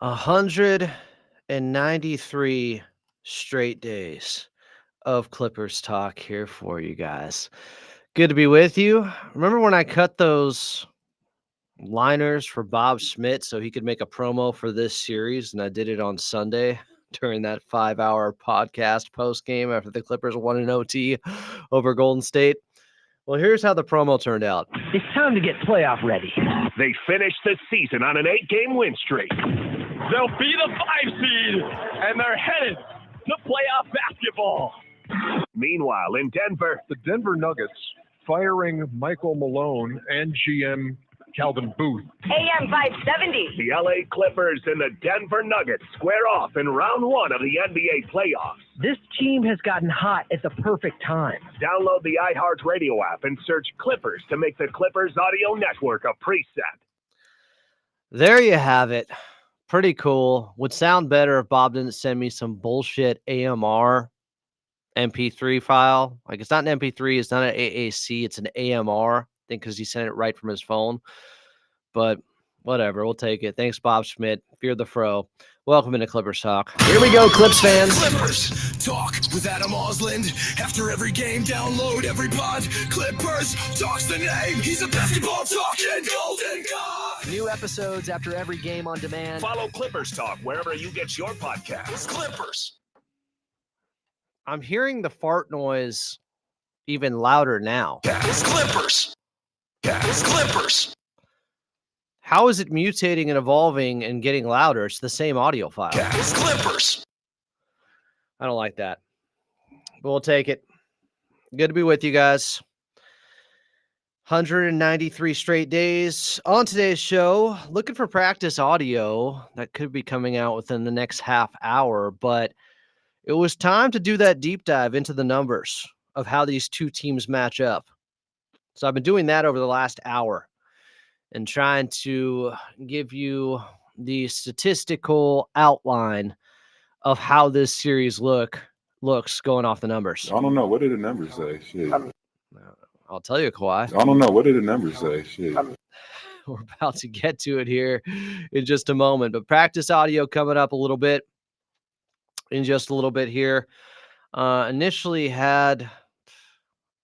193 straight days of Clippers talk here for you guys. Good to be with you. Remember when I cut those liners for Bob Schmidt so he could make a promo for this series, and I did it on Sunday during that 5-hour podcast post game after the Clippers won in OT over Golden State? Well, here's how the promo turned out. It's time to get playoff ready. They finished the season on an 8-game win streak. They'll be the 5 seed, and they're headed to playoff basketball. Meanwhile, in Denver, the Denver Nuggets firing Michael Malone and GM Calvin Booth. AM 570. The LA Clippers and the Denver Nuggets square off in round 1 of the NBA playoffs. This team has gotten hot at the perfect time. Download the iHeartRadio app and search Clippers to make the Clippers audio network a preset. There you have it. Pretty cool. Would sound better if Bob didn't send me some bullshit AMR MP3 file. Like, it's not an MP3, it's not an AAC, it's an AMR. I think because he sent it right from his phone. But whatever, we'll take it. Thanks, Bob Schmidt. Fear the Fro. Welcome into Clippers Talk. Here we go, Clips fans. Clippers Talk with Adam Osland. After every game, download every pod. Clippers Talk's the name. He's a basketball talking golden god. New episodes after every game on demand. Follow Clippers Talk wherever you get your podcasts. Clippers. I'm hearing the fart noise even louder now. It's Clippers. It's Clippers. How is it mutating and evolving and getting louder? It's the same audio file. It's Clippers. I don't like that. But we'll take it. Good to be with you guys. 193 straight days. On today's show, looking for practice audio that could be coming out within the next half hour, but it was time to do that deep dive into the numbers of how these two teams match up. So I've been doing that over the last hour and trying to give you the statistical outline of how this series looks going off the numbers. I don't know. What did the numbers say? Shit. I'll tell you, Kawhi. I don't know. What did the numbers say? Shit. We're about to get to it here in just a moment. But practice audio coming up a little bit in just a little bit here. Initially had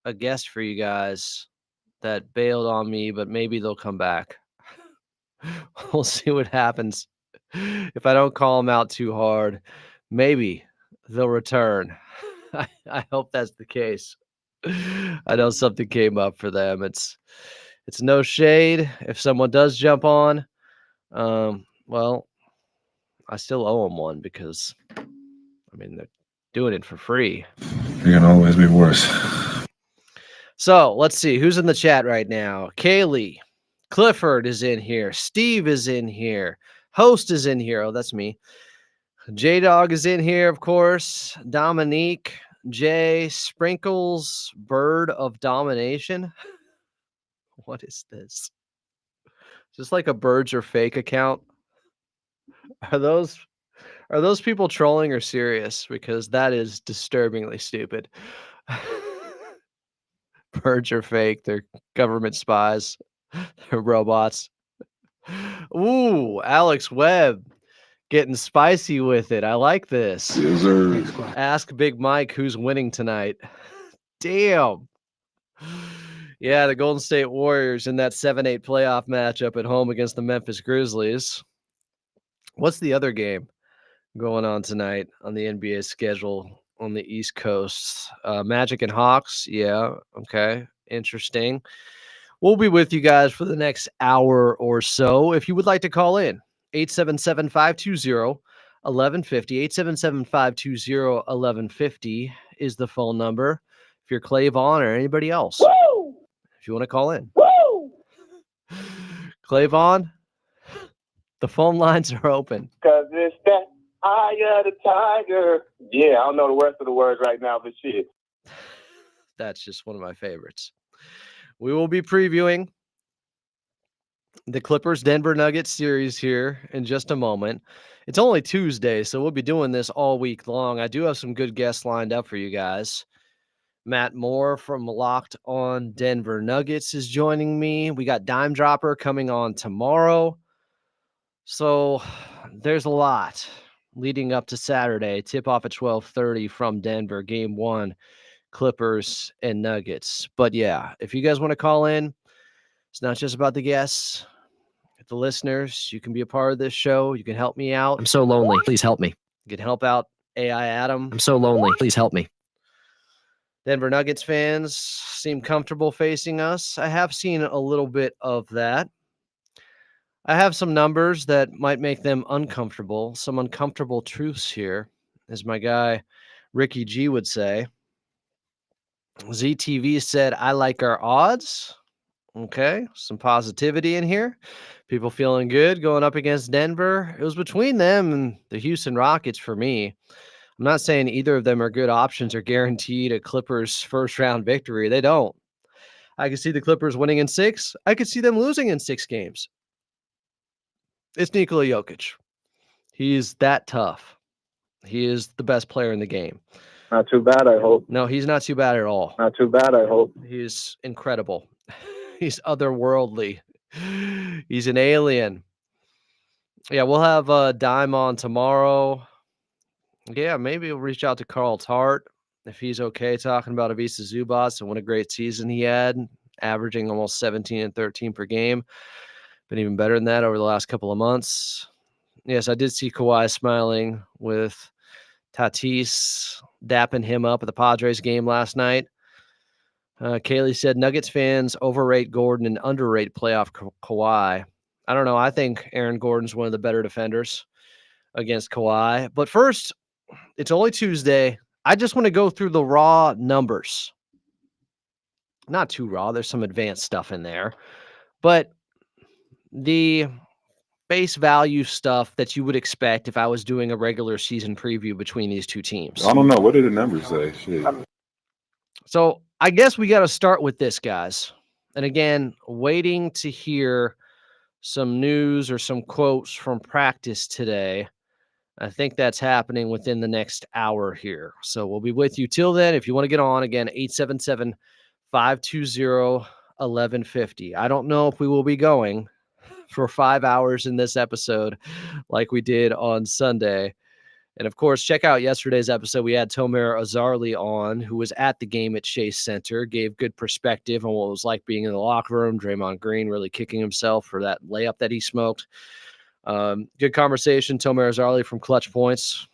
a guest for you guys that bailed on me, but maybe they'll come back. We'll see what happens. If I don't call them out too hard, maybe they'll return. I hope that's the case. I know something came up for them. It's no shade if someone does jump on. Well, I still owe them one because, I mean, they're doing it for free. It can always be worse. So let's see who's in the chat right now. Kaylee, Clifford is in here. Steve is in here. Host is in here. Oh, that's me. J-Dog is in here, of course. Dominique, Jay, Sprinkles, Bird of Domination. What is this? Just like a Birds Are Fake account. Are those people trolling or serious? Because that is disturbingly stupid. Birds are fake. They're government spies. They're robots. Ooh, Alex Webb getting spicy with it. I like this. Yes, sir. Ask Big Mike who's winning tonight. Damn. Yeah, the Golden State Warriors in that 7-8 playoff matchup at home against the Memphis Grizzlies. What's the other game going on tonight on the NBA schedule on the East Coast? Magic and Hawks. Yeah. Okay. Interesting. We'll be with you guys for the next hour or so. If you would like to call in, 877-520-1150. 877-520-1150 is the phone number. If you're Clavon or anybody else, Woo! if you want to call in. Woo! Clavon, the phone lines are open. Because it's that eye of the tiger. Yeah, I don't know the rest of the words right now, but shit. That's just one of my favorites. We will be previewing the Clippers Denver Nuggets series here in just a moment. It's only Tuesday, so we'll be doing this all week long. I do have some good guests lined up for you guys. Matt Moore from Locked On Denver Nuggets is joining me. We got Dime Dropper coming on tomorrow. So there's a lot leading up to Saturday. Tip off at 12:30 from Denver. Game 1, Clippers and Nuggets. But yeah, if you guys want to call in, it's not just about the guests. The listeners, you can be a part of this show. You can help me out. I'm so lonely. Please help me. You can help out AI Adam. I'm so lonely. Please help me. Denver Nuggets fans seem comfortable facing us. I have seen a little bit of that. I have some numbers that might make them uncomfortable, some uncomfortable truths here, as my guy Ricky G would say. ZTV said, I like our odds. Okay, some positivity in here. People feeling good going up against Denver. It was between them and the Houston Rockets for me. I'm not saying either of them are good options or guaranteed a Clippers first round victory. They don't. I could see the Clippers winning in 6. I could see them losing in 6 games. It's Nikola Jokic. He's that tough. He is the best player in the game. Not too bad, I hope. No, he's not too bad at all. Not too bad, I hope. He's incredible. He's otherworldly. He's an alien. Yeah, we'll have Dime on tomorrow. Yeah, maybe we'll reach out to Carl Tart if he's okay talking about Ivica Zubac and what a great season he had, averaging almost 17 and 13 per game. Been even better than that over the last couple of months. Yes, I did see Kawhi smiling with Tatis dapping him up at the Padres game last night. Kaylee said Nuggets fans overrate Gordon and underrate playoff Kawhi. I don't know. I think Aaron Gordon's one of the better defenders against Kawhi. But first, it's only Tuesday. I just want to go through the raw numbers. Not too raw. There's some advanced stuff in there. But the base value stuff that you would expect if I was doing a regular season preview between these two teams. I don't know. What did the numbers say? Shit. So I guess we got to start with this, guys. And again, waiting to hear some news or some quotes from practice today. I think that's happening within the next hour here. So we'll be with you till then. If you want to get on, again, 877-520-1150. I don't know if we will be going for 5 hours in this episode like we did on Sunday. And of course, check out yesterday's episode. We had Tomer Azarli on, who was at the game at Chase Center, gave good perspective on what it was like being in the locker room. Draymond Green really kicking himself for that layup that he smoked. Good conversation. Tomer Azarli from Clutch Points.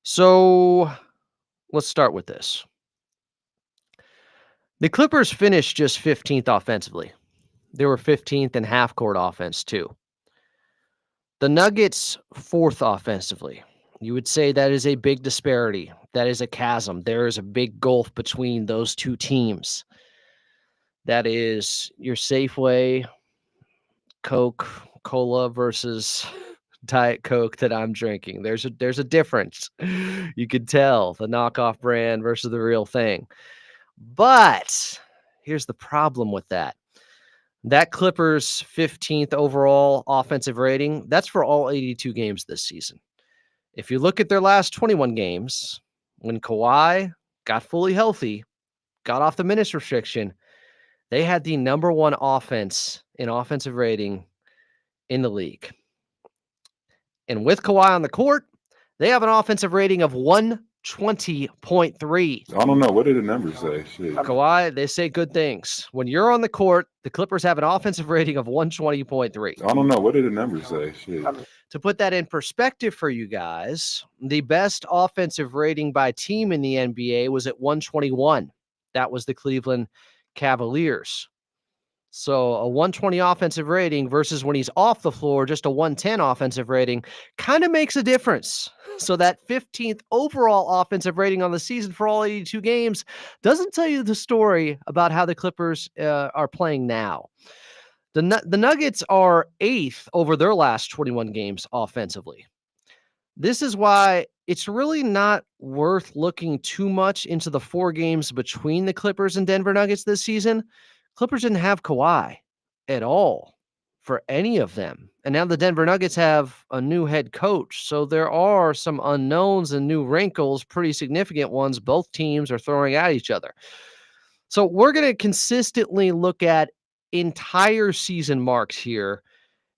So let's start with this. The Clippers finished just 15th offensively. They were 15th in half-court offense, too. The Nuggets, 4th offensively. You would say that is a big disparity. That is a chasm. There is a big gulf between those two teams. That is your Safeway Coke Cola versus Diet Coke that I'm drinking. There's a difference. You could tell the knockoff brand versus the real thing. But here's the problem with that. That Clippers 15th overall offensive rating, that's for all 82 games this season. If you look at their last 21 games, when Kawhi got fully healthy, got off the minutes restriction, they had the number 1 offense in offensive rating in the league. And with Kawhi on the court, they have an offensive rating of 120.3. I don't know. What did the numbers say? Shit. Kawhi, they say good things. When you're on the court, the Clippers have an offensive rating of 120.3. I don't know. What did the numbers say? Shit. To put that in perspective for you guys, the best offensive rating by team in the NBA was at 121. That was the Cleveland Cavaliers. So a 120 offensive rating versus when he's off the floor, just a 110 offensive rating kind of makes a difference. So that 15th overall offensive rating on the season for all 82 games doesn't tell you the story about how the Clippers are playing now. The Nuggets are 8th over their last 21 games offensively. This is why it's really not worth looking too much into the 4 games between the Clippers and Denver Nuggets this season. Clippers didn't have Kawhi at all for any of them. And now the Denver Nuggets have a new head coach. So there are some unknowns and new wrinkles, pretty significant ones both teams are throwing at each other. So we're going to consistently look at entire season marks here.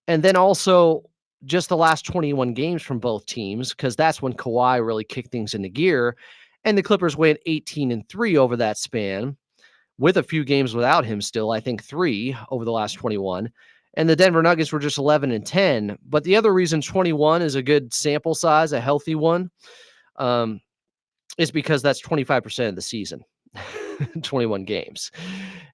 And then also just the last 21 games from both teams, because that's when Kawhi really kicked things into gear. And the Clippers went 18-3 over that span, with a few games without him still, I think 3 over the last 21. And the Denver Nuggets were just 11-10. But the other reason 21 is a good sample size, a healthy one, is because that's 25% of the season, 21 games.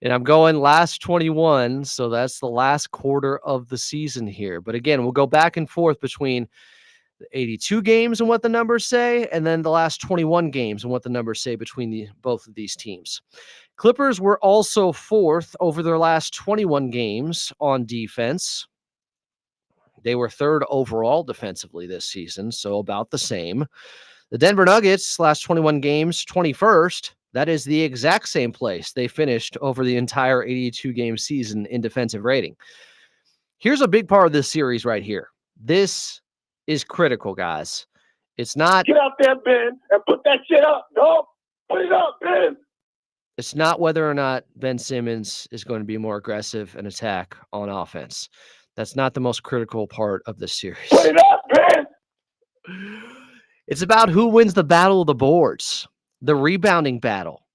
And I'm going last 21, so that's the last quarter of the season here. But again, we'll go back and forth between the 82 games and what the numbers say, and then the last 21 games and what the numbers say between both of these teams. Clippers were also 4th over their last 21 games on defense. They were 3rd overall defensively this season, so about the same. The Denver Nuggets, last 21 games, 21st. That is the exact same place they finished over the entire 82-game season in defensive rating. Here's a big part of this series right here. This is critical, guys. It's not... Get out there, Ben, and put that shit up. No, put it up, Ben. It's not whether or not Ben Simmons is going to be more aggressive and attack on offense. That's not the most critical part of this series. Put it up, Ben. It's about who wins the battle of the boards, the rebounding battle.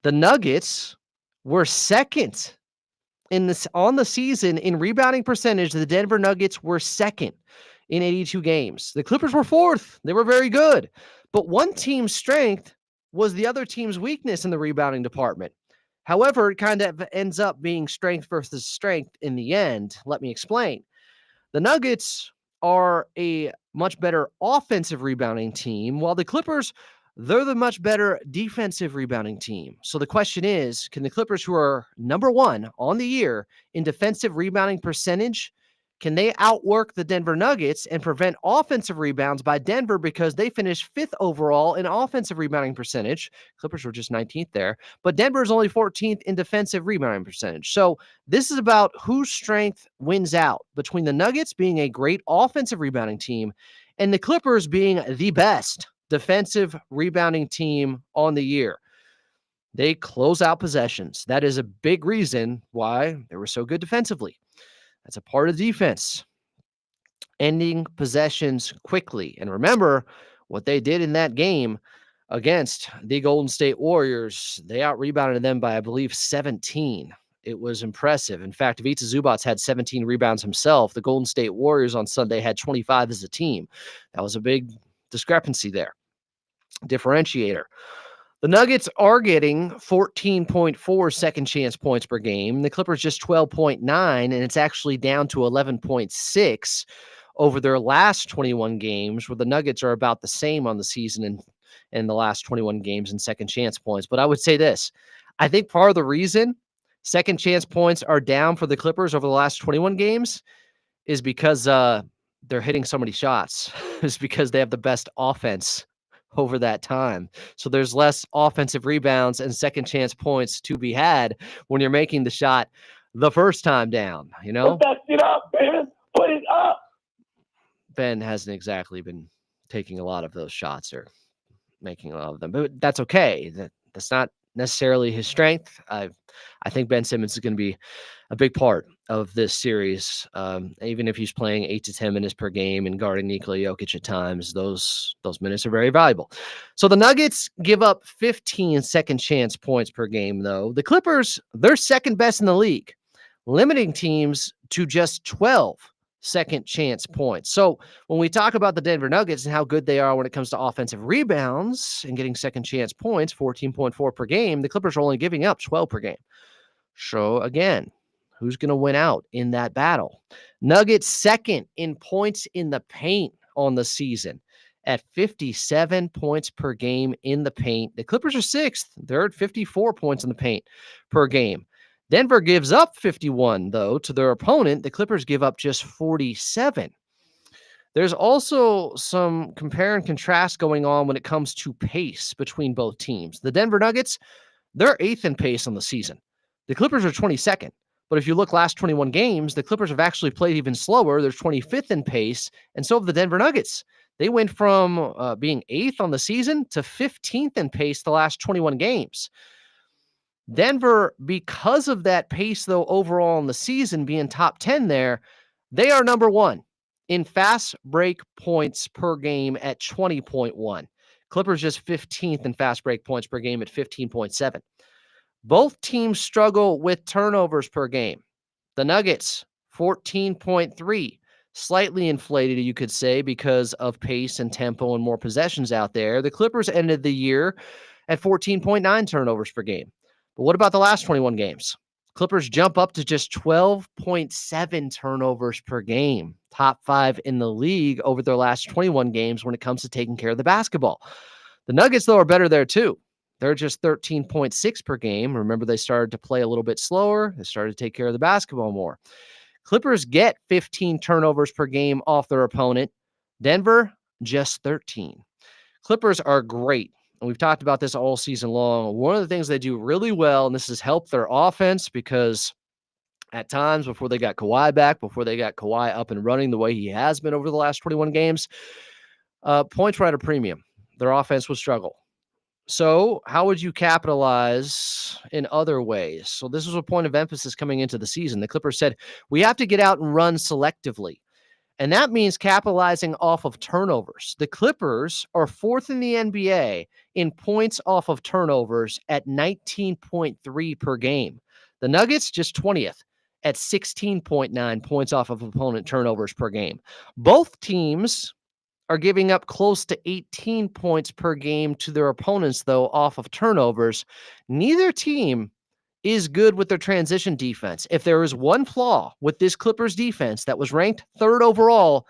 The Nuggets were 2nd on the season in rebounding percentage. The Denver Nuggets were 2nd in 82 games. The Clippers were 4th. They were very good. But one team's strength was the other team's weakness in the rebounding department. However, it kind of ends up being strength versus strength in the end. Let me explain. The Nuggets are a much better offensive rebounding team, while the Clippers, they're the much better defensive rebounding team. So the question is, can the Clippers, who are number 1 on the year in defensive rebounding percentage, can they outwork the Denver Nuggets and prevent offensive rebounds by Denver, because they finished 5th overall in offensive rebounding percentage? Clippers were just 19th there, but Denver is only 14th in defensive rebounding percentage. So this is about whose strength wins out between the Nuggets being a great offensive rebounding team and the Clippers being the best defensive rebounding team on the year. They close out possessions. That is a big reason why they were so good defensively. That's a part of defense. Ending possessions quickly. And remember what they did in that game against the Golden State Warriors. They out-rebounded them by, I believe, 17. It was impressive. In fact, Ivica Zubac had 17 rebounds himself. The Golden State Warriors on Sunday had 25 as a team. That was a big discrepancy there. Differentiator. The Nuggets are getting 14.4 second chance points per game. The Clippers just 12.9, and it's actually down to 11.6 over their last 21 games, where the Nuggets are about the same on the season in the last 21 games in second chance points. But I would say this. I think part of the reason second chance points are down for the Clippers over the last 21 games is because they're hitting so many shots. It's because they have the best offense over that time. So there's less offensive rebounds and second chance points to be had when you're making the shot the first time down, you know? Put that shit up, Ben. Put it up. Ben hasn't exactly been taking a lot of those shots or making a lot of them, but that's okay. That's not necessarily his strength. I think Ben Simmons is going to be a big part of this series. Even if he's playing 8 to 10 minutes per game and guarding Nikola Jokic at times, those minutes are very valuable. So the Nuggets give up 15 second chance points per game, though. The Clippers, they're second best in the league, limiting teams to just 12 second chance points. So when we talk about the Denver Nuggets and how good they are when it comes to offensive rebounds and getting second chance points, 14.4 per game, the Clippers are only giving up 12 per game. So again, who's going to win out in that battle? Nuggets second in points in the paint on the season at 57 points per game in the paint. The Clippers are 6th. They're at 54 points in the paint per game. Denver gives up 51, though, to their opponent. The Clippers give up just 47. There's also some compare and contrast going on when it comes to pace between both teams. The Denver Nuggets, they're 8th in pace on the season. The Clippers are 22nd. But if you look last 21 games, the Clippers have actually played even slower. They're 25th in pace, and so have the Denver Nuggets. They went from being 8th on the season to 15th in pace the last 21 games. Denver, because of that pace, though, overall in the season being top 10 there, they are number 1 in fast break points per game at 20.1. Clippers just 15th in fast break points per game at 15.7. Both teams struggle with turnovers per game. The Nuggets, 14.3, slightly inflated, you could say, because of pace and tempo and more possessions out there. The Clippers ended the year at 14.9 turnovers per game. But what about the last 21 games? Clippers jump up to just 12.7 turnovers per game, top 5 in the league over their last 21 games when it comes to taking care of the basketball. The Nuggets, though, are better there too. They're just 13.6 per game. Remember, they started to play a little bit slower. They started to take care of the basketball more. Clippers get 15 turnovers per game off their opponent. Denver, just 13. Clippers are great. And we've talked about this all season long. One of the things they do really well, and this has helped their offense because at times before they got Kawhi back, before they got Kawhi up and running the way he has been over the last 21 games, points were at a premium. Their offense would struggle. So how would you capitalize in other ways? So this was a point of emphasis coming into the season. The Clippers said, we have to get out and run selectively. And that means capitalizing off of turnovers. The Clippers are 4th in the NBA in points off of turnovers at 19.3 per game. The Nuggets just 20th at 16.9 points off of opponent turnovers per game. Both teams are giving up close to 18 points per game to their opponents, though, off of turnovers. Neither team is good with their transition defense. If there is one flaw with this Clippers defense that was ranked 3rd overall,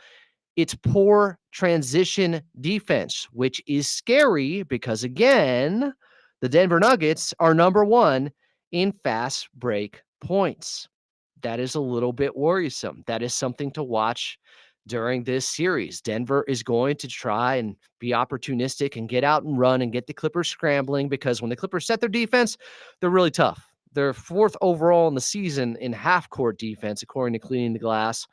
it's poor transition defense, which is scary because, again, the Denver Nuggets are number 1 in fast break points. That is a little bit worrisome. That is something to watch during this series. Denver is going to try and be opportunistic and get out and run and get the Clippers scrambling because when the Clippers set their defense, they're really tough. They're 4th overall in the season in half-court defense, according to Cleaning the Glass.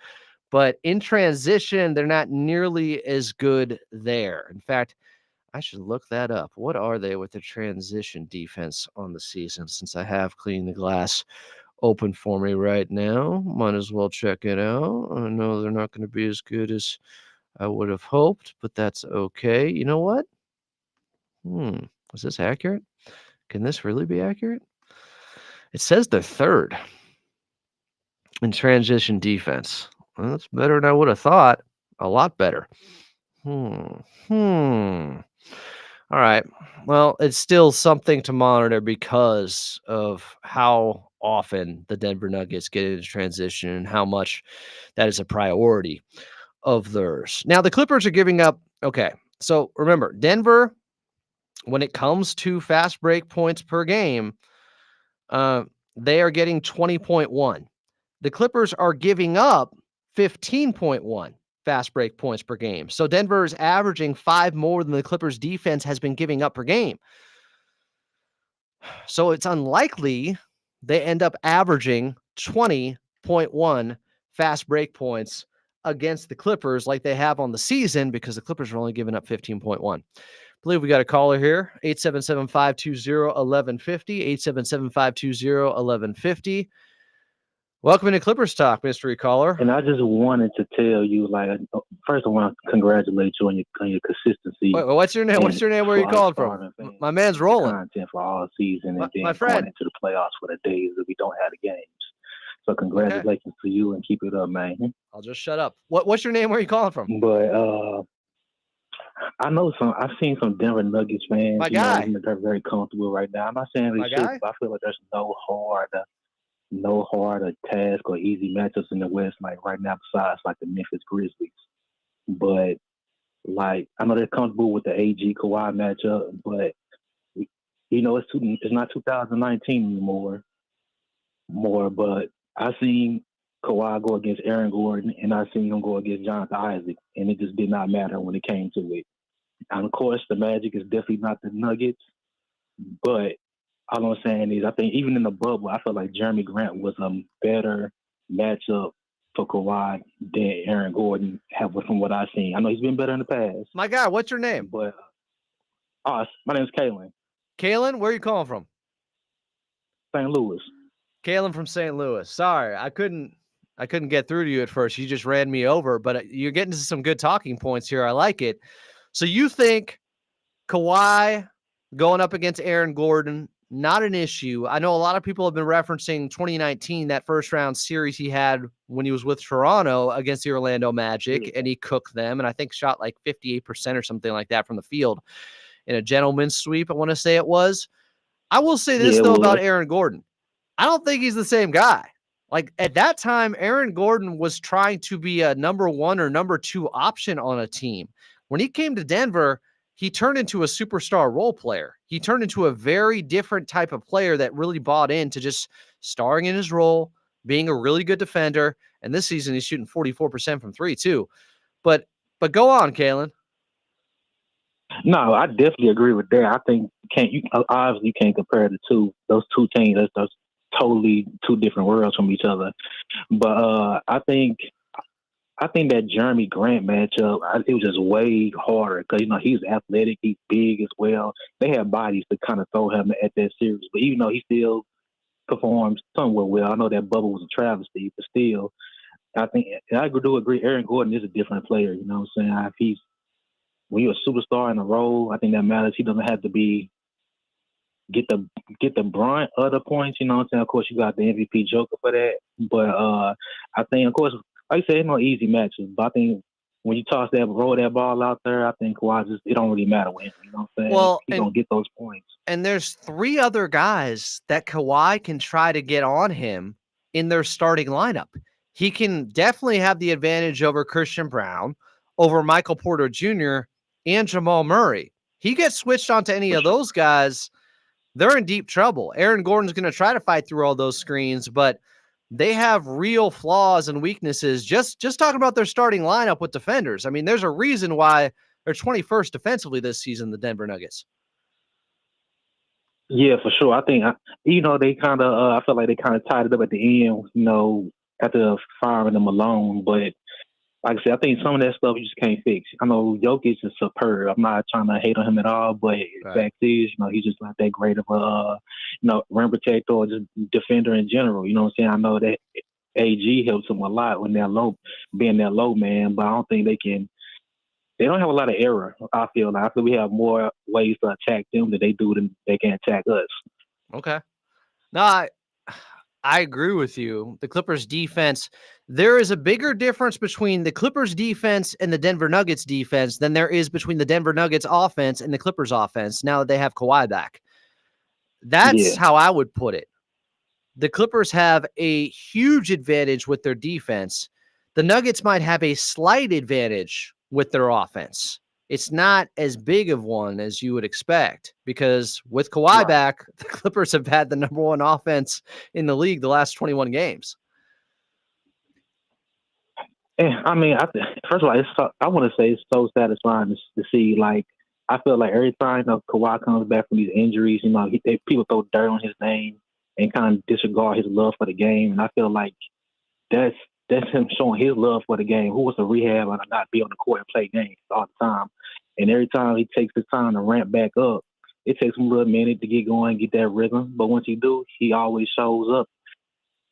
But in transition, they're not nearly as good there. In fact, I should look that up. What are they with the transition defense on the season since I have Cleaning the Glass open for me right now? Might as well check it out. I know they're not going to be as good as I would have hoped, but that's okay. You know what? Is this accurate? Can this really be accurate? It says they're 3rd in transition defense. Well, that's better than I would have thought. A lot better. All right. Well, it's still something to monitor because of how often the Denver Nuggets get into transition and how much that is a priority of theirs. Now, the Clippers are giving up. Okay. So remember, Denver, when it comes to fast break points per game, they are getting 20.1. The Clippers are giving up 15.1 fast break points per game. So Denver is averaging 5 more than the Clippers defense has been giving up per game. So it's unlikely they end up averaging 20.1 fast break points against the Clippers like they have on the season because the Clippers are only giving up 15.1. I believe we got a caller here, 877-520-1150, 877-520-1150. Welcome to Clippers Talk, mystery caller. And I just wanted to tell you, like, first I want to congratulate you on your consistency. Wait, what's your name? What's your name? Where are you calling from? My man's rolling. Content for all season and then my friend. going into the playoffs for the days that we don't have the games. So congratulations to you and keep it up, man. I'll just shut up. What's your name? Where are you calling from? But I've seen some Denver Nuggets fans. My guy. They're very comfortable right now. I'm not saying they should, but I feel like there's no harder task or easy matchups in the West, like right now, besides like the Memphis Grizzlies. But like I know they're comfortable with the AG Kawhi matchup, but it's not 2019 anymore. But I seen Kawhi go against Aaron Gordon, and I seen him go against Jonathan Isaac, and it just did not matter when it came to it. And of course, the Magic is definitely not the Nuggets, but all I'm saying is I think even in the bubble, I feel like Jeremy Grant was a better matchup for Kawhi than Aaron Gordon from what I've seen. I know he's been better in the past. My guy, what's your name? But my name's Kalen. Kalen, where are you calling from? St. Louis. Kalen from St. Louis. Sorry, I couldn't I couldn't get through to you at first. You just ran me over, but you're getting to some good talking points here. I like it. So you think Kawhi going up against Aaron Gordon, not an issue. I know a lot of people have been referencing 2019, that first round series he had when he was with Toronto against the Orlando Magic, and he cooked them, and I think shot like 58% or something like that from the field in a gentleman's sweep, I want to say it was. I will say this, though, about Aaron Gordon. I don't think he's the same guy. Like, at that time, Aaron Gordon was trying to be a number 1 or number 2 option on a team. When he came to Denver, he turned into a superstar role player. He turned into a very different type of player that really bought into just starring in his role, being a really good defender. And this season, he's shooting 44% from 3 too. But go on, Kalen. No, I definitely agree with that. I think obviously you can't compare those two teams. That's totally two different worlds from each other. But I think that Jeremy Grant matchup, it was just way harder because he's athletic, he's big as well. They had bodies to kind of throw him at that series, but even though he still performs somewhat well, I know that bubble was a travesty, but still, I think I do agree. Aaron Gordon is a different player. You know what I'm saying? When you're a superstar in a role, I think that matters. He doesn't have to get the brunt of the points. You know what I'm saying? Of course, you got the MVP Joker for that, but I think, of course, like I said, it's no easy matches. But I think when you roll that ball out there, I think Kawhi it don't really matter with him. You know what I'm saying? Well, he's gonna get those points. And there's 3 other guys that Kawhi can try to get on him in their starting lineup. He can definitely have the advantage over Christian Brown, over Michael Porter Jr., and Jamal Murray. He gets switched onto any of those guys, they're in deep trouble. Aaron Gordon's going to try to fight through all those screens, but they have real flaws and weaknesses. Just talking about their starting lineup with defenders. I mean, there's a reason why they're 21st defensively this season, the Denver Nuggets. Yeah, for sure. I think, they kind of, I feel like they kind of tied it up at the end, after firing them alone. But like I said, I think some of that stuff you just can't fix. I know Jokic is superb. I'm not trying to hate on him at all, but the fact is, he's just not that great of a, rim protector or just defender in general. You know what I'm saying? I know that AG helps him a lot when being that low man, but I don't think they don't have a lot of error. I feel we have more ways to attack them than they do than they can attack us. Okay. No, I agree with you. The Clippers defense, there is a bigger difference between the Clippers defense and the Denver Nuggets defense than there is between the Denver Nuggets offense and the Clippers offense now that they have Kawhi back. That's how I would put it. The Clippers have a huge advantage with their defense. The Nuggets might have a slight advantage with their offense. It's not as big of one as you would expect because with Kawhi back, the Clippers have had the number 1 offense in the league the last 21 games. I mean, first of all, I want to say it's so satisfying to see. Like, I feel like every time Kawhi comes back from these injuries, people throw dirt on his name and kind of disregard his love for the game. And I feel like that's him showing his love for the game. Who wants to rehab and not be on the court and play games all the time? And every time he takes the time to ramp back up, it takes him a little minute to get going, get that rhythm. But once he do, he always shows up.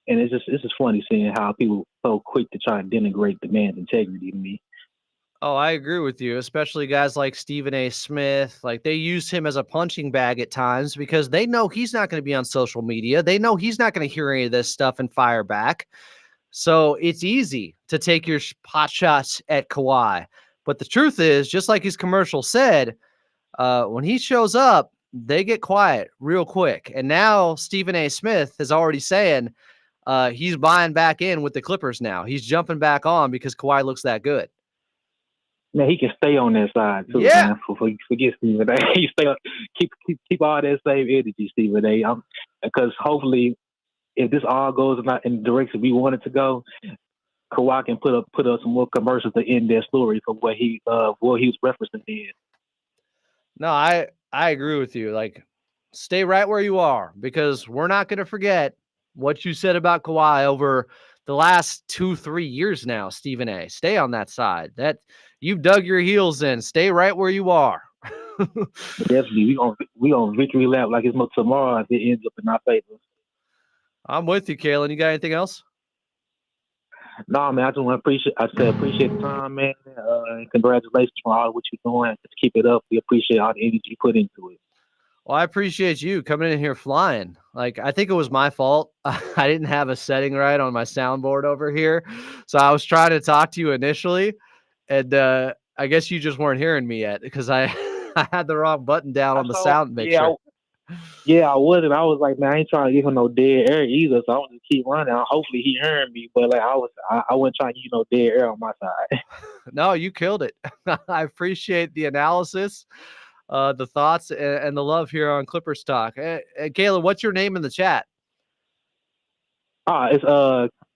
And it's just funny seeing how people so quick to try to denigrate the man's integrity to me. Oh, I agree with you, especially guys like Stephen A. Smith. Like, they use him as a punching bag at times because they know he's not going to be on social media. They know he's not going to hear any of this stuff and fire back. So it's easy to take your pot shots at Kawhi. But the truth is, just like his commercial said, when he shows up, they get quiet real quick. And now Stephen A. Smith is already saying he's buying back in with the Clippers now. He's jumping back on because Kawhi looks that good. Now he can stay on that side too. Yeah. Man. Forget Stephen A. He keep all that same energy, Stephen A. Because hopefully, if this all goes in the direction we want it to go, Kawhi can put up some more commercials to end their story for what he was referencing in. No, I agree with you. Like, stay right where you are because we're not going to forget what you said about Kawhi over the last 2-3 years now, Stephen A. Stay on that side. That you've dug your heels in. Stay right where you are. Definitely, we on victory lap like it's no tomorrow if it ends up in our favor. I'm with you, Kalen. You got anything else? No, man, I just want to appreciate the time, man. And congratulations for all what you're doing. Just keep it up. We appreciate all the energy you put into it. Well, I appreciate you coming in here flying. Like, I think it was my fault. I didn't have a setting right on my soundboard over here. So I was trying to talk to you initially, and I guess you just weren't hearing me yet because I I had the wrong button down on the sound mixer. Yeah, I was, and I was like, man, I ain't trying to give him no dead air either, so I want to keep running. Hopefully, he heard me, but like I wasn't trying to use no dead air on my side. No, you killed it. I appreciate the analysis, the thoughts, and the love here on Clippers Talk. Kayla, what's your name in the chat? It's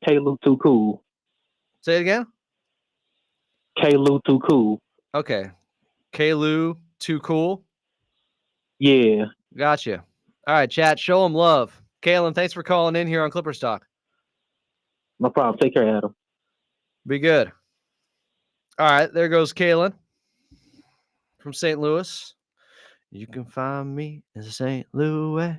K-Lou Too Cool. Say it again. K-Lou Too Cool. Okay. K-Lou Too Cool. Yeah. Gotcha. All right, chat. Show them love. Kalen, thanks for calling in here on Clippers Talk. No problem. Take care, Adam. Be good. All right, there goes Kalen from St. Louis. You can find me in St. Louis.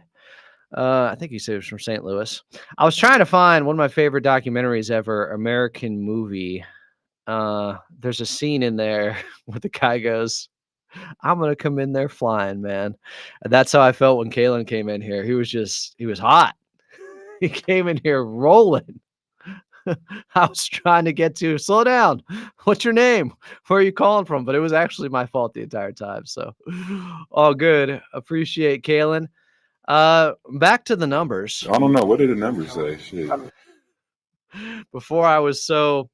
I think he said it was from St. Louis. I was trying to find one of my favorite documentaries ever, American Movie. There's a scene in there where the guy goes, I'm going to come in there flying, man. And that's how I felt when Kalen came in here. He was hot. He came in here rolling. I was trying to get to slow down. What's your name? Where are you calling from? But it was actually my fault the entire time. So all good. Appreciate Kalen. Back to the numbers. I don't know. What did the numbers say? Shit. Before I was so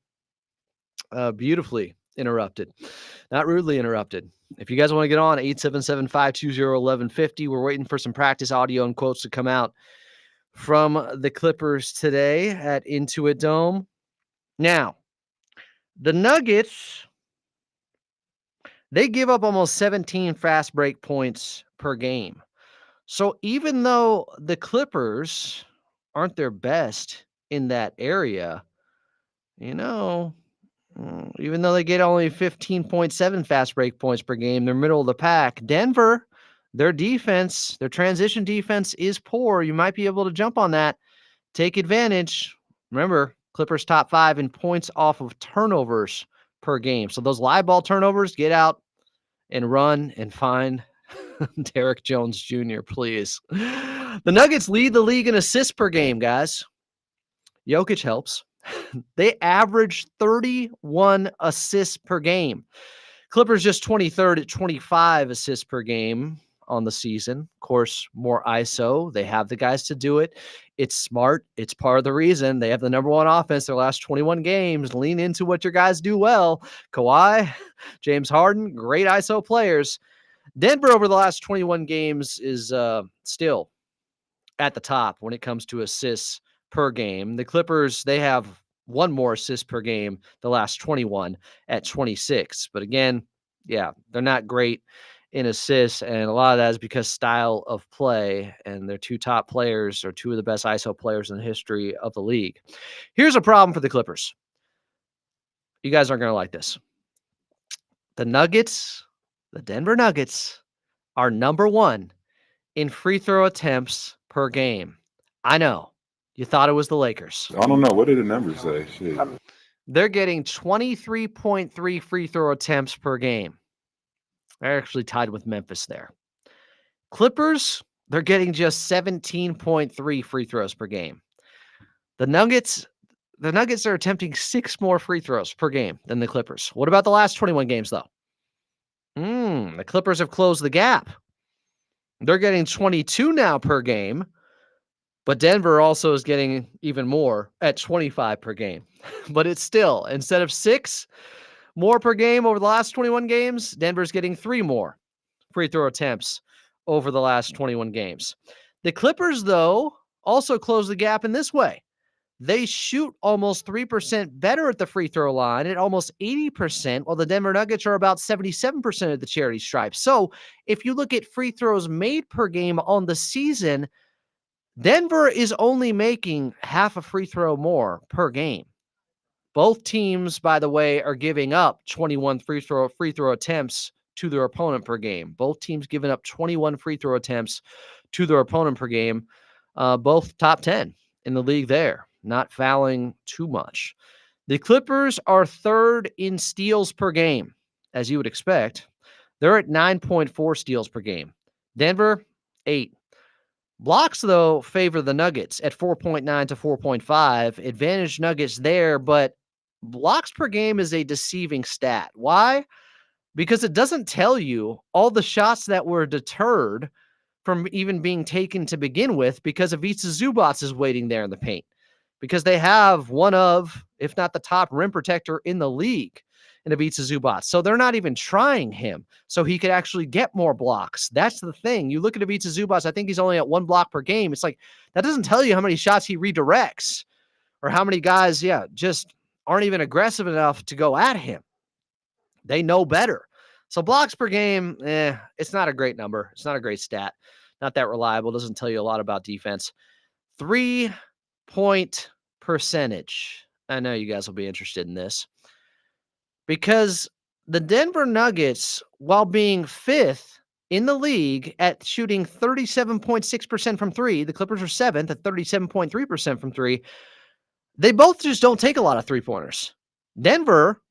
beautifully interrupted, not rudely interrupted. If you guys want to get on, 877-520-1150. We're waiting for some practice audio and quotes to come out from the Clippers today at Intuit Dome. Now, the Nuggets, they give up almost 17 fast break points per game. So even though the Clippers aren't their best in that area, you know, even though they get only 15.7 fast break points per game, they're middle of the pack. Denver, their defense, their transition defense is poor. You might be able to jump on that. Take advantage. Remember, Clippers top 5 in points off of turnovers per game. So those live ball turnovers, get out and run and find Derek Jones Jr., please. The Nuggets lead the league in assists per game, guys. Jokic helps. They average 31 assists per game. Clippers just 23rd at 25 assists per game on the season. Of course, more ISO. They have the guys to do it. It's smart. It's part of the reason they have the number one offense their last 21 games. Lean into what your guys do well. Kawhi, James Harden, great ISO players. Denver over the last 21 games is still at the top when it comes to assists per game. The Clippers, they have one more assist per game the last 21 at 26. But again, yeah, they're not great in assists, and a lot of that is because style of play, and their two top players are two of the best ISO players in the history of the league. Here's a problem for the Clippers. You guys aren't going to like this. The Nuggets, the Denver Nuggets, are number one in free throw attempts per game. I know. You thought it was the Lakers. I don't know. What did the numbers say? Shit. They're getting 23.3 free throw attempts per game. They're actually tied with Memphis there. Clippers, they're getting just 17.3 free throws per game. The Nuggets are attempting 6 more free throws per game than the Clippers. What about the last 21 games, though? The Clippers have closed the gap. They're getting 22 now per game, but Denver also is getting even more at 25 per game. But it's still, instead of 6 more per game over the last 21 games, Denver's getting 3 more free throw attempts over the last 21 games. The Clippers, though, also close the gap in this way. They shoot almost 3% better at the free throw line at almost 80%, while the Denver Nuggets are about 77% of the charity stripe. So if you look at free throws made per game on the season, Denver is only making half a free throw more per game. Both teams, by the way, are giving up 21 free throw attempts to their opponent per game. Both teams giving up 21 free throw attempts to their opponent per game. Both top 10 in the league there, not fouling too much. The Clippers are third in steals per game, as you would expect. They're at 9.4 steals per game. Denver, 8. Blocks, though, favor the Nuggets at 4.9 to 4.5. Advantage Nuggets there, but blocks per game is a deceiving stat. Why? Because it doesn't tell you all the shots that were deterred from even being taken to begin with because Ivica Zubac is waiting there in the paint. Because they have one of, if not the top rim protector in the league in Ivica Zubac. So they're not even trying him so he could actually get more blocks. That's the thing. You look at Ivica Zubac, I think he's only at 1 block per game. It's like, that doesn't tell you how many shots he redirects or how many guys, just aren't even aggressive enough to go at him. They know better. So blocks per game, it's not a great number. It's not a great stat. Not that reliable. Doesn't tell you a lot about defense. 3-point percentage. I know you guys will be interested in this. Because the Denver Nuggets, while being 5th in the league at shooting 37.6% from 3, the Clippers are 7th at 37.3% from 3. They both just don't take a lot of 3-pointers. Denver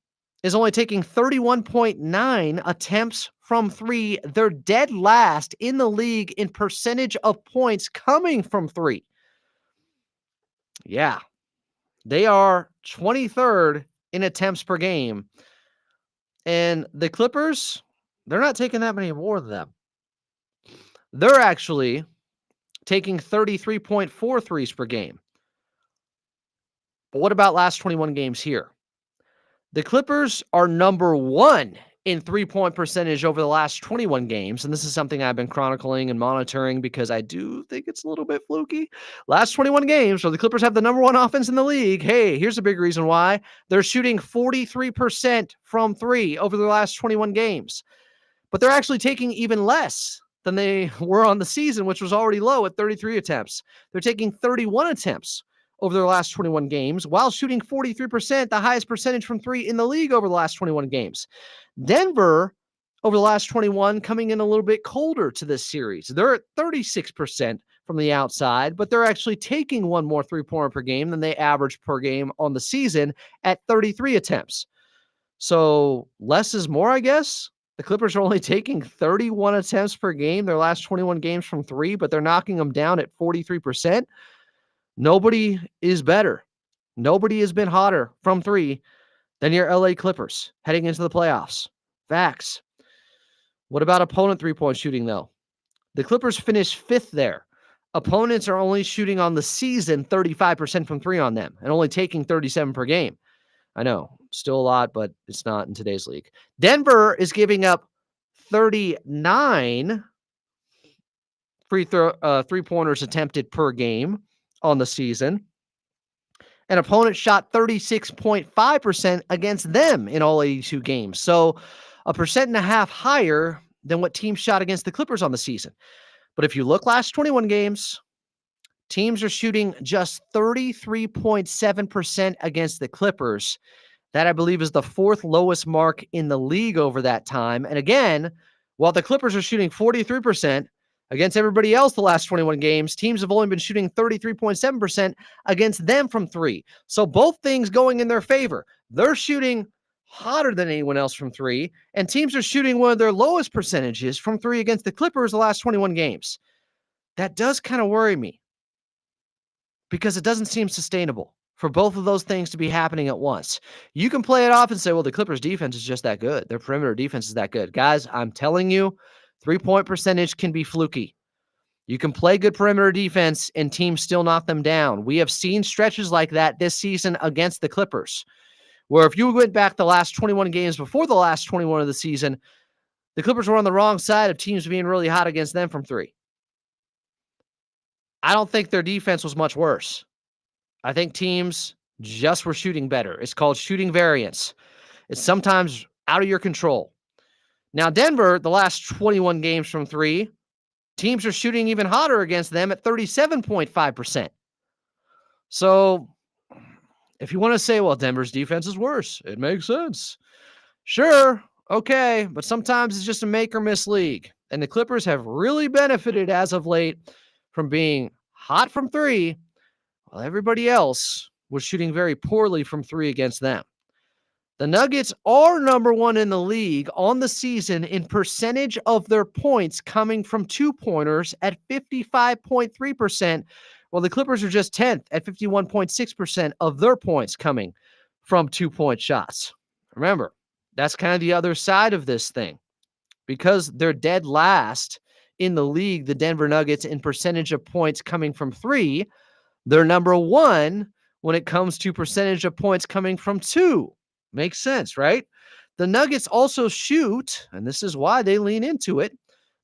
is only taking 31.9 attempts from 3. They're dead last in the league in percentage of points coming from 3. Yeah. They are 23rd in attempts per game. And the Clippers, they're not taking that many more than them. They're actually taking 33.4 threes per game. But what about last 21 games here? The Clippers are number 1 in 3-point percentage over the last 21 games. And this is something I've been chronicling and monitoring because I do think it's a little bit fluky. Last 21 games, so the Clippers have the number 1 offense in the league. Hey, here's a big reason why. They're shooting 43% from 3 over the last 21 games. But they're actually taking even less than they were on the season, which was already low at 33 attempts. They're taking 31 attempts over their last 21 games while shooting 43%, the highest percentage from 3 in the league over the last 21 games. Denver, over the last 21, coming in a little bit colder to this series. They're at 36% from the outside, but they're actually taking 1 more 3-pointer per game than they average per game on the season at 33 attempts. So less is more, I guess. The Clippers are only taking 31 attempts per game their last 21 games from 3, but they're knocking them down at 43%. Nobody is better. Nobody has been hotter from 3 than your LA Clippers heading into the playoffs. Facts. What about opponent 3-point shooting, though? The Clippers finished 5th there. Opponents are only shooting on the season 35% from 3 on them and only taking 37 per game. I know, still a lot, but it's not in today's league. Denver is giving up 39 3-pointers attempted per game on the season. An opponent shot 36.5% against them in all 82 games. So 1.5% higher than what teams shot against the Clippers on the season. But if you look last 21 games, teams are shooting just 33.7% against the Clippers. That, I believe, is the 4th lowest mark in the league over that time. And again, while the Clippers are shooting 43% against everybody else the last 21 games, teams have only been shooting 33.7% against them from 3. So both things going in their favor. They're shooting hotter than anyone else from 3, and teams are shooting one of their lowest percentages from 3 against the Clippers the last 21 games. That does kind of worry me because it doesn't seem sustainable for both of those things to be happening at once. You can play it off and say, well, the Clippers defense is just that good. Their perimeter defense is that good. Guys, I'm telling you, 3-point percentage can be fluky. You can play good perimeter defense and teams still knock them down. We have seen stretches like that this season against the Clippers, where if you went back the last 21 games before the last 21 of the season, the Clippers were on the wrong side of teams being really hot against them from 3. I don't think their defense was much worse. I think teams just were shooting better. It's called shooting variance. It's sometimes out of your control. Now, Denver, the last 21 games from 3, teams are shooting even hotter against them at 37.5%. So if you want to say, well, Denver's defense is worse, it makes sense. Sure, okay, but sometimes it's just a make or miss league. And the Clippers have really benefited as of late from being hot from 3, while everybody else was shooting very poorly from three against them. The Nuggets are number one in the league on the season in percentage of their points coming from two-pointers at 55.3%, while the Clippers are just 10th at 51.6% of their points coming from two-point shots. Remember, that's kind of the other side of this thing. Because they're dead last in the league, the Denver Nuggets, in percentage of points coming from three, they're number one when it comes to percentage of points coming from two. Makes sense, right? The Nuggets also shoot, and this is why they lean into it,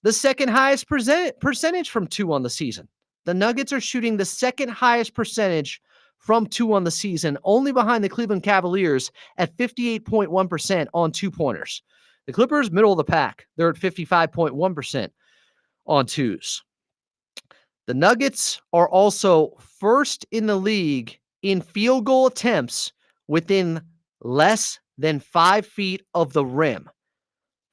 the second highest percentage from two on the season. The Nuggets are shooting the second highest percentage from two on the season, only behind the Cleveland Cavaliers at 58.1% on two-pointers. The Clippers, middle of the pack. They're at 55.1% on twos. The Nuggets are also first in the league in field goal attempts within less than 5 feet of the rim.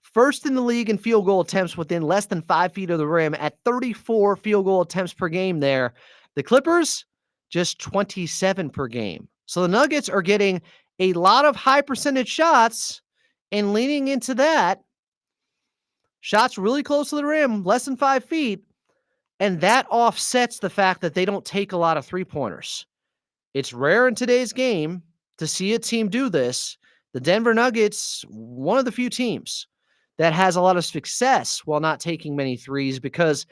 First in the league in field goal attempts within less than 5 feet of the rim at 34 field goal attempts per game there. The Clippers, just 27 per game. So the Nuggets are getting a lot of high percentage shots and leaning into that. Shots really close to the rim, less than 5 feet. And that offsets the fact that they don't take a lot of three-pointers. It's rare in today's game to see a team do this. The Denver Nuggets, one of the few teams that has a lot of success while not taking many threes because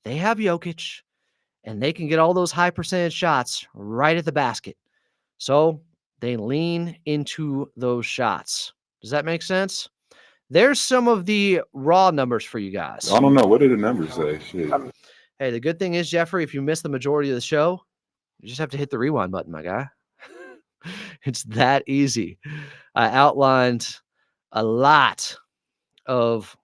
they have Jokic and they can get all those high percentage shots right at the basket. So they lean into those shots. Does that make sense? There's some of the raw numbers for you guys. I don't know. What did the numbers say? Shit. Hey, the good thing is, Jeffrey, if you miss the majority of the show, you just have to hit the rewind button, my guy. It's that easy. I outlined a lot of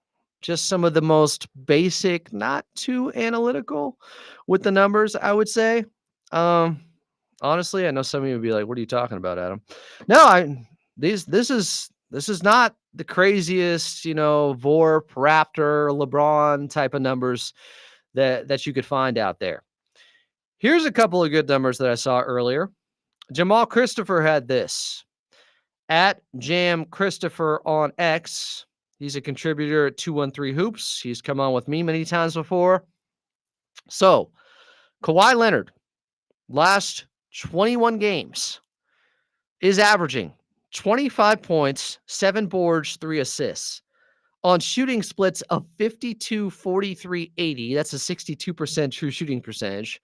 just some of the most basic, not too analytical with the numbers, I would say. Honestly, I know some of you would be like, what are you talking about, Adam? No, this is not the craziest, Vorp, Raptor, LeBron type of numbers that you could find out there. Here's a couple of good numbers that I saw earlier. Jamal Christopher had this. At Jam Christopher on X. He's a contributor at 213 Hoops. He's come on with me many times before. So, Kawhi Leonard, last 21 games, is averaging 25 points, 7 boards, 3 assists on shooting splits of 52, 43, 80. That's a 62% true shooting percentage.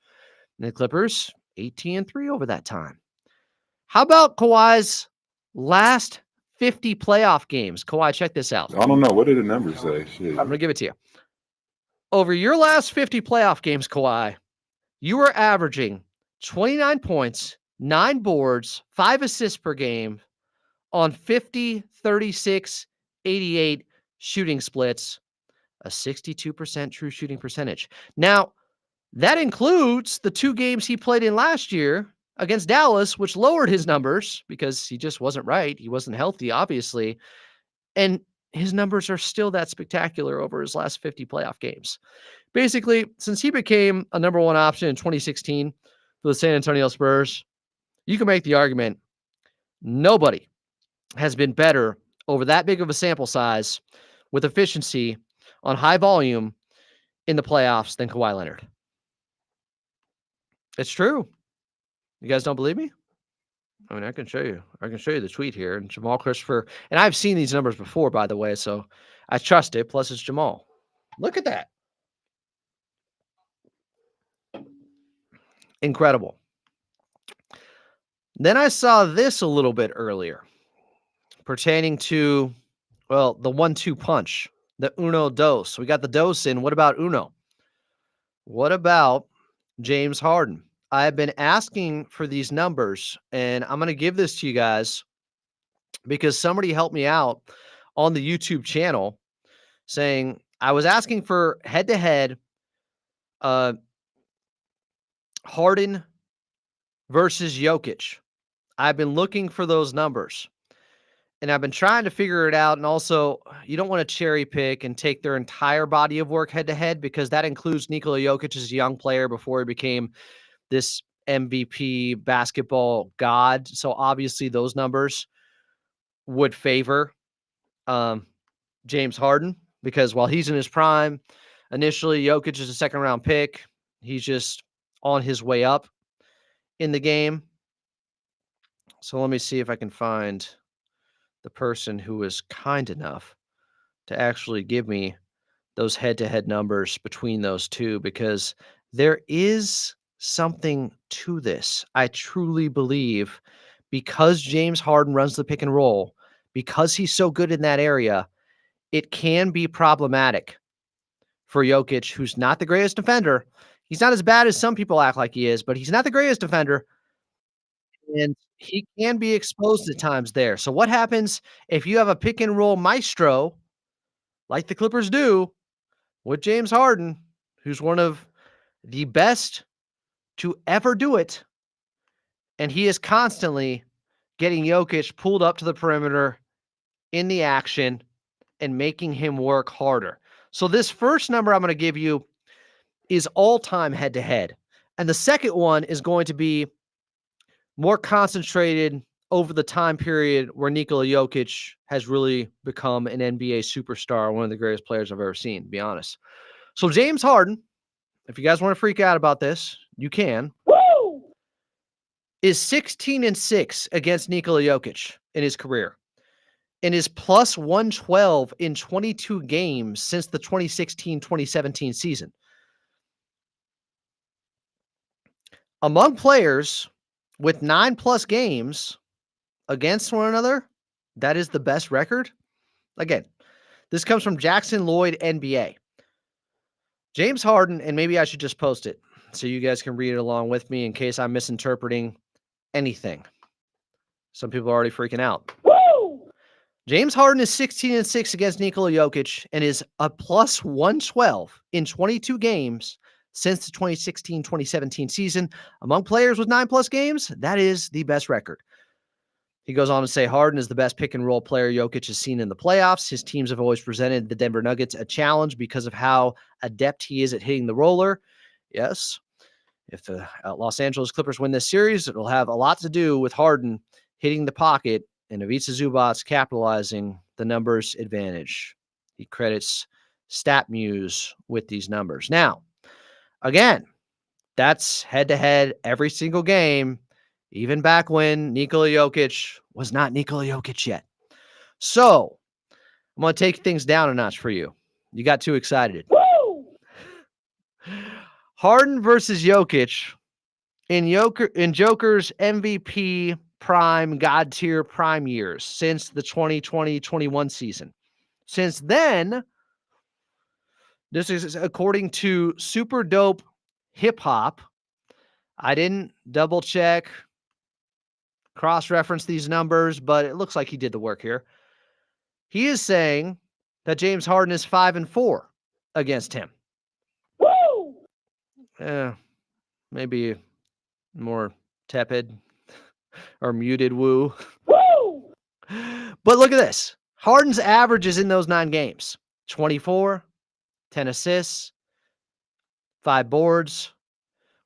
And the Clippers, 18-3 over that time. How about Kawhi's last 50 playoff games? Kawhi, check this out. I don't know. What did the numbers say? Shit. I'm going to give it to you. Over your last 50 playoff games, Kawhi, you were averaging 29 points, 9 boards, 5 assists per game on 50, 36, 88 shooting splits, a 62% true shooting percentage. Now, that includes the 2 games he played in last year against Dallas, which lowered his numbers because he just wasn't right. He wasn't healthy, obviously. And his numbers are still that spectacular over his last 50 playoff games. Basically, since he became a number one option in 2016 for the San Antonio Spurs, you can make the argument nobody has been better over that big of a sample size with efficiency on high volume in the playoffs than Kawhi Leonard. It's true. You guys don't believe me? I mean, I can show you. I can show you the tweet here. And Jamal Christopher, and I've seen these numbers before, by the way, so I trust it. Plus, it's Jamal. Look at that. Incredible. Then I saw this a little bit earlier pertaining to, well, the 1-2 punch, the uno dos. We got the dos in. What about uno? What about James Harden? I have been asking for these numbers, and I'm going to give this to you guys because somebody helped me out on the YouTube channel saying I was asking for head-to-head Harden versus Jokic. I've been looking for those numbers, and I've been trying to figure it out. And also, you don't want to cherry pick and take their entire body of work head-to-head because that includes Nikola Jokic as a young player before he became this MVP basketball god. So obviously those numbers would favor James Harden, because while he's in his prime, initially Jokic is a second round pick. He's just on his way up in the game. So let me see if I can find the person who was kind enough to actually give me those head-to-head numbers between those two, because there is something to this. I truly believe, because James Harden runs the pick and roll, because he's so good in that area, it can be problematic for Jokic, who's not the greatest defender. He's not as bad as some people act like he is, but he's not the greatest defender, and he can be exposed at times there. So what happens if you have a pick and roll maestro like the Clippers do with James Harden, who's one of the best to ever do it, and he is constantly getting Jokic pulled up to the perimeter in the action and making him work harder. So this first number I'm going to give you is all-time head-to-head. And the second one is going to be more concentrated over the time period where Nikola Jokic has really become an NBA superstar, one of the greatest players I've ever seen, to be honest. So James Harden, if you guys want to freak out about this, you can. Woo! Is 16-6 against Nikola Jokic in his career, and is plus 112 in 22 games since the 2016-2017 season. Among players with 9+ games against one another, that is the best record. Again, this comes from Jackson Lloyd NBA. James Harden, and maybe I should just post it so you guys can read it along with me in case I'm misinterpreting anything. Some people are already freaking out. Woo! James Harden is 16-6 against Nikola Jokic and is a plus 112 in 22 games since the 2016-2017 season. Among players with 9+ games, that is the best record. He goes on to say Harden is the best pick and roll player Jokic has seen in the playoffs. His teams have always presented the Denver Nuggets a challenge because of how adept he is at hitting the roller. Yes, if the Los Angeles Clippers win this series, it'll have a lot to do with Harden hitting the pocket and Ivica Zubac capitalizing the numbers advantage. He credits StatMuse with these numbers. Now, again, that's head-to-head every single game, even back when Nikola Jokic was not Nikola Jokic yet. So, I'm going to take things down a notch for you. You got too excited. Woo! Harden versus Jokic in Joker's MVP prime, God tier prime years since the 2020-21 season. Since then, this is according to Super Dope Hip Hop. I didn't double check, cross-reference these numbers, but it looks like he did the work here. He is saying that James Harden is 5-4 against him. Woo! Maybe more tepid or muted woo. Woo! But look at this. Harden's averages in those 9 games: 24, 10 assists, 5 boards,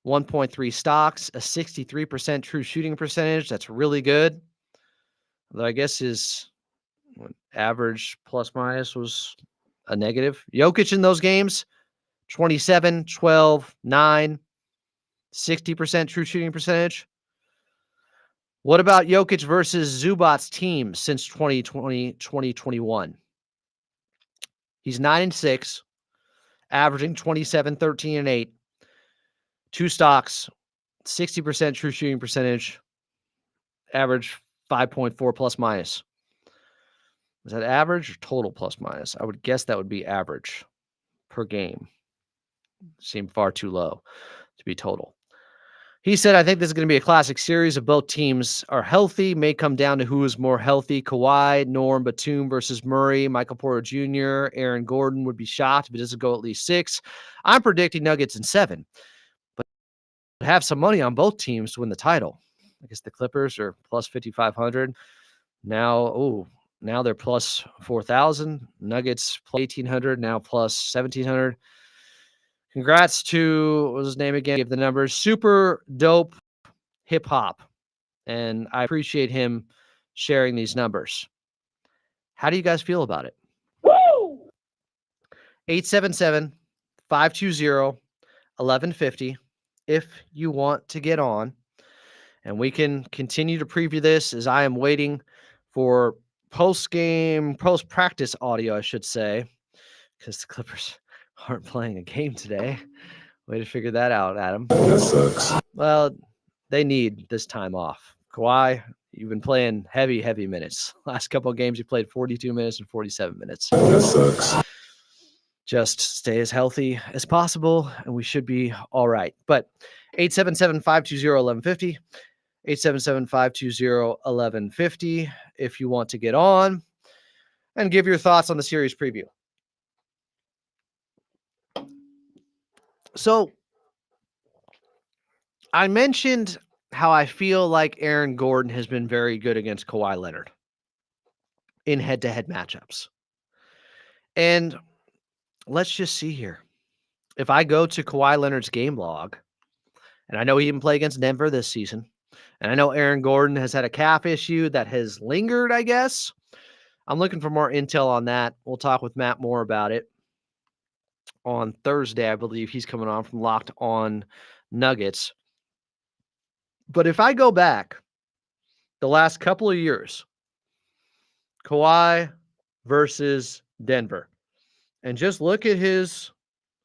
1.3 stocks, a 63% true shooting percentage. That's really good. Although I guess his average plus minus was a negative. Jokic in those games, 27, 12, 9, 60% true shooting percentage. What about Jokic versus Zubac's team since 2020, 2021? He's 9-6, averaging 27, 13, and 8. 2 stocks, 60% true shooting percentage, average 5.4 plus minus. Is that average or total plus minus? I would guess that would be average per game. Seemed far too low to be total. He said, I think this is going to be a classic series if both teams are healthy. May come down to who is more healthy. Kawhi, Norm, Batum versus Murray, Michael Porter Jr., Aaron Gordon. Would be shocked if it doesn't go at least 6. I'm predicting Nuggets in 7. But have some money on both teams to win the title. I guess the Clippers are plus 5,500. Now they're plus 4,000. Nuggets plus 1,800, now plus 1,700. Congrats to, what was his name again? Give the numbers. Super Dope hip hop, and I appreciate him sharing these numbers. How do you guys feel about it? 877-520-1150 if you want to get on, and we can continue to preview this as I am waiting for post-practice audio, I should say, because the Clippers aren't playing a game today. Way to figure that out, Adam. That sucks. Well, they need this time off. Kawhi, you've been playing heavy minutes. Last couple of games, you played 42 minutes and 47 minutes. That sucks. Just stay as healthy as possible, and we should be all right. But 877-520-1150, 877-520-1150 if you want to get on and give your thoughts on the series preview. So I mentioned how I feel like Aaron Gordon has been very good against Kawhi Leonard in head-to-head matchups. And let's just see here. If I go to Kawhi Leonard's game log, and I know he didn't play against Denver this season, and I know Aaron Gordon has had a calf issue that has lingered, I guess. I'm looking for more intel on that. We'll talk with Matt more about it on Thursday. I believe he's coming on from Locked On Nuggets. But if I go back the last couple of years, Kawhi versus Denver, and just look at his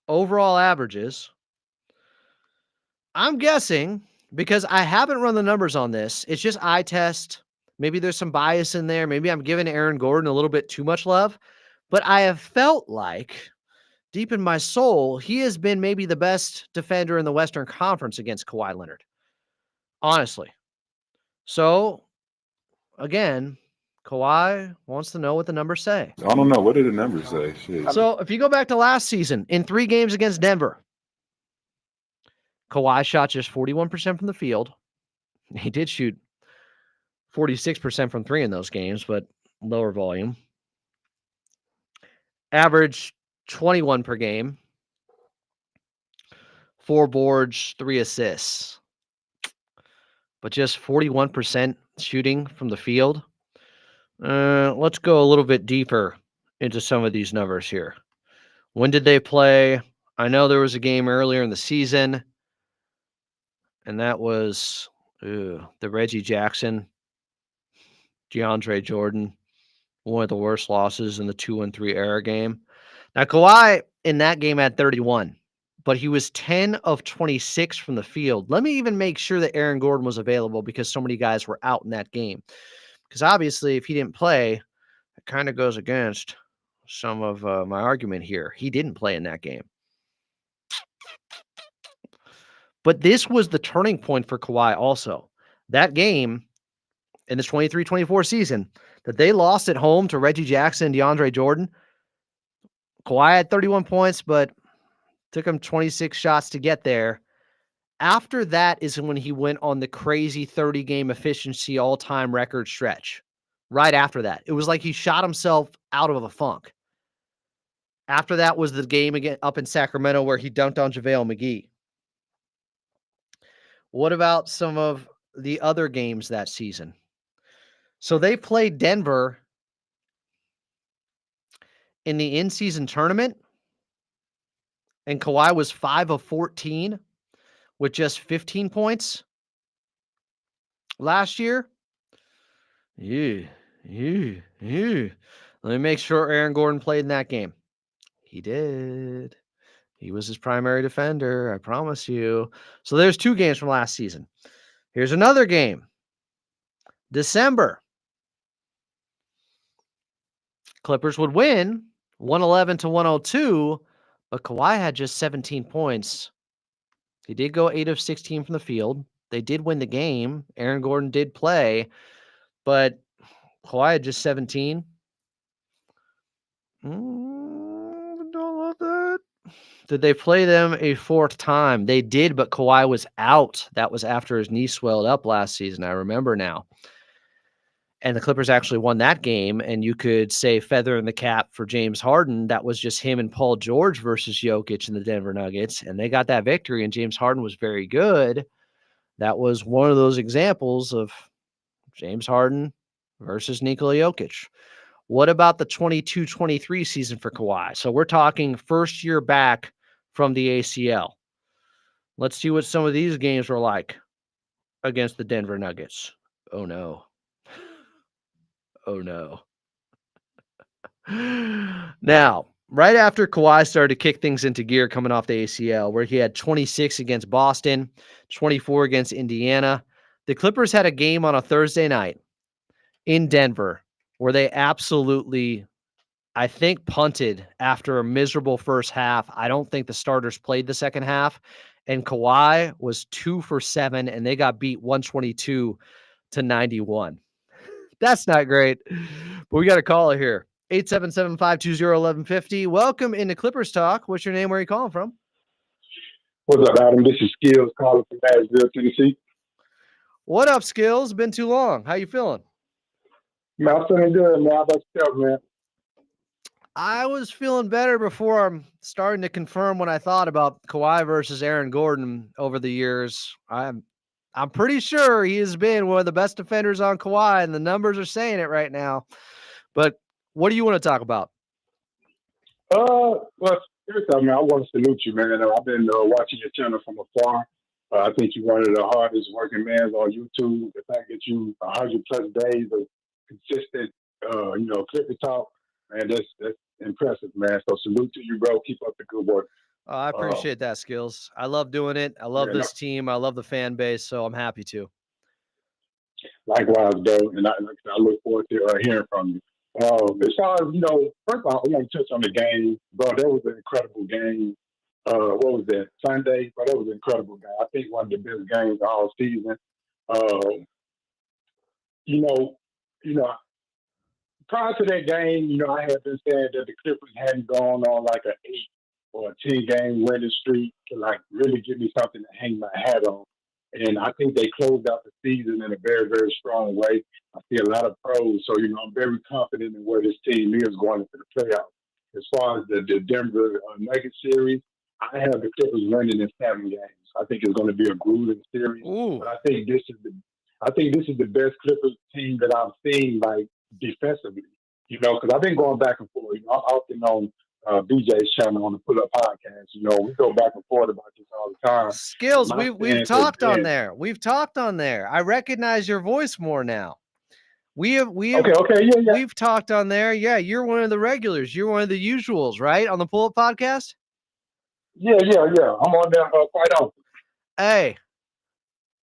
overall averages, I'm guessing, because I haven't run the numbers on this, it's just eye test. Maybe there's some bias in there. Maybe I'm giving Aaron Gordon a little bit too much love. But I have felt like, deep in my soul, he has been maybe the best defender in the Western Conference against Kawhi Leonard. Honestly. So, again, Kawhi wants to know what the numbers say. I don't know. What did the numbers say? Shit. So, if you go back to last season, in 3 games against Denver, Kawhi shot just 41% from the field. He did shoot 46% from 3 in those games, but lower volume. Average 21 per game. 4 boards, 3 assists. But just 41% shooting from the field. Let's go a little bit deeper into some of these numbers here. When did they play? I know there was a game earlier in the season, and that was the Reggie Jackson, DeAndre Jordan, one of the worst losses in the 2-3 era game. Now, Kawhi in that game had 31, but he was 10 of 26 from the field. Let me even make sure that Aaron Gordon was available because so many guys were out in that game. Because obviously, if he didn't play, it kind of goes against some of my argument here. He didn't play in that game. But this was the turning point for Kawhi also. That game in this 23-24 season that they lost at home to Reggie Jackson and DeAndre Jordan, Kawhi had 31 points, but took him 26 shots to get there. After that is when he went on the crazy 30-game efficiency all-time record stretch. Right after that. It was like he shot himself out of a funk. After that was the game again up in Sacramento where he dunked on JaVale McGee. What about some of the other games that season? So they played Denver in the in-season tournament, and Kawhi was 5 of 14 with just 15 points last year. Let me make sure Aaron Gordon played in that game. He did. He was his primary defender, I promise you. So there's 2 games from last season. Here's another game. December. Clippers would win 111-102, but Kawhi had just 17 points. He did go 8 of 16 from the field. They did win the game. Aaron Gordon did play, but Kawhi had just 17. Don't love that. Did they play them a 4th time? They did, but Kawhi was out. That was after his knee swelled up last season. I remember now. And the Clippers actually won that game, and you could say feather in the cap for James Harden. That was just him and Paul George versus Jokic and the Denver Nuggets, and they got that victory, and James Harden was very good. That was one of those examples of James Harden versus Nikola Jokic. What about the 22-23 season for Kawhi? So we're talking first year back from the ACL. Let's see what some of these games were like against the Denver Nuggets. Oh, no. Oh, no. Now, right after Kawhi started to kick things into gear coming off the ACL, where he had 26 against Boston, 24 against Indiana, the Clippers had a game on a Thursday night in Denver where they absolutely, I think, punted after a miserable first half. I don't think the starters played the second half, and Kawhi was 2 for 7, and they got beat 122-91. That's not great, but we got a caller here. 877-520-1150. Welcome into Clippers Talk. What's your name? Where are you calling from? What's up, Adam? This is Skills calling from Nashville, Tennessee. What up, Skills? Been too long. How you feeling? Man, I'm feeling good, man. How about yourself, man? I was feeling better before I'm starting to confirm what I thought about Kawhi versus Aaron Gordon over the years. I'm pretty sure he has been one of the best defenders on Kawhi, and the numbers are saying it right now. But what do you want to talk about? Well, first off, man, I want to salute you, man. I've been watching your channel from afar. I think you're one of the hardest working men on YouTube. The fact that you 100+ days of consistent, Clipper talk, man, that's impressive, man. So salute to you, bro. Keep up the good work. I appreciate that, Skills. I love doing it. I love this team. I love the fan base, so I'm happy to. Likewise, bro. And I look forward to hearing from you. As far as, first of all, I want to touch on the game. Bro, that was an incredible game. What was that? Sunday? Bro, that was an incredible game. I think one of the best games all season. Prior to that game, I had been saying that the Clippers hadn't gone on like an 8 or a 10-game winning streak to like really give me something to hang my hat on. And I think they closed out the season in a very, very strong way. I see a lot of pros. So, I'm very confident in where this team is going into the playoffs. As far as the Denver Nuggets series, I have the Clippers winning in 7 games. I think it's going to be a grueling series. Ooh. But I think this is the best Clippers team that I've seen, like, defensively. Because I've been going back and forth. I'm often on BJ's channel on the Pull Up Podcast. We go back and forth about this all the time. Skills, we've talked on there. We've talked on there. I recognize your voice more now. We've talked on there. Yeah, you're one of the regulars. You're one of the usuals, right? On the Pull Up Podcast? Yeah. I'm on there quite often. Hey,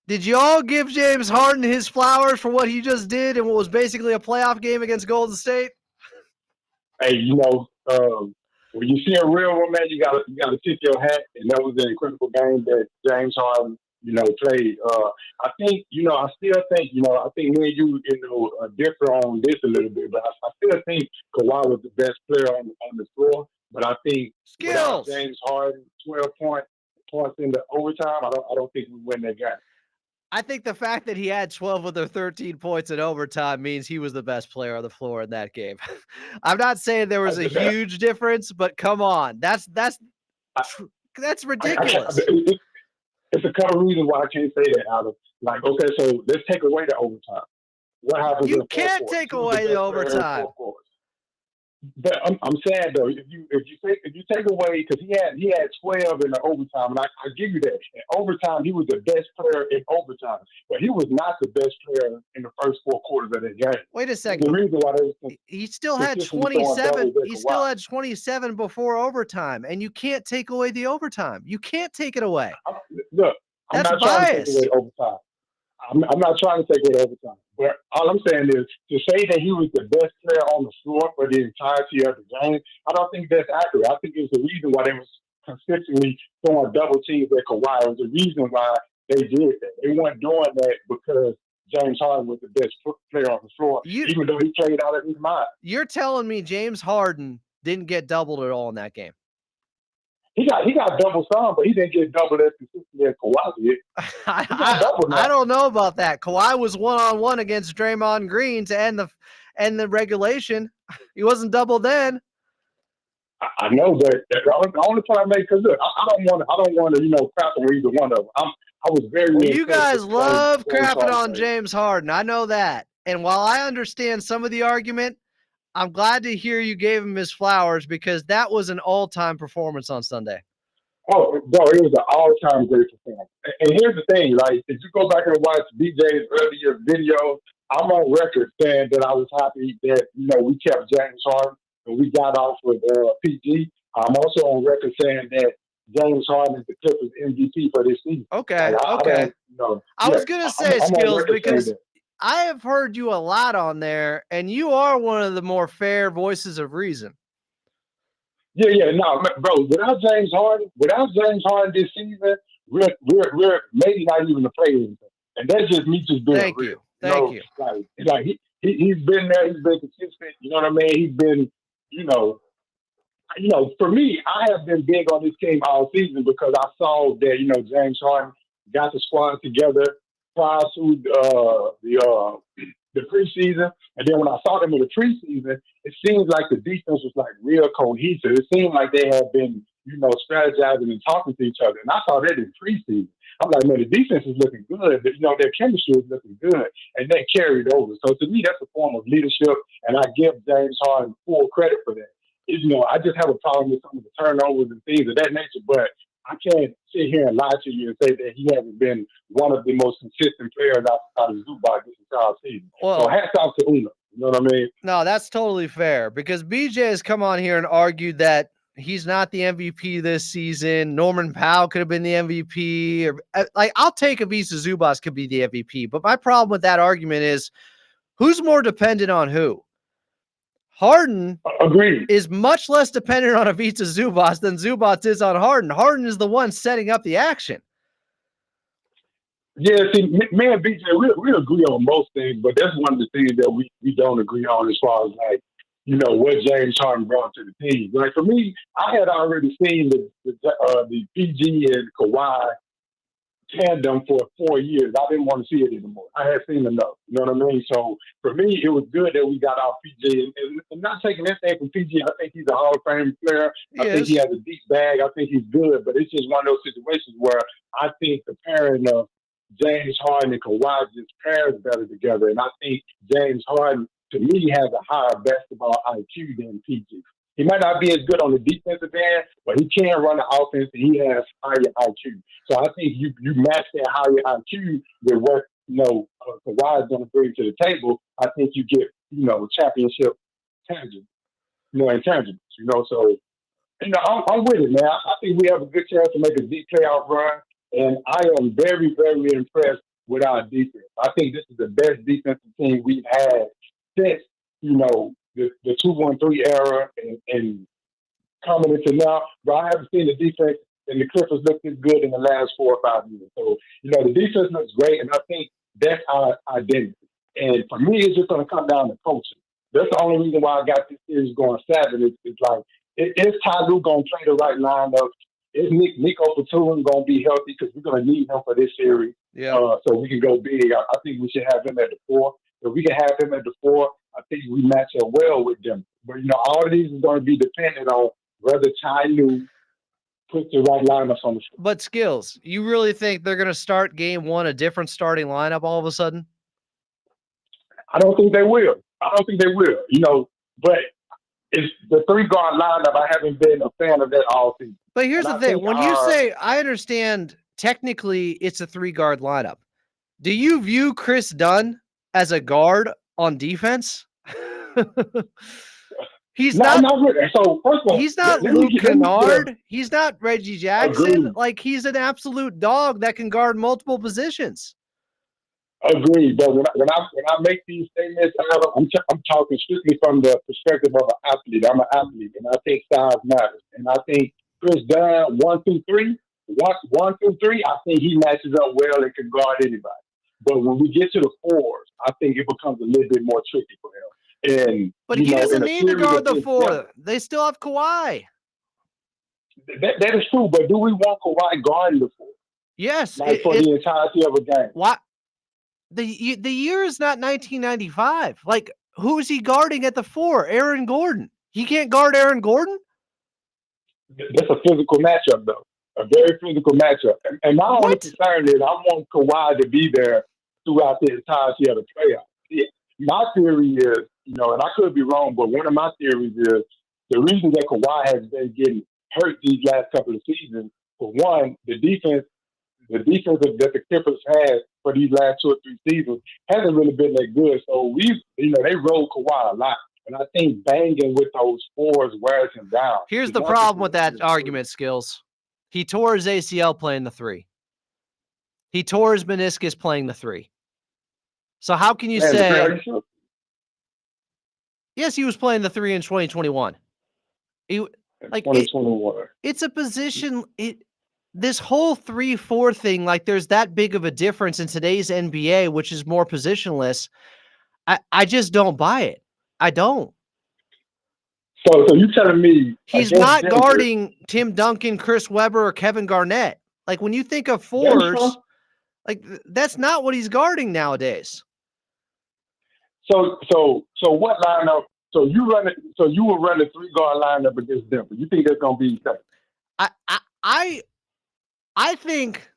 did you all give James Harden his flowers for what he just did in what was basically a playoff game against Golden State? Hey, when you see a real one, man, you gotta tip your hat, and that was an incredible game that James Harden, played. I think, I still think, I think me and you, differ on this a little bit, but I still think Kawhi was the best player on the floor. But I think without James Harden, 12 points in the overtime, I don't think we win that game. I think the fact that he had 12 of their 13 points in overtime means he was the best player on the floor in that game. I'm not saying there was a huge difference, but come on, that's ridiculous. It's a couple of reasons why I can't say that, Adam. Like, okay, so let's take away the overtime. What happens? You can't take away the overtime. But I'm saying though, if you take away, because he had 12 in the overtime, and I give you that. In overtime, he was the best player in overtime, but he was not the best player in the first 4 quarters of that game. Wait a second. The reason why he still had 27. He still had 27 before overtime, and you can't take away the overtime. You can't take it away. I'm not trying to take away overtime. I'm not trying to take away overtime. But all I'm saying is to say that he was the best player on the floor for the entirety of the game, I don't think that's accurate. I think it's the reason why they was consistently throwing double teams at Kawhi. It was the reason why they did that. They weren't doing that because James Harden was the best player on the floor, even though he played out of his mind. You're telling me James Harden didn't get doubled at all in that game? He got double some, but he didn't get double as consistently as Kawhi did. I don't know about that. Kawhi was 1-on-1 against Draymond Green to end the regulation. He wasn't double then. I know, but the only point I make, because look, I don't want to crap on either one of them. I was very. Well, you impressed guys with love James crapping Harden. on James Harden. I know that. And while I understand some of the argument, I'm glad to hear you gave him his flowers because that was an all-time performance on Sunday. Oh, no, it was an all-time great performance. And here's the thing, like, if you go back and watch BJ's earlier videos, I'm on record saying that I was happy that, we kept James Harden and we got off with PG. I'm also on record saying that James Harden is the Clippers MVP for this season. Okay, Like, okay. I was going to say, I'm on Skills, record saying because that. I have heard you a lot on there, and you are one of the more fair voices of reason. Yeah, no, bro. Without James Harden this season, we're maybe not even a play anything. And that's just me just being Thank real. you. Thank you. Like he's been there. He's been consistent. You know what I mean? He's been, for me, I have been big on this team all season because I saw that James Harden got the squad together prior to the preseason, and then when I saw them in the preseason, it seems like the defense was like real cohesive. It seemed like they had been, strategizing and talking to each other. And I saw that in preseason. I'm like, man, the defense is looking good. Their chemistry is looking good, and they carried over. So to me, that's a form of leadership, and I give James Harden full credit for that. I just have a problem with some of the turnovers and things of that nature, but I can't sit here and lie to you and say that he hasn't been one of the most consistent players outside of Zubac this entire season. So hats off to Una. You know what I mean? No, that's totally fair because BJ has come on here and argued that he's not the MVP this season. Norman Powell could have been the MVP. I'll take Ivica Zubac could be the MVP, but my problem with that argument is who's more dependent on who? Harden Agreed. is much less dependent on Ivica Zubac than Zubac is on Harden. Harden is the one setting up the action. Yeah, see, me and BJ, we agree on most things, but that's one of the things that we don't agree on as far as what James Harden brought to the team. Like for me, I had already seen the PG and Kawhi tandem for 4 years. I didn't want to see it anymore. I had seen enough. You know what I mean? So for me, it was good that we got off PG. And not taking anything from PG, I think he's a Hall of Fame player. I think he has a deep bag. I think he's good. But it's just one of those situations where I think the pairing of James Harden and Kawhi just pairs better together. And I think James Harden, to me, has a higher basketball IQ than PG. He might not be as good on the defensive end, but he can run the offense and he has higher IQ. So I think you match that higher IQ with what, Kawhi is going to bring to the table. I think you get, championship intangibles, So, I'm with it, man. I think we have a good chance to make a deep playoff run. And I am very, very impressed with our defense. I think this is the best defensive team we've had since, the 2-1-3 era and coming into now. But I haven't seen the defense and the Clippers look this good in the last 4 or 5 years. So, the defense looks great, and I think that's our identity. And for me, it's just going to come down to coaching. That's the only reason why I got this series going 7. It's like, is Ty Lue going to play the right lineup? Is Nico Batum going to be healthy? Because we're going to need him for this series. Yeah. So we can go big. I think we should have him at the 4. If we can have him at the 4, I think we match up well with them. But, all of these is going to be dependent on whether Ty Lue puts the right lineups on the field. But Skills, you really think they're going to start game 1 a different starting lineup all of a sudden? I don't think they will. But it's the 3-guard lineup. I haven't been a fan of that all season. But here's the thing. When you say, I understand technically it's a 3-guard lineup, do you view Chris Dunn as a guard on defense? He's not really. So first of all, he's not Luke Kennard. He's not Reggie Jackson. Like he's an absolute dog that can guard multiple positions. Agreed, but when I make these statements, I'm talking strictly from the perspective of an athlete. I'm an athlete, and I think size matters. And I think Chris Dunn, 1 through 3, I think he matches up well and can guard anybody. But when we get to the 4s, I think it becomes a little bit more tricky for him. But he doesn't need to guard the 4. They still have Kawhi. That is true, but do we want Kawhi guarding the 4? Yes, for the entirety of a game. What? The year is not 1995. Like, who is he guarding at the 4? Aaron Gordon. He can't guard Aaron Gordon? That's a physical matchup, though. a very physical matchup. And my only What? concern is I want Kawhi to be there throughout the entirety of the playoffs. Yeah. My theory is, and I could be wrong, but one of my theories is the reason that Kawhi has been getting hurt these last couple of seasons, for one, the defense that the Clippers had for these last 2 or 3 seasons hasn't really been that good. So they rolled Kawhi a lot. And I think banging with those fours wears him down. Here's the problem with that argument, Skills. He tore his ACL playing the 3. He tore his meniscus playing the 3. So how can you say? Yes, he was playing the 3 in 2021. Like 2021. It's a position. This whole 3-4 thing, like there's that big of a difference in today's NBA, which is more positionless. I just don't buy it. I don't. So you telling me he's not guarding Tim Duncan, Chris Webber, or Kevin Garnett? Like when you think of fours, like that's not what he's guarding nowadays. So what lineup? So you will run a 3-guard lineup against Denver. You think that's gonna be tough? I think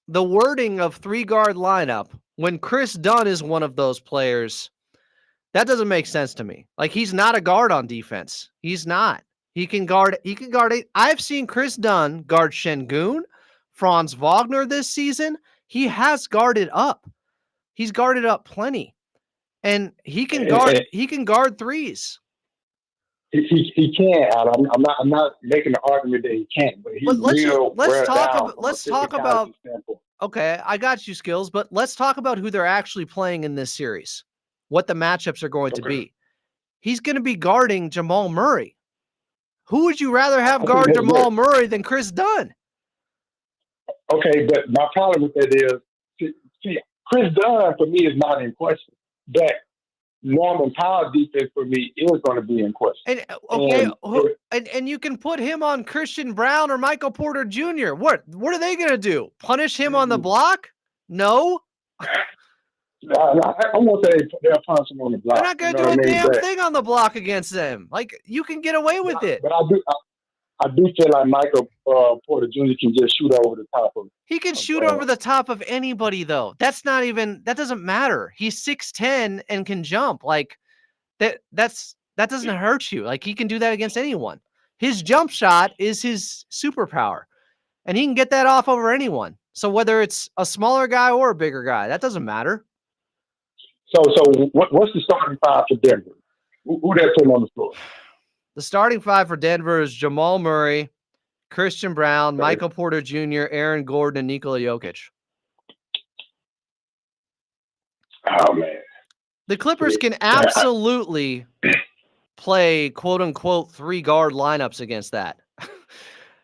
the wording of 3-guard lineup when Chris Dunn is one of those players, that doesn't make sense to me. Like he's not a guard on defense. He's not. He can guard it. I've seen Chris Dunn guard Şengün, Franz Wagner this season. He has guarded up. He's guarded up plenty. And he can guard threes. He can, Adam. I'm not making the argument that he can't, but let's talk about okay, I got you, Skills, but let's talk about who they're actually playing in this series. What the matchups are going to be. He's going to be guarding Jamal Murray. Who would you rather have guard Jamal Murray than Chris Dunn? Okay, but my problem with that is, Chris Dunn for me is not in question. But Norman Powell defense for me is going to be in question. And you can put him on Christian Brown or Michael Porter Jr. What are they going to do? Punish him on the block? No. I won't say they'll punish him on the block. They're not going to do a damn thing on the block against them. Like you can get away with it. But I do feel like Michael Porter Jr. can just shoot over the top of. He can shoot over the top of anybody, though. That doesn't matter. He's 6'10" and can jump. Like that doesn't hurt you. Like he can do that against anyone. His jump shot is his superpower, and he can get that off over anyone. So whether it's a smaller guy or a bigger guy, that doesn't matter. So what's the starting 5 for Denver? Who they're putting on the floor? The starting 5 for Denver is Jamal Murray, Christian Brown, Michael Porter Jr., Aaron Gordon, and Nikola Jokic. Oh, man. The Clippers can absolutely play quote-unquote 3-guard lineups against that.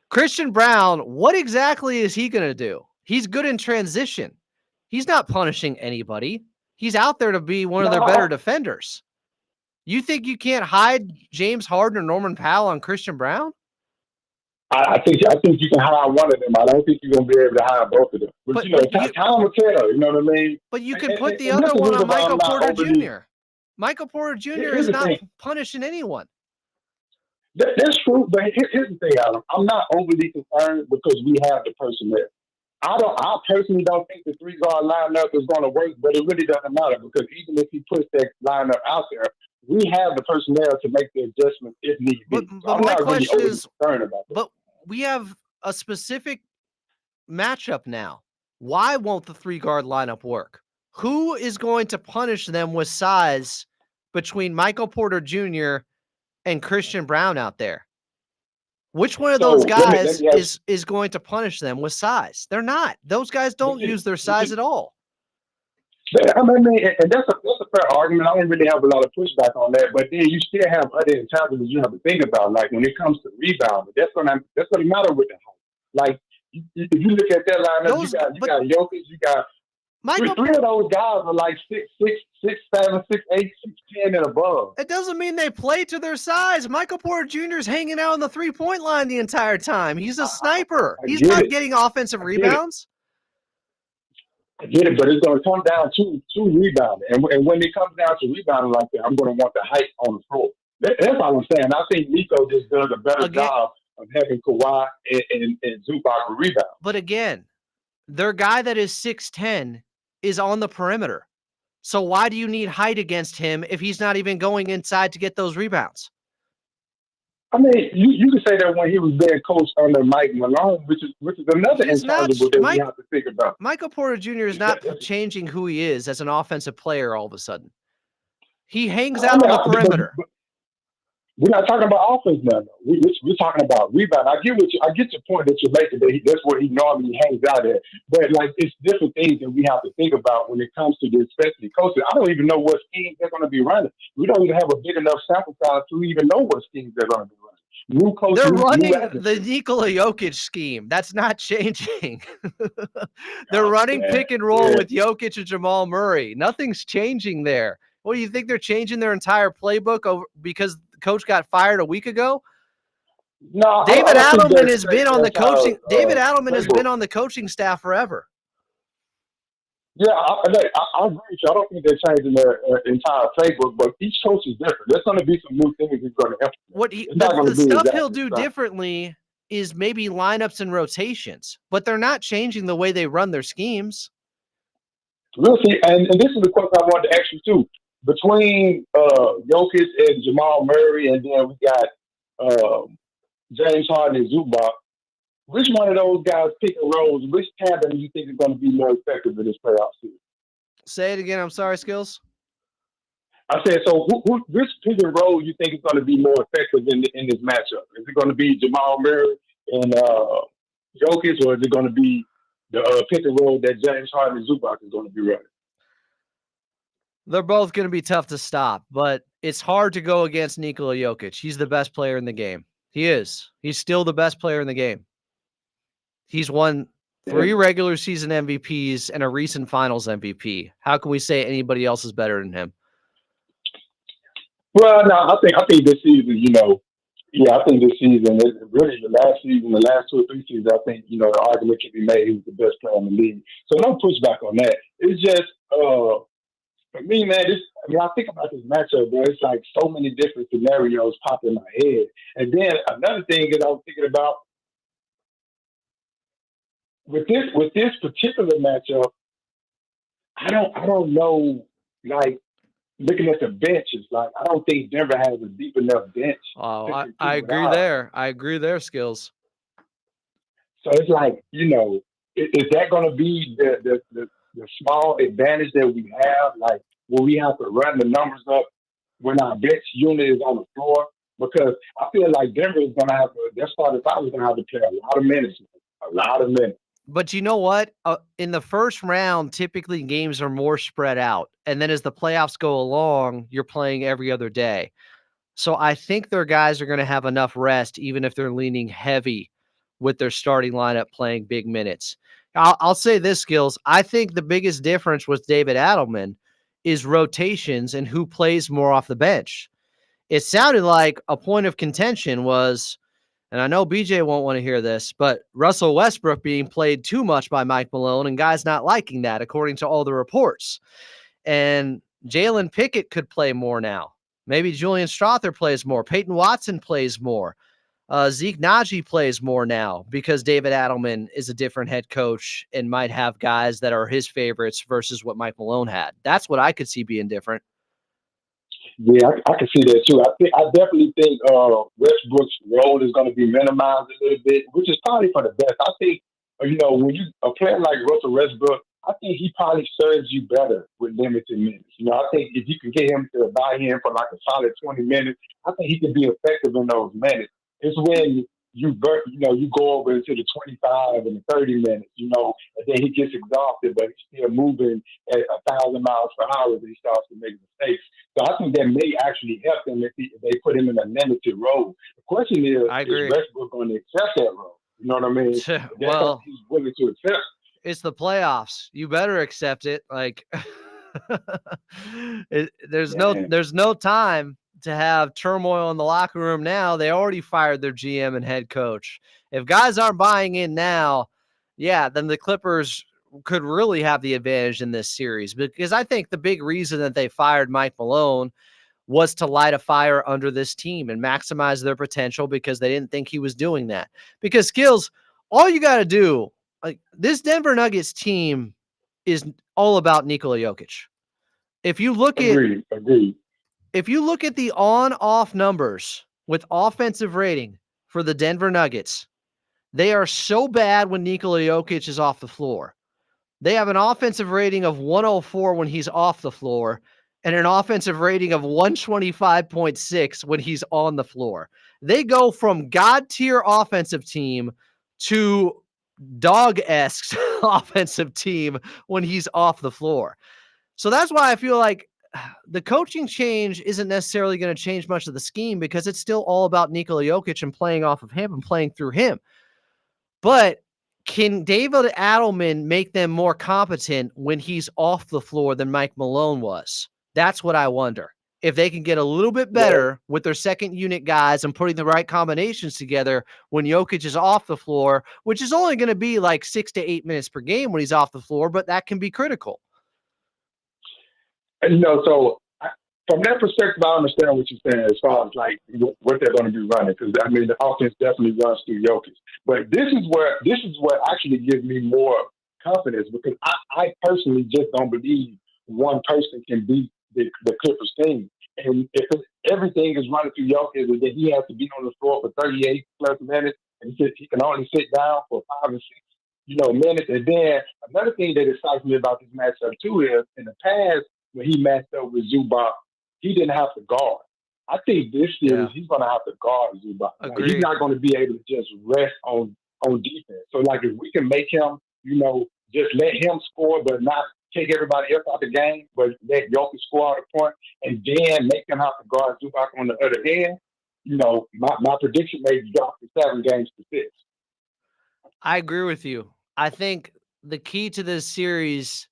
Christian Brown, what exactly is he going to do? He's good in transition. He's not punishing anybody. He's out there to be one of their better defenders. You think you can't hide James Harden or Norman Powell on Christian Brown? I think you can hide one of them. I don't think you're going to be able to hide both of them. But time will tell, you know what I mean? But you can put the other one on Michael Porter Jr. Michael Porter Jr. is not punishing anyone. That's true, but here's the thing, Adam. I'm not overly concerned because we have the personnel. I personally don't think the 3-guard lineup is going to work, but it really doesn't matter because even if he puts that lineup out there, we have the personnel to make the adjustments if need be. But my question is, but we have a specific matchup now. Why won't the 3-guard lineup work? Who is going to punish them with size between Michael Porter Jr. and Christian Brown out there? Which one of those guys is going to punish them with size? They're not. Those guys don't use their size at all. I mean, and that's a fair argument. I don't really have a lot of pushback on that. But then you still have other intangibles you have to think about. Like when it comes to rebounding, that's gonna matter with the height. Like if you look at that lineup, you got Jokic, you got three of those guys are like 6'7", 6'8", 6'10", and above. It doesn't mean they play to their size. Michael Porter Jr. is hanging out on the 3-point line the entire time. He's a sniper. He's not getting offensive rebounds. I get it, but it's going to come down to rebounding. And when it comes down to rebounding like that, I'm going to want the height on the floor. That's all I'm saying. I think Nico just does a better job of having Kawhi and Zubac rebound. But again, their guy that is 6'10" is on the perimeter. So why do you need height against him if he's not even going inside to get those rebounds? I mean, you could say that when he was being coached under Mike Malone, which is another He's not intangible that we have to think about. Michael Porter Jr. is not changing who he is as an offensive player all of a sudden. He hangs out on the perimeter. We're not talking about offense now. We're talking about rebound. I get your point that you're making. That's where he normally hangs out at. But like, it's different things that we have to think about when it comes to this, especially coaches. I don't even know what schemes they're going to be running. We don't even have a big enough sample size to even know what schemes they're going to be running. New coach, they're running the Nikola Jokic scheme. That's not changing. They're running pick and roll with Jokic and Jamal Murray. Nothing's changing there. What do you think they're changing their entire playbook over because the coach got fired a week ago? No, David Adelman has been on the coaching. David Adelman has been on the coaching staff forever. Yeah, I agree with you. I don't think they're changing their entire playbook, but each coach is different. There's going to be some new things he's going to implement. The stuff he'll do differently is maybe lineups and rotations, but they're not changing the way they run their schemes. We'll see, and this is the question I wanted to ask you too. Between Jokic and Jamal Murray, and then we got James Harden and Zubac, which one of those guys pick and rolls, which tandem do you think is going to be more effective in this playoff season? Say it again. I'm sorry, Skills. I said, so which pick and roll you think is going to be more effective in this matchup? Is it going to be Jamal Murray and Jokic, or is it going to be the pick and roll that James Harden and Zubac is going to be running? They're both going to be tough to stop, but it's hard to go against Nikola Jokic. He's the best player in the game. He is. He's still the best player in the game. He's won 3 regular season MVPs and a recent finals MVP. How can we say anybody else is better than him? Well, no, I think this season, I think this season, really the last season, the last 2 or 3 seasons, I think, the argument can be made he's the best player in the league. So no pushback on that. It's just, for me, man, I think about this matchup, bro. It's like so many different scenarios pop in my head. And then another thing that I was thinking about, with this particular matchup, I don't know, like, looking at the benches, like, I don't think Denver has a deep enough bench. Oh, I agree there. I agree there, Skills. So it's like, is that going to be the small advantage that we have? Like, will we have to run the numbers up when our bench unit is on the floor? Because I feel like Denver is going to have to, their starting five is going to have to play a lot of minutes. But you know what? In the first round, typically games are more spread out. And then as the playoffs go along, you're playing every other day. So I think their guys are going to have enough rest, even if they're leaning heavy with their starting lineup playing big minutes. I'll say this, Skills. I think the biggest difference with David Adelman is rotations and who plays more off the bench. It sounded like a point of contention was, and I know BJ won't want to hear this, but Russell Westbrook being played too much by Mike Malone and guys not liking that, according to all the reports. And Jalen Pickett could play more now. Maybe Julian Strother plays more. Peyton Watson plays more. Zeke Naji plays more now because David Adelman is a different head coach and might have guys that are his favorites versus what Mike Malone had. That's what I could see being different. Yeah, I can see that too. I definitely think Westbrook's role is going to be minimized a little bit, which is probably for the best. I think, when you a player like Russell Westbrook, I think he probably serves you better with limited minutes. I think if you can get him to buy in for like a solid 20 minutes, I think he can be effective in those minutes. It's when you go over into the 25 and the 30 minutes, and then he gets exhausted, but he's still moving at 1,000 miles per hour and he starts to make mistakes. So I think that may actually help him if they put him in a limited role. The question is Westbrook going to accept that role? You know what I mean? Well, he's willing to accept. It's the playoffs. You better accept it. Like, there's no time to have turmoil in the locker room now. They already fired their GM and head coach. If guys aren't buying in now, then the Clippers could really have the advantage in this series, because I think the big reason that they fired Mike Malone was to light a fire under this team and maximize their potential because they didn't think he was doing that. Because Skills, all you got to do, like this Denver Nuggets team is all about Nikola Jokic. If you look Agreed. if you look at the on-off numbers with offensive rating for the Denver Nuggets, they are so bad when Nikola Jokic is off the floor. They have an offensive rating of 104 when he's off the floor and an offensive rating of 125.6 when he's on the floor. They go from God-tier offensive team to dog-esque offensive team when he's off the floor. So that's why I feel like the coaching change isn't necessarily going to change much of the scheme because it's still all about Nikola Jokic and playing off of him and playing through him. But can David Adelman make them more competent when he's off the floor than Mike Malone was? That's what I wonder. If they can get a little bit better with their second unit guys and putting the right combinations together when Jokic is off the floor, which is only going to be like 6 to 8 minutes per game when he's off the floor, but that can be critical. And, so from that perspective, I understand what you're saying as far as like what they're going to be running. Because I mean, the offense definitely runs through Jokic. But this is what actually gives me more confidence because I personally just don't believe one person can beat the Clippers team. And if everything is running through Jokic, and then he has to be on the floor for 38 plus minutes, and he can only sit down for 5 or 6, minutes. And then another thing that excites me about this matchup too is in the past when he matched up with Zubac, he didn't have to guard. I think this series he's going to have to guard Zubac. Like, he's not going to be able to just rest on defense. So like if we can make him, just let him score, but not take everybody else out the game, but let Jokic score out the point, and then make him have to guard Zubac on the other end. My prediction may drop to 7 games to 6. I agree with you. I think the key to this series,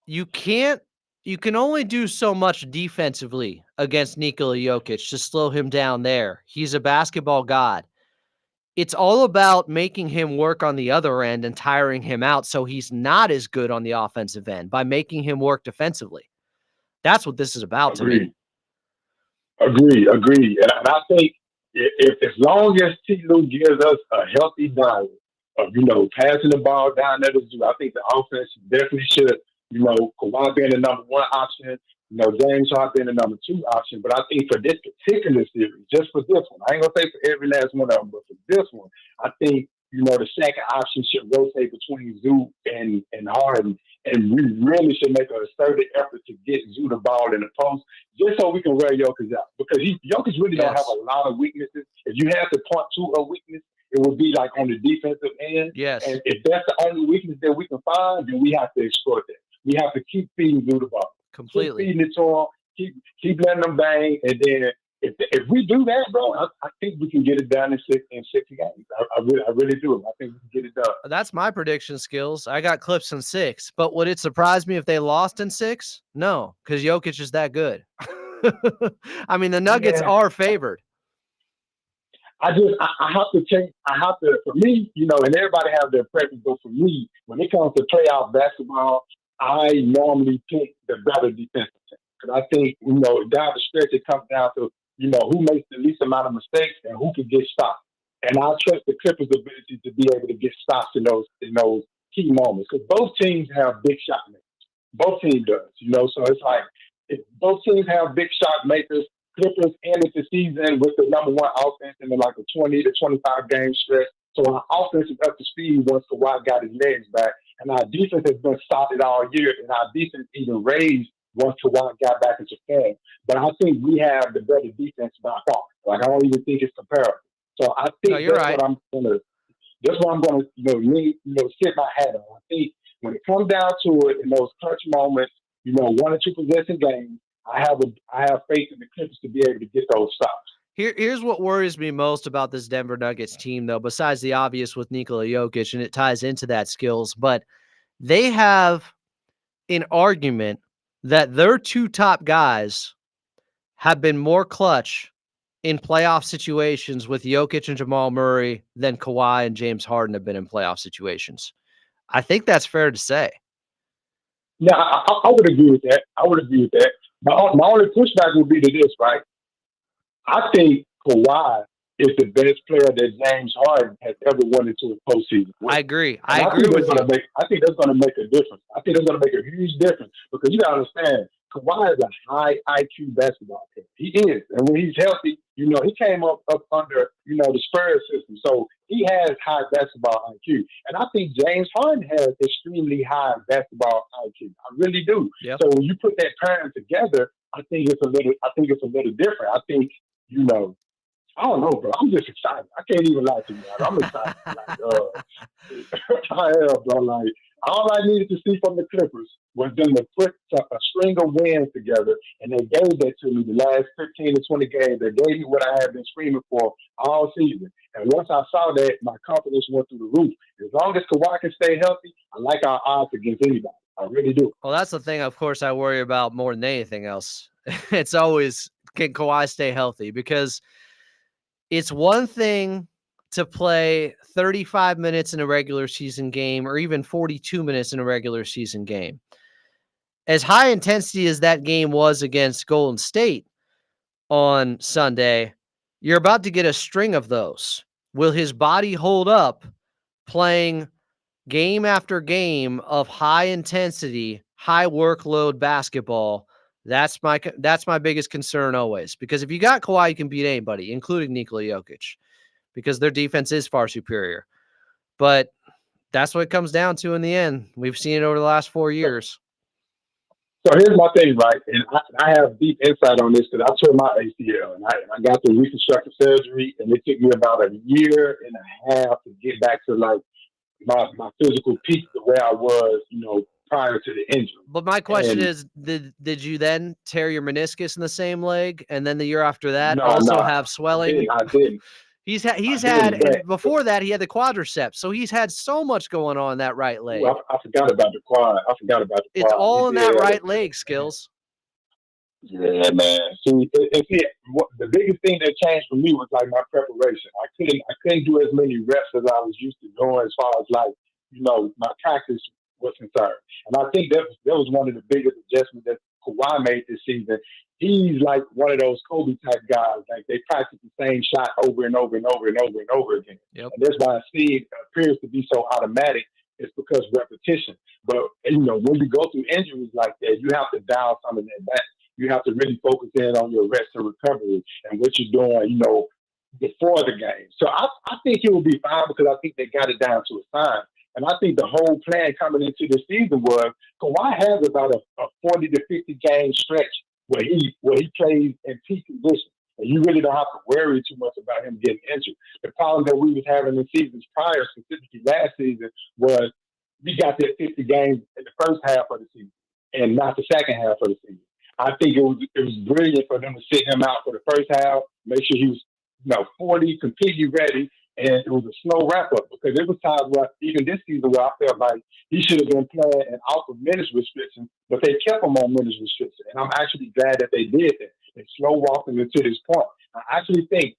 you can only do so much defensively against Nikola Jokic to slow him down there. He's a basketball god. It's all about making him work on the other end and tiring him out so he's not as good on the offensive end by making him work defensively. That's what this is about to me. Agree. And I think if as long as T. Lue gives us a healthy diet of, passing the ball down there, I think the offense definitely should, Kawhi being the number 1 option, James Harden being the number 2 option. But I think for this particular series, just for this one, I ain't going to say for every last one of them, but for this one, I think, the second option should rotate between Zoo and Harden. And we really should make a assertive effort to get Zoo the ball in the post just so we can wear Jokic out. Because Jokic really don't have a lot of weaknesses. If you had to point to a weakness, it would be like on the defensive end. Yes. And if that's the only weakness that we can find, then we have to exploit that. We have to keep feeding Zoo the ball. Completely. Keep feeding it to him. Keep letting them bang. And then if we do that, bro, I think we can get it done in 6 games. I really do. I think we can get it done. That's my prediction skills. I got Clips in 6, but would it surprise me if they lost in 6? No, because Jokic is that good. I mean, the Nuggets are favored. I have to, for me, and everybody has their preference, but for me, when it comes to playoff basketball, I normally pick the better defensive team. Because I think, down the stretch, it comes down to, who makes the least amount of mistakes and who can get stopped. And I trust the Clippers' ability to be able to get stops in those key moments. Because both teams have big shot makers. Both teams does, So it's like, if both teams have big shot makers, Clippers ended the season with the number 1 offense in like a 20 to 25 game stretch. So our offense is up to speed once Kawhi got his legs back. And our defense has been solid all year. And our defense even raised once Kawhi got back into form. But I think we have the better defense by far. Like, I don't even think it's comparable. So I think that's what I'm gonna sit my hat on. I think when it comes down to it in those clutch moments, 1 or 2 possession games, I have faith in the Clippers to be able to get those stops. Here's what worries me most about this Denver Nuggets team, though, besides the obvious with Nikola Jokic, and it ties into that skills, but they have an argument that their 2 top guys have been more clutch in playoff situations with Jokic and Jamal Murray than Kawhi and James Harden have been in playoff situations. I think that's fair to say. Yeah, I would agree with that. My only pushback would be to this, right? I think Kawhi is the best player that James Harden has ever won into a postseason with. I agree. And I agree with you. I think that's gonna make a difference. I think that's gonna make a huge difference because you gotta understand, Kawhi is a high IQ basketball player. He is, and when he's healthy, he came up under the Spurs system, so he has high basketball IQ. And I think James Harden has extremely high basketball IQ. I really do. Yep. So when you put that pairing together, I think it's a little different. I think I don't know, bro. I'm just excited. I can't even lie to you, man. I'm excited. I am, bro. Like, all I needed to see from the Clippers was them to put a string of wins together, and they gave that to me the last 15 to 20 games. They gave me what I have been screaming for all season. And once I saw that, my confidence went through the roof. As long as Kawhi can stay healthy, I like our odds against anybody. I really do. Well, that's the thing, of course, I worry about more than anything else. It's always, can Kawhi stay healthy? Because it's one thing to play 35 minutes in a regular season game or even 42 minutes in a regular season game. As high intensity as that game was against Golden State on Sunday, you're about to get a string of those. Will his body hold up playing game after game of high intensity, high workload basketball? That's my biggest concern always, because if you got Kawhi, you can beat anybody, including Nikola Jokic, because their defense is far superior. But that's what it comes down to in the end. We've seen it over the last 4 years. So here's my thing, right? And I have deep insight on this because I tore my ACL and I got the reconstructive surgery, and it took me about a year and a half to get back to like my physical peak the way I was, prior to the injury. But my question is, did you then tear your meniscus in the same leg, and then the year after that have swelling? I didn't. He's had, and before that he had the quadriceps, so he's had so much going on in that right leg. I forgot about the quad. It's all in that right leg, Skills. Yeah, man. See, the biggest thing that changed for me was like my preparation. I couldn't do as many reps as I was used to doing as far as my practice was concerned. And I think that was one of the biggest adjustments that Kawhi made this season. He's like one of those Kobe type guys. Like, they practice the same shot over and over and over and over and over again. Yep. And that's why it appears to be so automatic. It's because repetition. But when you go through injuries like that, you have to dial some of that back. You have to really focus in on your rest and recovery and what you're doing, before the game. So I think he will be fine because I think they got it down to a science. And I think the whole plan coming into the season was Kawhi has about a 40 to 50 game stretch where he plays in peak condition. And you really don't have to worry too much about him getting injured. The problem that we was having in seasons prior, specifically last season, was we got that 50 games in the first half of the season and not the second half of the season. I think it was brilliant for them to sit him out for the first half, make sure he was 40, completely ready, and it was a slow wrap-up because there was times where, even this season, where I felt like he should have been playing and off of minutes restriction, but they kept him on minutes restriction. And I'm actually glad that they did that. They slow walked him to this point. I actually think,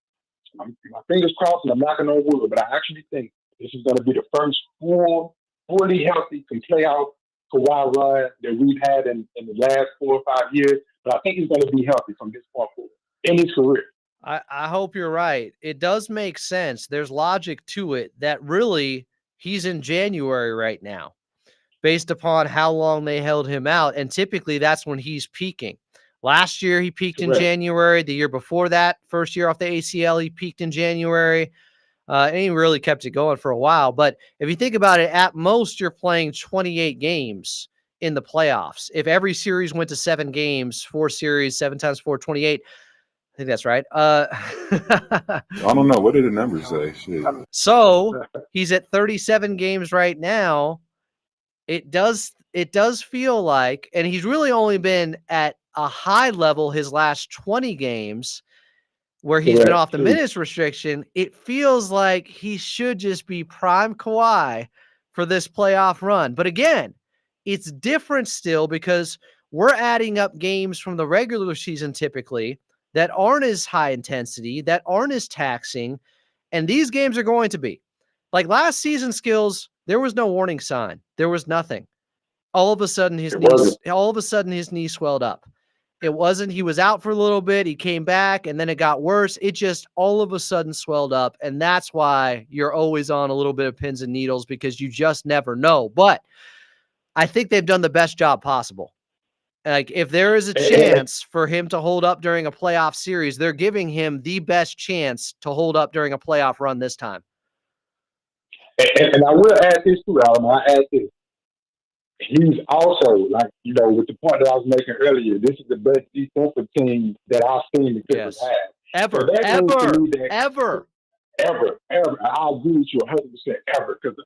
my fingers crossed and I'm knocking on wood, but I actually think this is going to be the first fully healthy, can play out Kawhi run that we've had in the last 4 or 5 years. But I think he's going to be healthy from this point forward in his career. I hope you're right. It does make sense. There's logic to it that really he's in January right now, based upon how long they held him out. And typically that's when he's peaking. Last year, he peaked in January. The year before that, first year off the ACL, he peaked in January. And he really kept it going for a while. But if you think about it, at most, you're playing 28 games in the playoffs. If every series went to 7 games, 4 series, 7 times 4, 28. I think that's right. I don't know. What did the numbers say? Shit. So he's at 37 games right now. It does feel like, and he's really only been at a high level his last 20 games where he's been off the minutes restriction. It feels like he should just be prime Kawhi for this playoff run. But again, it's different still because we're adding up games from the regular season typically that aren't as high intensity, that aren't as taxing, and these games are going to be. Like last season, Skills, there was no warning sign. There was nothing. All of a sudden his knee swelled up. It wasn't, he was out for a little bit, he came back, and then it got worse. It just all of a sudden swelled up, and that's why you're always on a little bit of pins and needles because you just never know. But I think they've done the best job possible. Like, if there is a chance for him to hold up during a playoff series, they're giving him the best chance to hold up during a playoff run this time. And I will add this too, Alan. I add this. He's also, like, with the point that I was making earlier, this is the best defensive team that I've seen the Clippers have. Ever, So that means to me that ever. I agree with you 100% ever. Because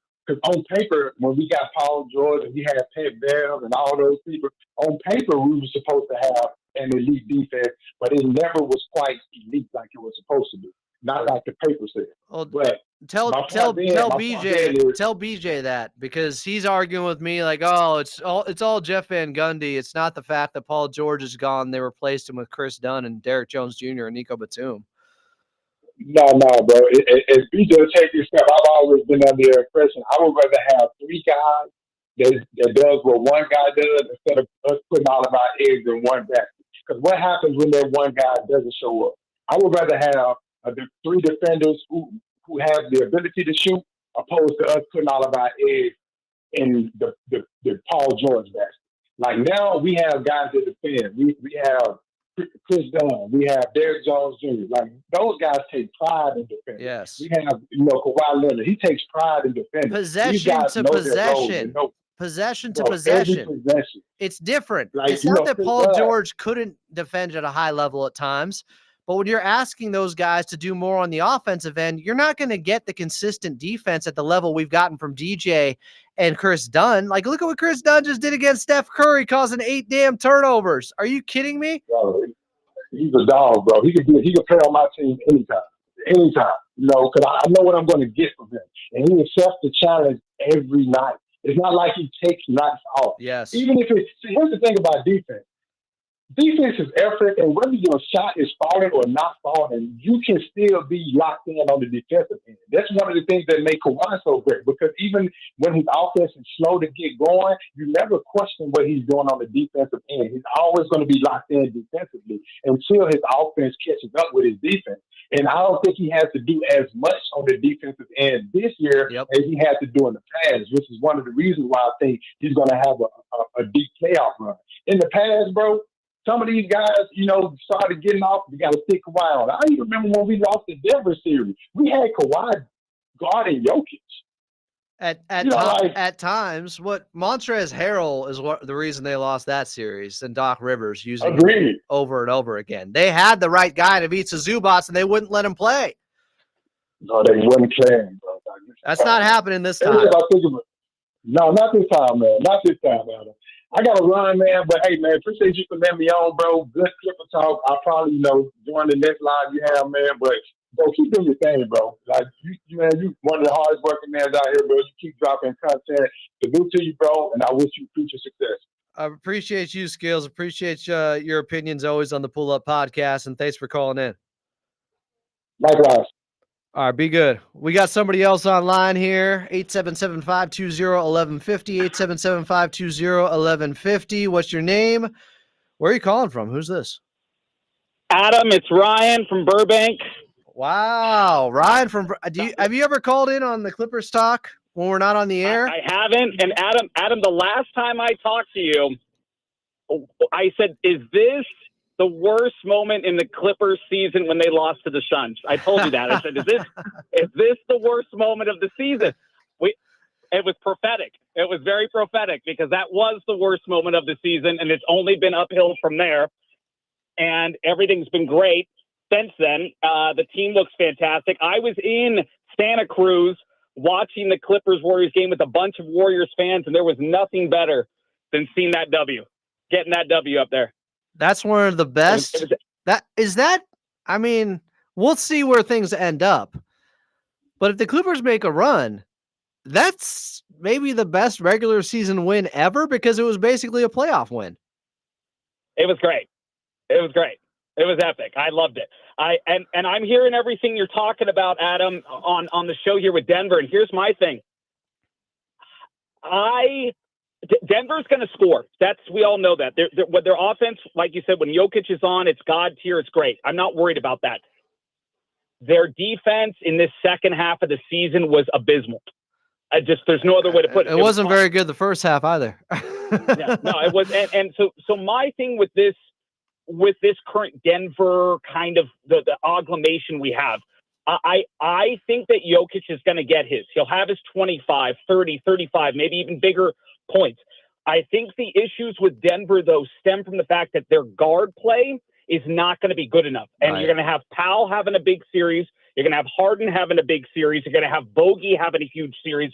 on paper, when we got Paul George and we had Pat Bev and all those people, on paper we were supposed to have an elite defense, but it never was quite elite like it was supposed to be. Not like the paper said. Well, but tell BJ that, because he's arguing with me like, oh, it's all Jeff Van Gundy. It's not the fact that Paul George is gone. They replaced him with Chris Dunn and Derek Jones Jr. and Nico Batum. No, bro. As BJ take this step, I've always been under the impression I would rather have three guys that does what one guy does instead of us putting all of our eggs in one basket. Because what happens when that one guy doesn't show up? I would rather have the three defenders who have the ability to shoot, opposed to us putting all of our eggs in the Paul George basket. Like, now we have guys that defend. We have Chris Dunn. We have Derek Jones Jr. Like, those guys take pride in defending. Yes. We have Kawhi Leonard. He takes pride in defending. Possession to possession. Possession to possession. It's different. Like, it's not that Paul George couldn't defend at a high level at times, but when you're asking those guys to do more on the offensive end, you're not going to get the consistent defense at the level we've gotten from DJ and Chris Dunn. Like, look at what Chris Dunn just did against Steph Curry, causing 8 damn turnovers. Are you kidding me? Bro, he's a dog, bro. He can play on my team anytime. Because I know what I'm going to get from him, and he accepts the challenge every night. It's not like he takes nights off. Yes. Even if here's the thing about defense. Defense is effort, and whether your shot is falling or not falling, you can still be locked in on the defensive end. That's one of the things that make Kawhi so great, because even when his offense is slow to get going, you never question what he's doing on the defensive end. He's always going to be locked in defensively until his offense catches up with his defense. And I don't think he has to do as much on the defensive end this year as he had to do in the past, which is one of the reasons why I think he's going to have a deep playoff run. In the past, bro, some of these guys, started getting off. We got to stick Kawhi on. I even remember when we lost the Denver series. We had Kawhi guarding Jokic. At times, what Montrezl Harrell is the reason they lost that series, and Doc Rivers using it over and over again. They had the right guy to beat Zubats, and they wouldn't let him play. No, they wouldn't playing, bro. That's not happening this time. No, not this time, man. Not this time, Adam. I got to run, man. But, hey, man, appreciate you for letting me on, bro. Good Clipper talk. I'll probably, join the next live you have, man. But, bro, keep doing your thing, bro. Like, you one of the hardest working men out here, bro. You keep dropping content. Salute to you, bro, and I wish you future success. I appreciate you, Skills. Appreciate your opinions always on the Pull Up Podcast, and thanks for calling in. Likewise. All right, be good. We got somebody else online here, 877-520-1150, 877-520-1150. What's your name? Where are you calling from? Who's this? Adam, it's Ryan from Burbank. Wow, Ryan from have you ever called in on the Clippers talk when we're not on the air? I haven't. And Adam, the last time I talked to you, I said, is this the worst moment in the Clippers season when they lost to the Suns? I told you that. I said, is this the worst moment of the season? It was prophetic. It was very prophetic, because that was the worst moment of the season, and it's only been uphill from there. And everything's been great since then. The team looks fantastic. I was in Santa Cruz watching the Clippers-Warriors game with a bunch of Warriors fans, and there was nothing better than seeing that W, getting that W up there. That's one of the best. I mean, we'll see where things end up. But if the Clippers make a run, that's maybe the best regular season win ever, because it was basically a playoff win. It was great. It was great. It was epic. I loved it. And I'm hearing everything you're talking about, Adam, on the show here with Denver. And here's my thing. I Denver's going to score. We all know that. With their offense, like you said, when Jokic is on, it's God tier. It's great. I'm not worried about that. Their defense in this second half of the season was abysmal. There's no other way to put it. It wasn't very good the first half either. Yeah, no, it was. And so my thing with this current Denver kind of the agglomeration we have, I think that Jokic is going to get his. He'll have his 25, 30, 35, maybe even bigger points. I think the issues with Denver, though, stem from the fact that their guard play is not going to be good enough. And You're going to have Powell having a big series. You're going to have Harden having a big series. You're going to have Bogey having a huge series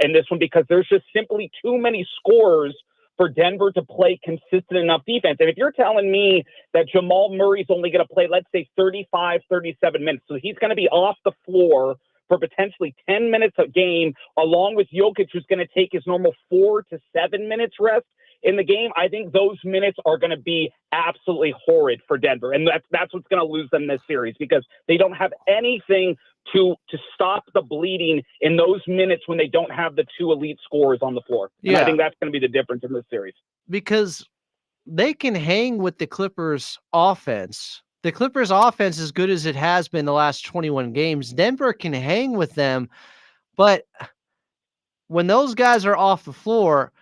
in this one because there's just simply too many scorers for Denver to play consistent enough defense. And if you're telling me that Jamal Murray's only going to play, let's say, 35, 37 minutes, so he's going to be off the floor for potentially 10 minutes a game, along with Jokic, who's going to take his normal 4 to 7 minutes rest in the game, I think those minutes are going to be absolutely horrid for Denver. And that's what's going to lose them this series because they don't have anything to stop the bleeding in those minutes when they don't have the two elite scorers on the floor. And I think that's going to be the difference in this series. Because they can hang with the Clippers offense. The Clippers offense, as good as it has been the last 21 games, Denver can hang with them. But when those guys are off the floor,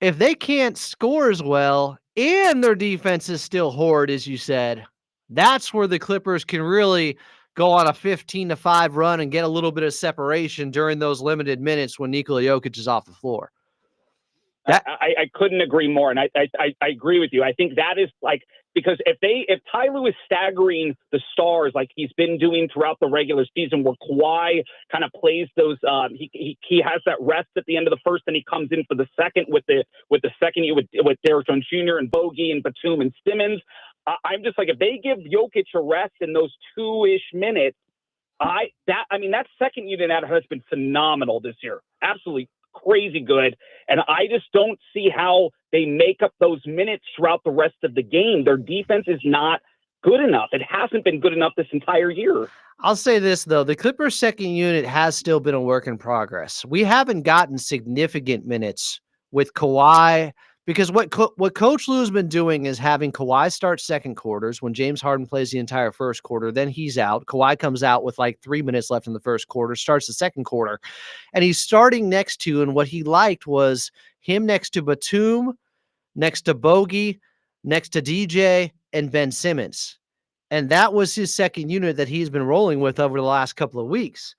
if they can't score as well and their defense is still horrid, as you said, that's where the Clippers can really go on a 15-5 run and get a little bit of separation during those limited minutes when Nikola Jokic is off the floor. I couldn't agree more. And I agree with you. I think that is because if Ty Lue is staggering the stars like he's been doing throughout the regular season, where Kawhi kind of plays those, he has that rest at the end of the first, and he comes in for the second with the second with Derrick Jones Jr. and Bogey and Batum and Simmons. I'm just like, if they give Jokic a rest in those 2-ish minutes, that second unit has been phenomenal this year. Absolutely crazy good. And I just don't see how they make up those minutes throughout the rest of the game. Their defense is not good enough. It hasn't been good enough this entire year. I'll say this, though. The Clippers' second unit has still been a work in progress. We haven't gotten significant minutes with Kawhi because what Coach Lue has been doing is having Kawhi start second quarters when James Harden plays the entire first quarter. Then he's out. Kawhi comes out with like 3 minutes left in the first quarter, starts the second quarter. And he's starting next to, and what he liked was him next to Batum, next to Bogey, next to DJ, and Ben Simmons. And that was his second unit that he's been rolling with over the last couple of weeks.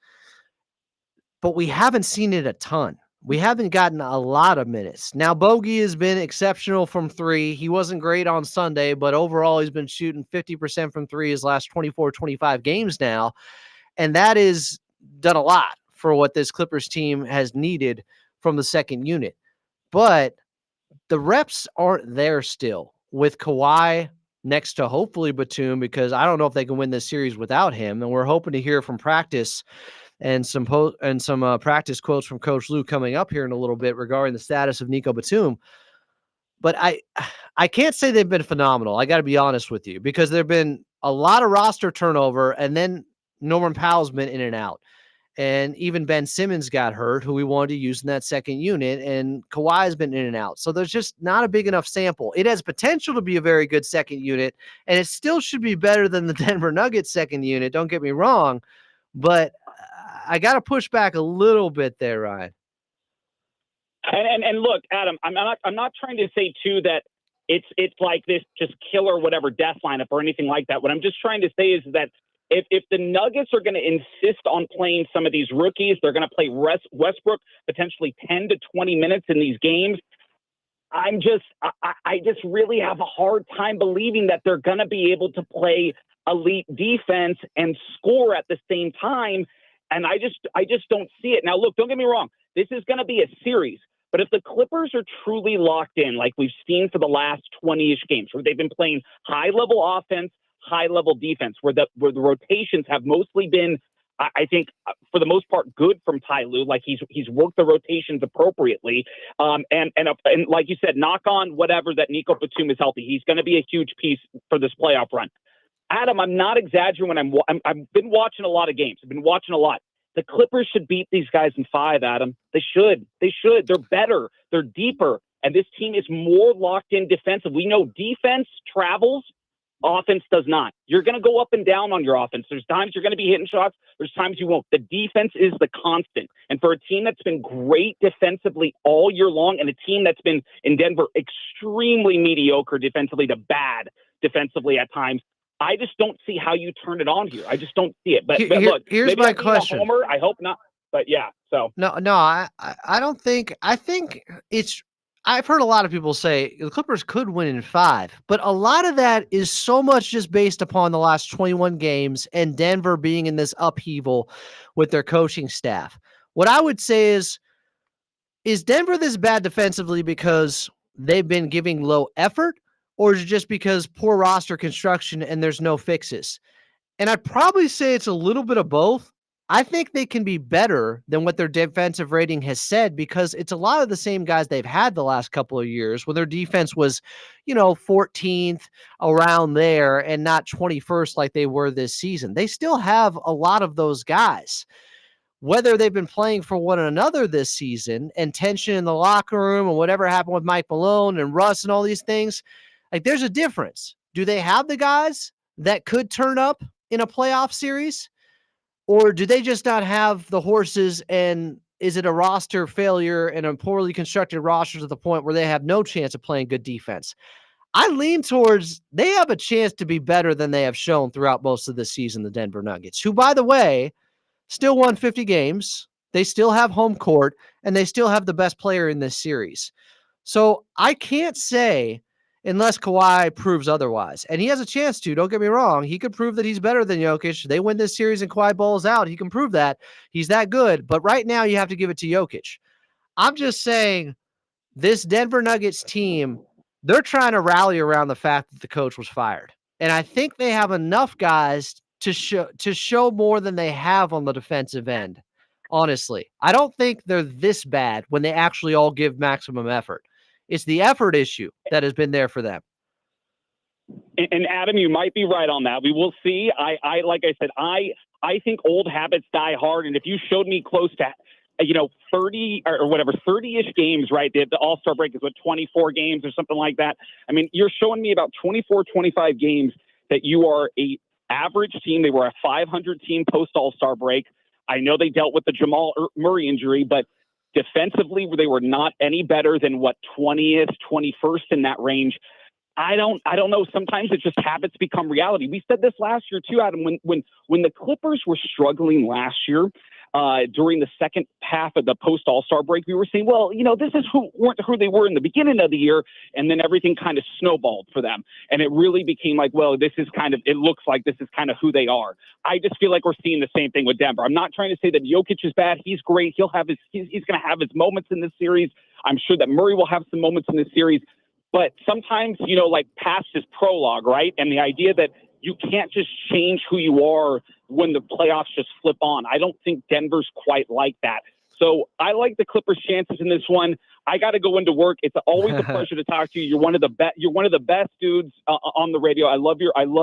But we haven't seen it a ton. We haven't gotten a lot of minutes. Now, Bogey has been exceptional from three. He wasn't great on Sunday, but overall he's been shooting 50% from three his last 24, 25 games now. And that is done a lot for what this Clippers team has needed from the second unit. But the reps aren't there still with Kawhi next to hopefully Batum, because I don't know if they can win this series without him. And we're hoping to hear from practice and some practice quotes from Coach Lue coming up here in a little bit regarding the status of Nico Batum. But I can't say they've been phenomenal. I got to be honest with you, because there've been a lot of roster turnover, and then Norman Powell's been in and out. And even Ben Simmons got hurt, who we wanted to use in that second unit, and Kawhi's been in and out. So there's just not a big enough sample. It has potential to be a very good second unit, and it still should be better than the Denver Nuggets second unit. Don't get me wrong, but I got to push back a little bit there, Ryan. And look, Adam, I'm not trying to say too that it's like this just killer whatever death lineup or anything like that. What I'm just trying to say is that if the Nuggets are going to insist on playing some of these rookies, they're going to play Westbrook potentially 10 to 20 minutes in these games. I just really have a hard time believing that they're going to be able to play elite defense and score at the same time. And I just don't see it. Now, look, don't get me wrong. This is going to be a series. But if the Clippers are truly locked in, like we've seen for the last 20-ish games, where they've been playing high-level offense, high-level defense, where the rotations have mostly been, I think, for the most part, good from Ty Lue. Like he's worked the rotations appropriately. And like you said, knock on whatever that Nico Batum is healthy. He's going to be a huge piece for this playoff run. Adam, I'm not exaggerating when I've been watching a lot of games. I've been watching a lot. The Clippers should beat these guys in 5, Adam. They should. They're better. They're deeper. And this team is more locked in defensive. We know defense travels, offense does not. You're going to go up and down on your offense. There's times you're going to be hitting shots. There's times you won't. The defense is the constant. And for a team that's been great defensively all year long, and a team that's been in Denver extremely mediocre defensively to bad defensively at times, I just don't see how you turn it on here. I just don't see it. But look, here's maybe my I'm being question. a homer. I hope not. But yeah, so. No, I don't think. I think it's. I've heard a lot of people say the Clippers could win in 5, but a lot of that is so much just based upon the last 21 games and Denver being in this upheaval with their coaching staff. What I would say is Denver this bad defensively because they've been giving low effort, or is it just because poor roster construction and there's no fixes? And I'd probably say it's a little bit of both. I think they can be better than what their defensive rating has said because it's a lot of the same guys they've had the last couple of years when their defense was, 14th around there and not 21st like they were this season. They still have a lot of those guys. Whether they've been playing for one another this season and tension in the locker room and whatever happened with Mike Malone and Russ and all these things, like there's a difference. Do they have the guys that could turn up in a playoff series? Or do they just not have the horses, and is it a roster failure and a poorly constructed roster to the point where they have no chance of playing good defense? I lean towards they have a chance to be better than they have shown throughout most of this season, the Denver Nuggets, who, by the way, still won 50 games. They still have home court, and they still have the best player in this series. So I can't say unless Kawhi proves otherwise. And he has a chance to, don't get me wrong. He could prove that he's better than Jokic. They win this series and Kawhi balls out. He can prove that. He's that good. But right now you have to give it to Jokic. I'm just saying this Denver Nuggets team, they're trying to rally around the fact that the coach was fired. And I think they have enough guys to show more than they have on the defensive end. Honestly, I don't think they're this bad when they actually all give maximum effort. It's the effort issue that has been there for them. And Adam, you might be right on that. We will see. I like I said, I think old habits die hard. And if you showed me close to, 30 or whatever, 30-ish games, right? The All-Star break is 24 games or something like that. I mean, you're showing me about 24, 25 games that you are a average team. They were a 500 team post All-Star break. I know they dealt with the Jamal Murray injury, but defensively, they were not any better than 20th, 21st in that range. I don't know. Sometimes it just habits become reality. We said this last year too, Adam, when the Clippers were struggling last year, during the second half of the post All-Star break, we were saying, well, this is weren't who they were in the beginning of the year. And then everything kind of snowballed for them. And it really became like, well, it looks like this is kind of who they are. I just feel like we're seeing the same thing with Denver. I'm not trying to say that Jokic is bad. He's great. He's going to have his moments in this series. I'm sure that Murray will have some moments in this series. But sometimes, like past is prologue, right? And the idea that you can't just change who you are when the playoffs just flip on. I don't think Denver's quite like that. So I like the Clippers' chances in this one. I got to go into work. It's always a pleasure to talk to you. You're one of the best. You're one of the best dudes on the radio. I love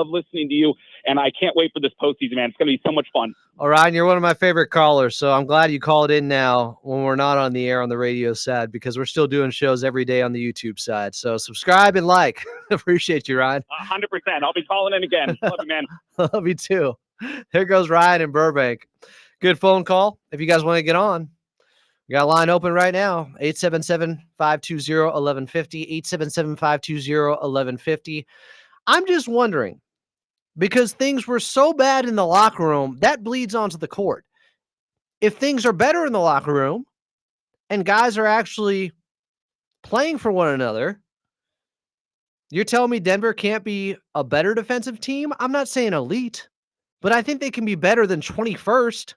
listening to you, and I can't wait for this postseason, man. It's going to be so much fun. All right, you're one of my favorite callers, so I'm glad you called in now when we're not on the air on the radio side because we're still doing shows every day on the YouTube side. So subscribe and like. Appreciate you, Ryan. 100%. I'll be calling in again. Love you, man. Love you too. There goes Ryan in Burbank. Good phone call. If you guys want to get on, we got a line open right now, 877-520-1150, 877-520-1150. I'm just wondering, because things were so bad in the locker room, that bleeds onto the court. If things are better in the locker room and guys are actually playing for one another, you're telling me Denver can't be a better defensive team? I'm not saying elite, but I think they can be better than 21st.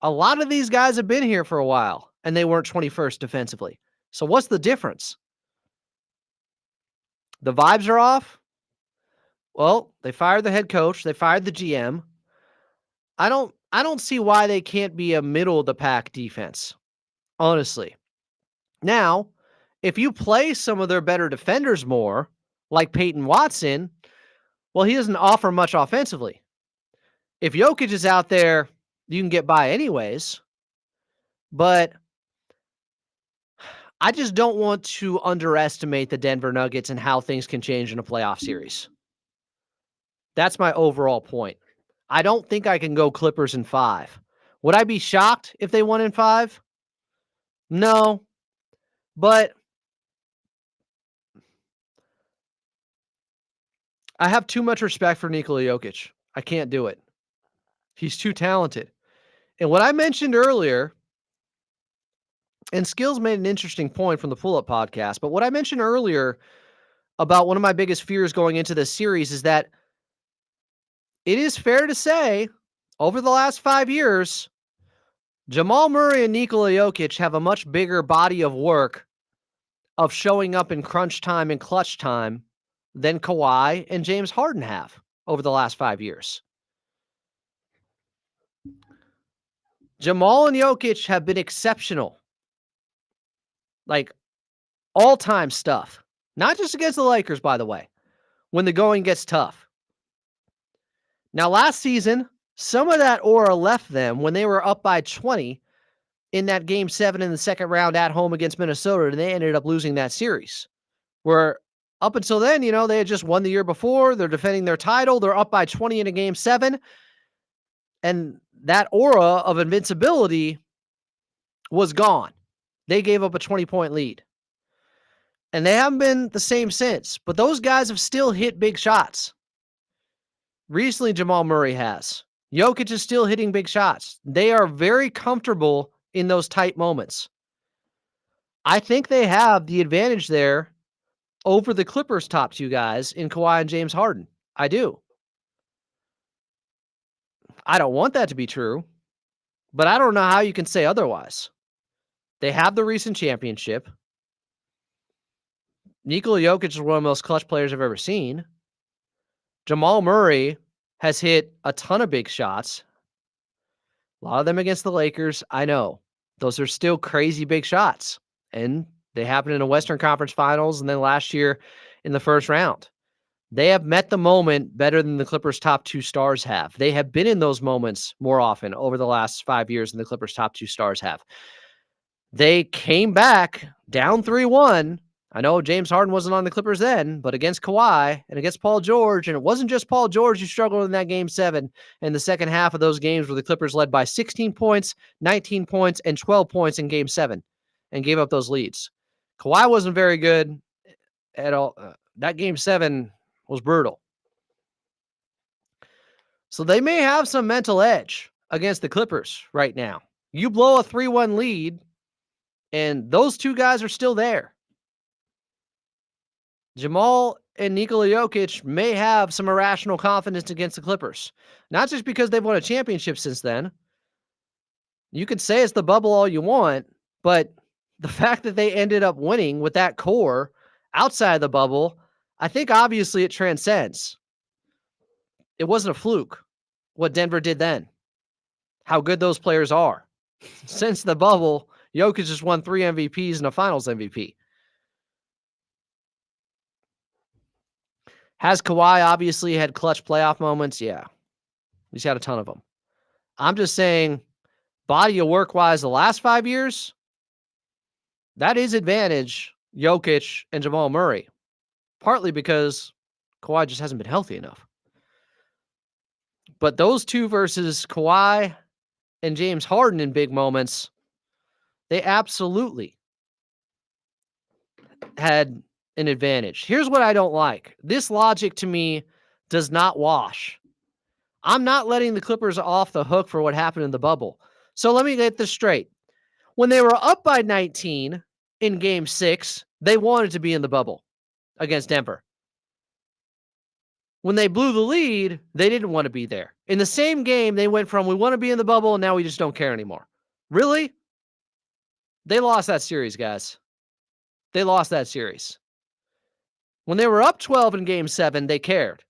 A lot of these guys have been here for a while, and they weren't 21st defensively. So what's the difference? The vibes are off? Well, they fired the head coach. They fired the GM. I don't see why they can't be a middle-of-the-pack defense, honestly. Now, if you play some of their better defenders more, like Peyton Watson, well, he doesn't offer much offensively. If Jokic is out there, you can get by anyways. But I just don't want to underestimate the Denver Nuggets and how things can change in a playoff series. That's my overall point. I don't think I can go Clippers in 5. Would I be shocked if they won in 5? No. But I have too much respect for Nikola Jokic. I can't do it. He's too talented. And what I mentioned earlier, and Skills made an interesting point from the Pull Up podcast, but what I mentioned earlier about one of my biggest fears going into this series is that it is fair to say over the last 5 years, Jamal Murray and Nikola Jokic have a much bigger body of work of showing up in crunch time and clutch time than Kawhi and James Harden have over the last 5 years. Jamal and Jokic have been exceptional. Like all-time stuff. Not just against the Lakers, by the way, when the going gets tough. Now, last season, some of that aura left them when they were up by 20 in that Game 7 in the second round at home against Minnesota, and they ended up losing that series. Where up until then, they had just won the year before. They're defending their title. They're up by 20 in a Game 7. And that aura of invincibility was gone. They gave up a 20-point lead. And they haven't been the same since. But those guys have still hit big shots. Recently, Jamal Murray has. Jokic is still hitting big shots. They are very comfortable in those tight moments. I think they have the advantage there over the Clippers' top 2 guys in Kawhi and James Harden. I do. I don't want that to be true, but I don't know how you can say otherwise. They have the recent championship. Nikola Jokic is one of the most clutch players I've ever seen. Jamal Murray has hit a ton of big shots. A lot of them against the Lakers. I know. Those are still crazy big shots. And they happened in the Western Conference Finals and then last year in the first round. They have met the moment better than the Clippers' top 2 stars have. They have been in those moments more often over the last 5 years than the Clippers' top 2 stars have. They came back down 3-1. I know James Harden wasn't on the Clippers then, but against Kawhi and against Paul George, and it wasn't just Paul George who struggled in that Game 7 and the second half of those games where the Clippers led by 16 points, 19 points, and 12 points in Game 7 and gave up those leads. Kawhi wasn't very good at all. That Game 7 was brutal. So they may have some mental edge against the Clippers right now. You blow a 3-1 lead, and those 2 guys are still there. Jamal and Nikola Jokic may have some irrational confidence against the Clippers. Not just because they've won a championship since then. You could say it's the bubble all you want, but the fact that they ended up winning with that core outside the bubble, I think obviously it transcends. It wasn't a fluke what Denver did then. How good those players are. Since the bubble, Jokic has won 3 MVPs and a Finals MVP. Has Kawhi obviously had clutch playoff moments? Yeah. He's had a ton of them. I'm just saying, body of work-wise, the last 5 years, that is advantage Jokic and Jamal Murray. Partly because Kawhi just hasn't been healthy enough. But those 2 versus Kawhi and James Harden in big moments, they absolutely had an advantage. Here's what I don't like. This logic to me does not wash. I'm not letting the Clippers off the hook for what happened in the bubble. So let me get this straight. When they were up by 19 in Game 6, they wanted to be in the bubble against Denver. When they blew the lead, they didn't want to be there. In the same game, they went from we want to be in the bubble and now we just don't care anymore. Really? They lost that series, guys. They lost that series. When they were up 12 in Game 7, they cared.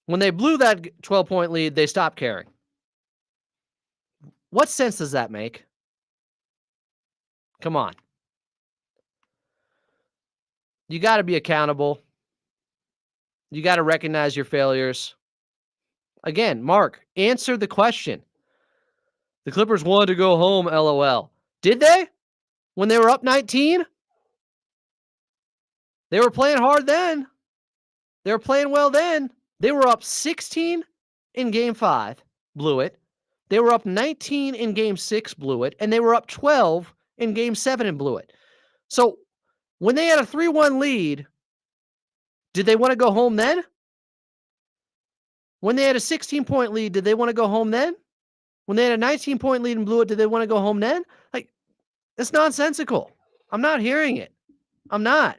When they blew that 12-point lead, they stopped caring. What sense does that make? Come on. You got to be accountable. You got to recognize your failures. Again, Mark, answer the question. The Clippers wanted to go home, LOL. Did they? when they were up 19. They were playing hard then. They were playing well then. They were up 16 in game 5, blew it. They were up 19 in game 6, blew it. And they were up 12 in game 7 and blew it. So when they had a 3-1 lead, did they want to go home then? When they had a 16-point lead, did they want to go home then? When they had a 19-point lead and blew it, did they want to go home then? Like, it's nonsensical. I'm not hearing it. I'm not.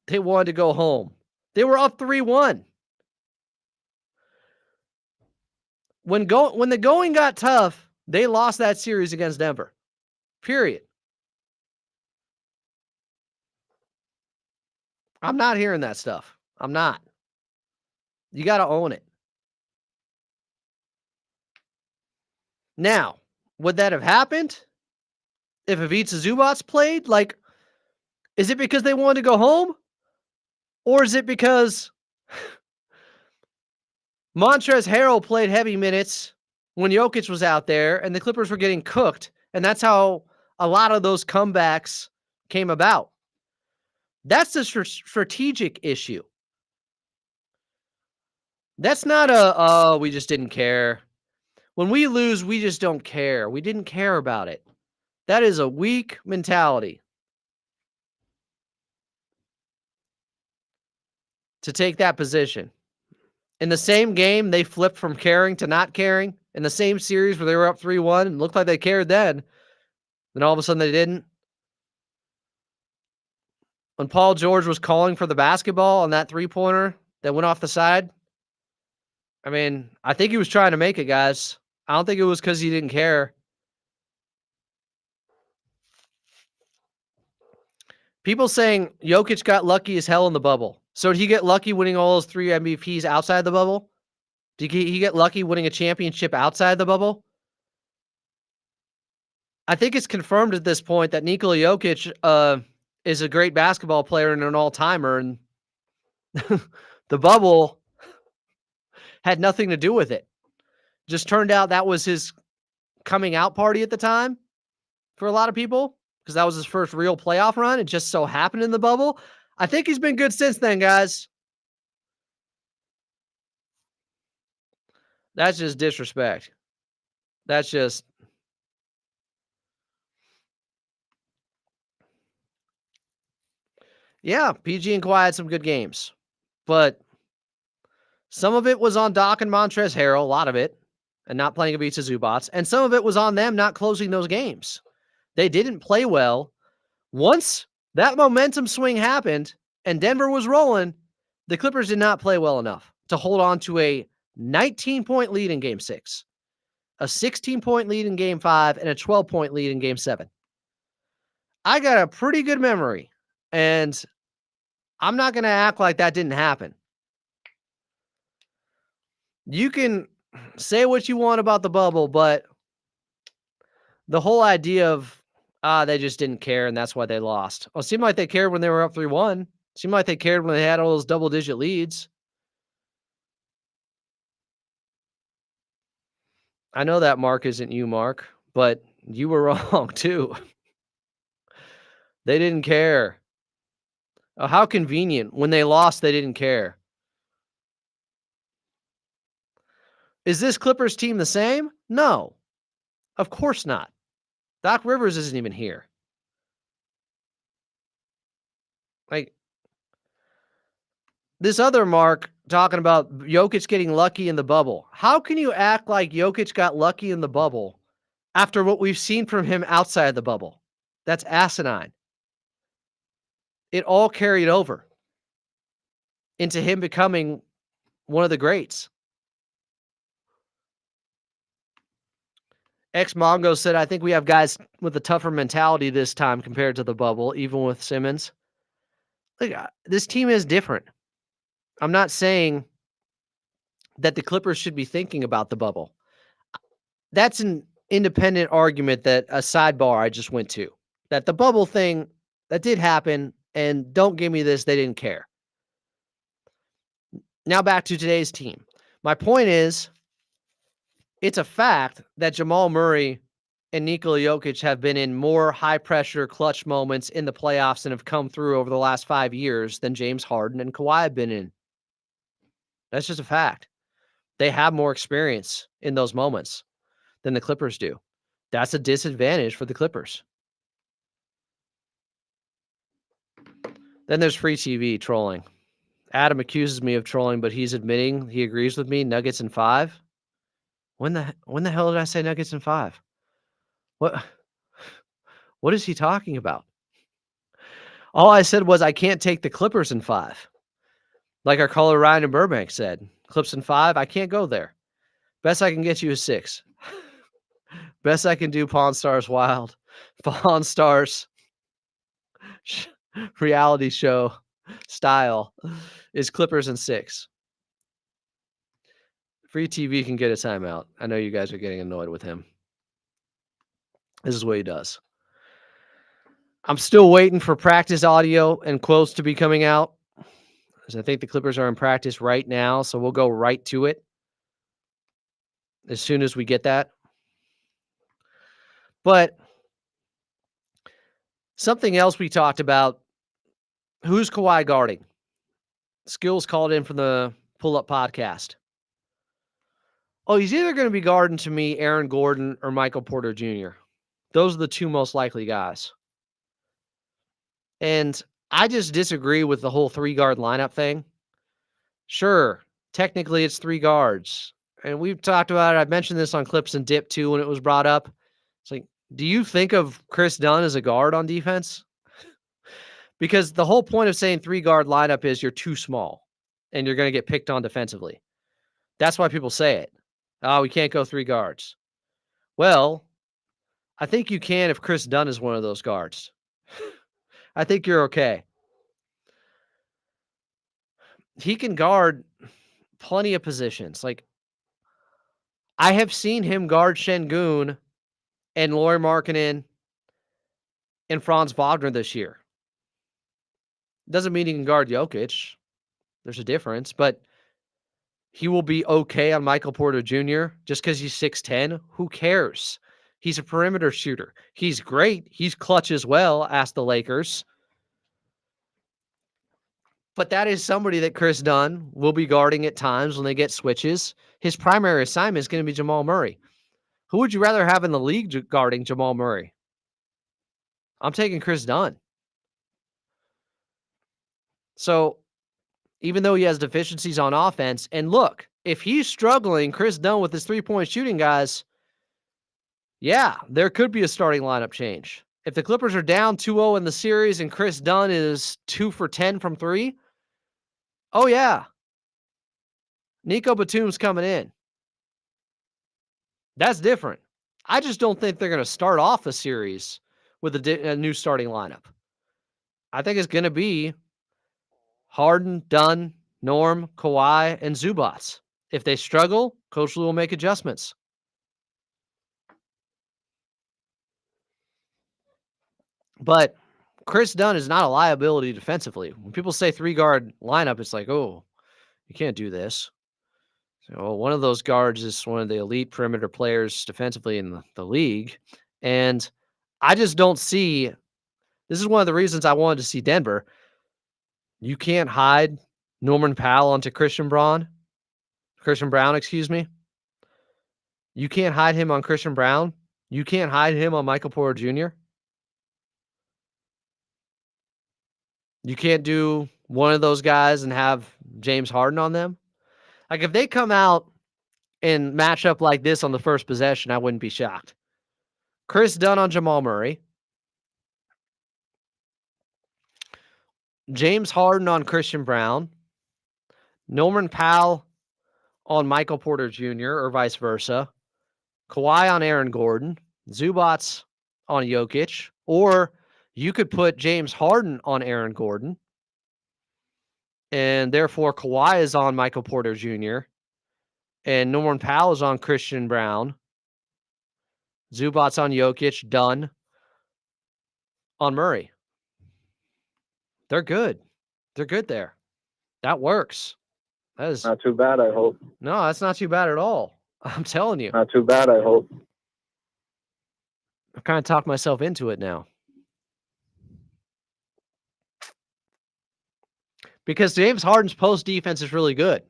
They wanted to go home. They were up 3-1. When the going got tough, they lost that series against Denver. Period. I'm not hearing that stuff. I'm not. You got to own it. Now, would that have happened if Ivica Zubats played? Like, is it because they wanted to go home? Or is it because Montrezl Harrell played heavy minutes when Jokic was out there and the Clippers were getting cooked? And that's how a lot of those comebacks came about. That's the strategic issue. That's not we just didn't care. When we lose, we just don't care. We didn't care about it. That is a weak mentality. To take that position. In the same game, they flipped from caring to not caring. In the same series where they were up 3-1 and looked like they cared then all of a sudden they didn't. When Paul George was calling for the basketball on that three-pointer that went off the side, I mean, I think he was trying to make it, guys. I don't think it was because he didn't care. People saying Jokic got lucky as hell in the bubble. So did he get lucky winning all those 3 MVPs outside the bubble? Did he get lucky winning a championship outside the bubble? I think it's confirmed at this point that Nikola Jokic is a great basketball player and an all-timer, and the bubble had nothing to do with it. Just turned out that was his coming out party at the time for a lot of people because that was his first real playoff run. It just so happened in the bubble. I think he's been good since then, guys. That's just disrespect. That's just... Yeah, PG and Kawhi had some good games. But some of it was on Doc and Montrezl Harrell, a lot of it, and not playing Ivica Zubats. And some of it was on them not closing those games. They didn't play well. Once that momentum swing happened and Denver was rolling, the Clippers did not play well enough to hold on to a 19-point lead in Game 6, a 16-point lead in Game 5, and a 12-point lead in Game 7. I got a pretty good memory, and I'm not going to act like that didn't happen. You can say what you want about the bubble, but the whole idea of, they just didn't care and that's why they lost. Well, it seemed like they cared when they were up 3-1. It seemed like they cared when they had all those double-digit leads. I know that Mark isn't you, Mark, but you were wrong too. They didn't care. Oh, how convenient. When they lost, they didn't care. Is this Clippers team the same? No. Of course not. Doc Rivers isn't even here. Like, this other Mark talking about Jokic getting lucky in the bubble. How can you act like Jokic got lucky in the bubble after what we've seen from him outside the bubble? That's asinine. It all carried over into him becoming one of the greats. X-Mongo said, I think we have guys with a tougher mentality this time compared to the bubble, even with Simmons. Look, this team is different. I'm not saying that the Clippers should be thinking about the bubble. That's an independent argument, that a sidebar I just went to. That the bubble thing, that did happen, and don't give me this, they didn't care. Now back to today's team. My point is, it's a fact that Jamal Murray and Nikola Jokic have been in more high-pressure clutch moments in the playoffs and have come through over the last 5 years than James Harden and Kawhi have been in. That's just a fact. They have more experience in those moments than the Clippers do. That's a disadvantage for the Clippers. Then there's free TV trolling. Adam accuses me of trolling, but he's admitting he agrees with me. Nuggets in 5. When the hell did I say Nuggets in 5? What is he talking about? All I said was I can't take the Clippers in 5. Like our caller Ryan in Burbank said, Clips in 5, I can't go there. Best I can get you is 6. Best I can do, Pawn Stars Wild. Pawn Stars reality show style is Clippers in 6. Free TV can get a timeout. I know you guys are getting annoyed with him. This is what he does. I'm still waiting for practice audio and quotes to be coming out, because I think the Clippers are in practice right now, so we'll go right to it as soon as we get that. But something else we talked about, who's Kawhi guarding? Skills called in from the Pull Up podcast. Oh, he's either going to be guarding, to me, Aaron Gordon or Michael Porter Jr. Those are the two most likely guys. And I just disagree with the whole 3-guard lineup thing. Sure, technically it's 3 guards. And we've talked about it. I mentioned this on Clips and Dip too when it was brought up. It's like, do you think of Chris Dunn as a guard on defense? Because the whole point of saying 3-guard lineup is you're too small and you're going to get picked on defensively. That's why people say it. Oh, we can't go 3 guards. Well, I think you can if Chris Dunn is one of those guards. I think you're okay. He can guard plenty of positions. Like, I have seen him guard Şengün and Lauri Markkanen and Franz Wagner this year. Doesn't mean he can guard Jokic. There's a difference, but he will be okay on Michael Porter Jr. just because he's 6'10". Who cares? He's a perimeter shooter. He's great. He's clutch as well, ask the Lakers. But that is somebody that Chris Dunn will be guarding at times when they get switches. His primary assignment is going to be Jamal Murray. Who would you rather have in the league guarding Jamal Murray? I'm taking Chris Dunn. So even though he has deficiencies on offense, and look, if he's struggling, Chris Dunn, with his 3-point shooting, guys, yeah, there could be a starting lineup change. If the Clippers are down 2-0 in the series and Chris Dunn is 2 for 10 from 3, oh yeah, Nico Batum's coming in. That's different. I just don't think they're going to start off the series with a new starting lineup. I think it's going to be Harden, Dunn, Norm, Kawhi, and Zubats. If they struggle, Coach Lue will make adjustments. But Chris Dunn is not a liability defensively. When people say 3-guard lineup, it's like, oh, you can't do this. So one of those guards is one of the elite perimeter players defensively in the league. And I just don't see, this is one of the reasons I wanted to see Denver. You can't hide Norman Powell onto Christian Brown, excuse me. You can't hide him on Christian Brown. You can't hide him on Michael Porter Jr. You can't do one of those guys and have James Harden on them. Like, if they come out and match up like this on the first possession, I wouldn't be shocked. Chris Dunn on Jamal Murray. James Harden on Christian Brown. Norman Powell on Michael Porter Jr. or vice versa. Kawhi on Aaron Gordon. Zubats on Jokic. Or you could put James Harden on Aaron Gordon. And therefore, Kawhi is on Michael Porter Jr. And Norman Powell is on Christian Brown. Zubats on Jokic. Dunn on Murray. They're good. They're good there. That works. That is not too bad, I hope. No, that's not too bad at all. I'm telling you. Not too bad, I hope. I've kind of talked myself into it now. Because James Harden's post defense is really good.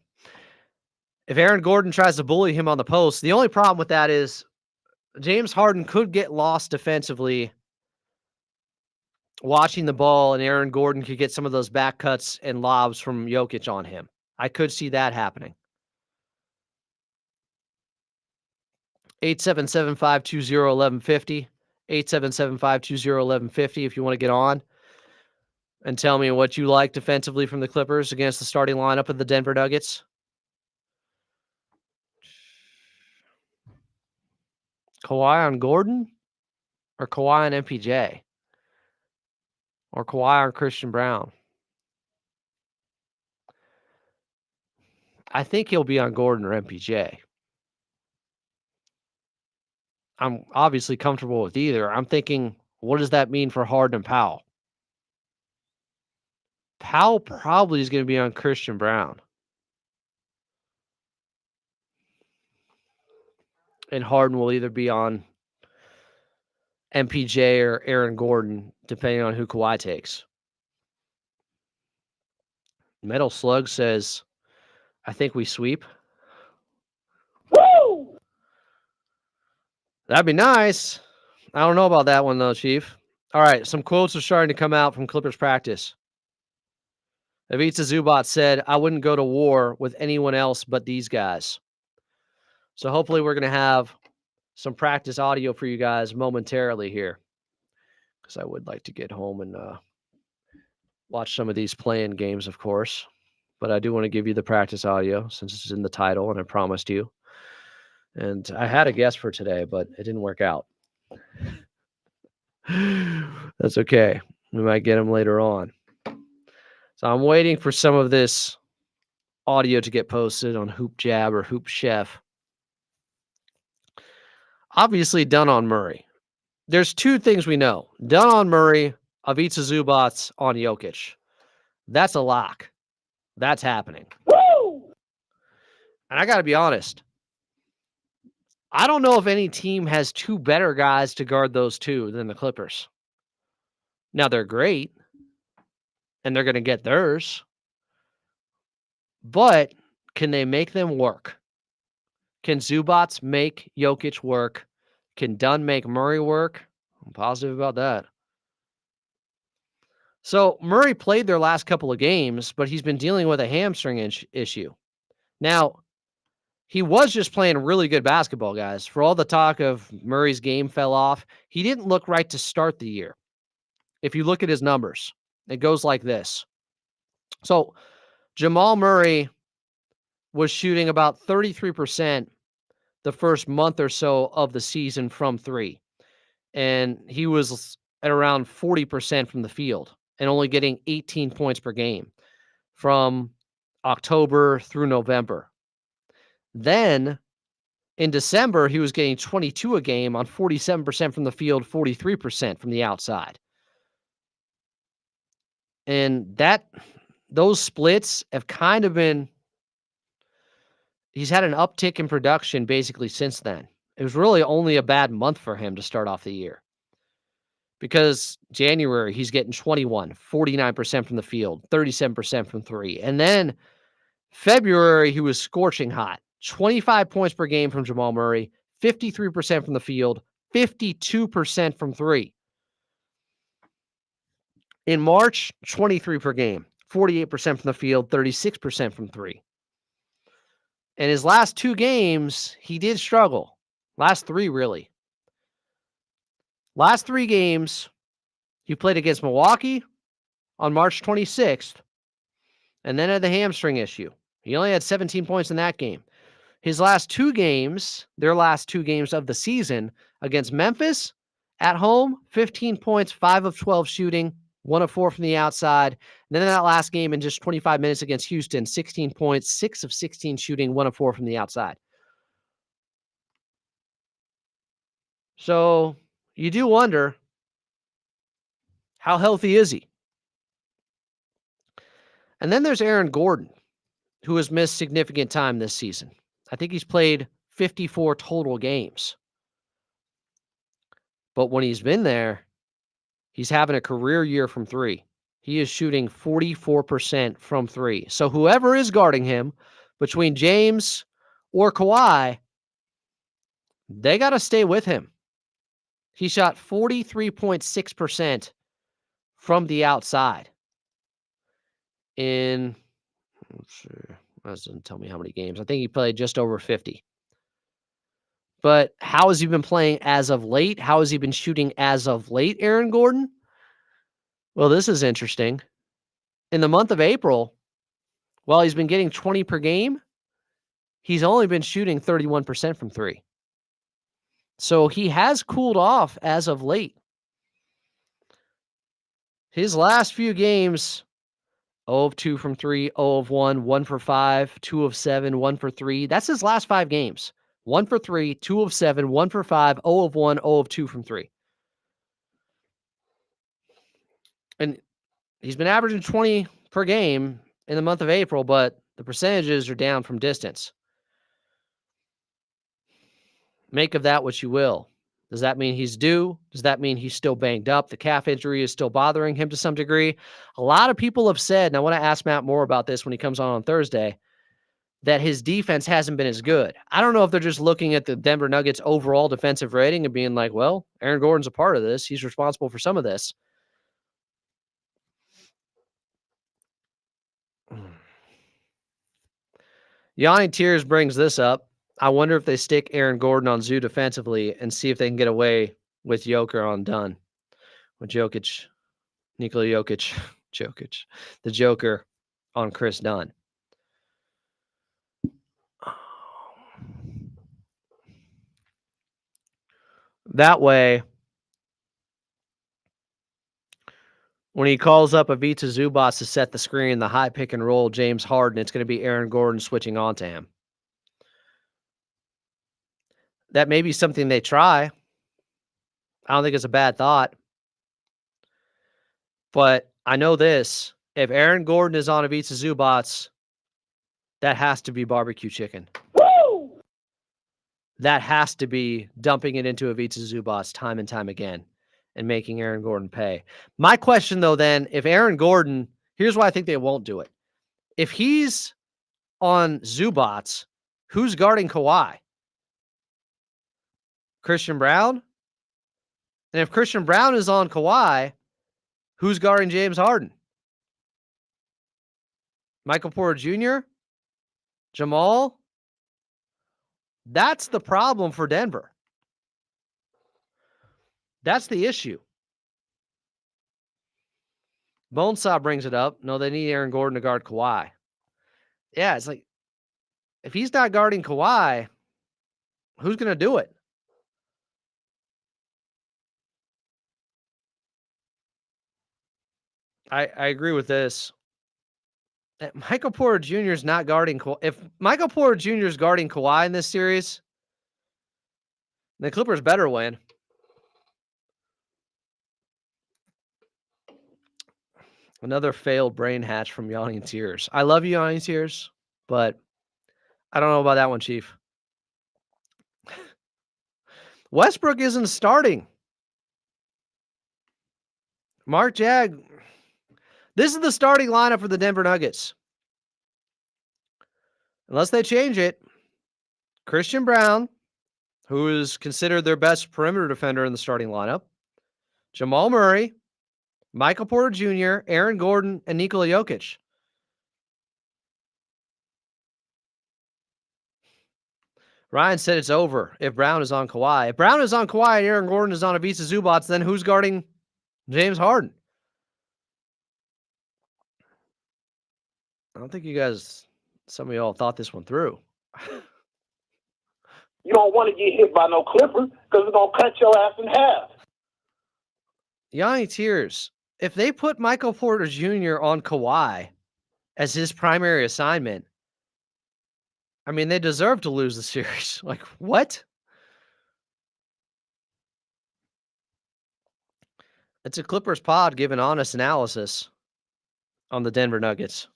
If Aaron Gordon tries to bully him on the post, the only problem with that is James Harden could get lost defensively watching the ball, and Aaron Gordon could get some of those back cuts and lobs from Jokic on him. I could see that happening. 877-520-1150. 877-520-1150 if you want to get on and tell me what you like defensively from the Clippers against the starting lineup of the Denver Nuggets. Kawhi on Gordon or Kawhi on MPJ or Kawhi on Christian Brown? I think he'll be on Gordon or MPJ. I'm obviously comfortable with either. I'm thinking, what does that mean for Harden and Powell? Powell probably is going to be on Christian Brown. And Harden will either be on MPJ or Aaron Gordon, depending on who Kawhi takes. Metal Slug says, I think we sweep. Woo! That'd be nice. I don't know about that one, though, Chief. All right, some quotes are starting to come out from Clippers practice. Ivica Zubac said, I wouldn't go to war with anyone else but these guys. So hopefully we're going to have some practice audio for you guys momentarily here, because I would like to get home and watch some of these playing games, of course. But I do want to give you the practice audio since it's in the title, and I promised you. And I had a guest for today, but it didn't work out. That's okay. We might get him later on. So I'm waiting for some of this audio to get posted on Hoop Jab or Hoop Chef. Obviously done on Murray. There's two things we know. Done on Murray, Ivica Zubac on Jokic. That's a lock. That's happening. Woo! And I got to be honest. I don't know if any team has two better guys to guard those two than the Clippers. Now, they're great, and they're going to get theirs. But can they make them work? Can Zubac make Jokic work? Can Dunn make Murray work? I'm positive about that. So Murray played their last couple of games, but he's been dealing with a hamstring issue. Now, he was just playing really good basketball, guys. For all the talk of Murray's game fell off, he didn't look right to start the year. If you look at his numbers, it goes like this. So Jamal Murray was shooting about 33% the first month or so of the season from three. And he was at around 40% from the field and only getting 18 points per game from October through November. Then in December, he was getting 22 a game on 47% from the field, 43% from the outside. And those splits have kind of been, he's had an uptick in production basically since then. It was really only a bad month for him to start off the year. Because January, he's getting 21, 49% from the field, 37% from three. And then February, he was scorching hot. 25 points per game from Jamal Murray, 53% from the field, 52% from three. In March, 23 per game, 48% from the field, 36% from three. In his last two games, he did struggle. Last three, really. Last three games, he played against Milwaukee on March 26th, and then had the hamstring issue. He only had 17 points in that game. His last two games, their last two games of the season, against Memphis, at home, 15 points, 5 of 12 shooting, 1 of 4 from the outside. And then in that last game, in just 25 minutes against Houston, 16 points, 6 of 16 shooting, 1 of 4 from the outside. So you do wonder, how healthy is he? And then there's Aaron Gordon, who has missed significant time this season. I think he's played 54 total games. But when he's been there, he's having a career year from three. He is shooting 44% from three. So whoever is guarding him, between James or Kawhi, they got to stay with him. He shot 43.6% from the outside in, let's see, that doesn't tell me how many games. I think he played just over 50. But how has he been playing as of late? How has he been shooting as of late, Aaron Gordon? Well, this is interesting. In the month of April, while he's been getting 20 per game, he's only been shooting 31% from three. So he has cooled off as of late. His last few games, 0 of 2 from 3, 0 of 1, 1 for 5, 2 of 7, 1 for 3. That's his last 5 games. 1 for 3, 2 of 7, 1 for 5, 0 of 1, 0 of 2 from 3. And he's been averaging 20 per game in the month of April, but the percentages are down from distance. Make of that what you will. Does that mean he's due? Does that mean he's still banged up? The calf injury is still bothering him to some degree. A lot of people have said, and I want to ask Matt more about this when he comes on Thursday, that his defense hasn't been as good. I don't know if they're just looking at the Denver Nuggets overall defensive rating and being like, well, Aaron Gordon's a part of this. He's responsible for some of this. Yanni Tears brings this up. I wonder if they stick Aaron Gordon on Zoo defensively and see if they can get away with Joker on Dunn. With Jokic, Nikola Jokic, the Joker on Chris Dunn. That way, when he calls up Ivica Zubac to set the screen, the high pick and roll, James Harden, it's going to be Aaron Gordon switching on to him. That may be something they try. I don't think it's a bad thought. But I know this. If Aaron Gordon is on Ivica Zubac, that has to be barbecue chicken. Woo! That has to be dumping it into Ivica Zubac time and time again and making Aaron Gordon pay. My question, though, then, if Aaron Gordon, here's why I think they won't do it. If he's on Zubac, who's guarding Kawhi? Christian Brown? And if Christian Brown is on Kawhi, who's guarding James Harden? Michael Porter Jr.? Jamal? That's the problem for Denver. That's the issue. Bonesaw brings it up. No, they need Aaron Gordon to guard Kawhi. Yeah, it's like, if he's not guarding Kawhi, who's going to do it? I agree with this. Michael Porter Jr. is not guarding Kawhi. If Michael Porter Jr. is guarding Kawhi in this series, the Clippers better win. Another failed brain hatch from Yanni Tears. I love you, Yanni Tears, but I don't know about that one, Chief. Westbrook isn't starting. Mark Jag. This is the starting lineup for the Denver Nuggets. Unless they change it, Christian Brown, who is considered their best perimeter defender in the starting lineup, Jamal Murray, Michael Porter Jr., Aaron Gordon, and Nikola Jokic. Ryan said it's over if Brown is on Kawhi. If Brown is on Kawhi and Aaron Gordon is on Ivica Zubac, then who's guarding James Harden? I don't think you guys, some of y'all thought this one through. You don't want to get hit by no Clipper because it's going to cut your ass in half. Yanni Tears, if they put Michael Porter Jr. on Kawhi as his primary assignment, I mean, they deserve to lose the series. Like, what? It's a Clippers pod giving honest analysis on the Denver Nuggets.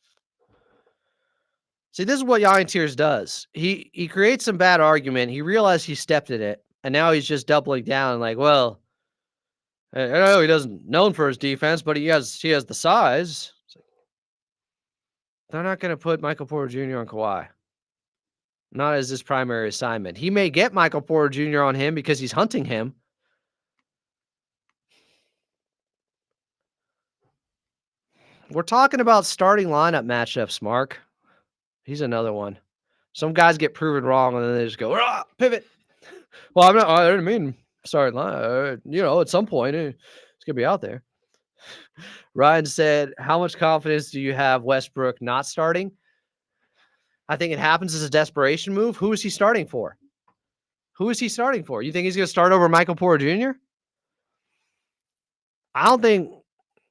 See, this is what Yanni Tears does. He creates some bad argument. He realized he stepped in it, and now he's just doubling down like, well, I know he doesn't known for his defense, but he has the size. They're not going to put Michael Porter Jr. on Kawhi. Not as his primary assignment. He may get Michael Porter Jr. on him because he's hunting him. We're talking about starting lineup matchups, Mark. He's another one. Some guys get proven wrong and then they just go, pivot. Well, I didn't mean starting lineup. At some point, it's going to be out there. Ryan said, how much confidence do you have Westbrook not starting? I think it happens as a desperation move. Who is he starting for? You think he's going to start over Michael Porter Jr.? I don't think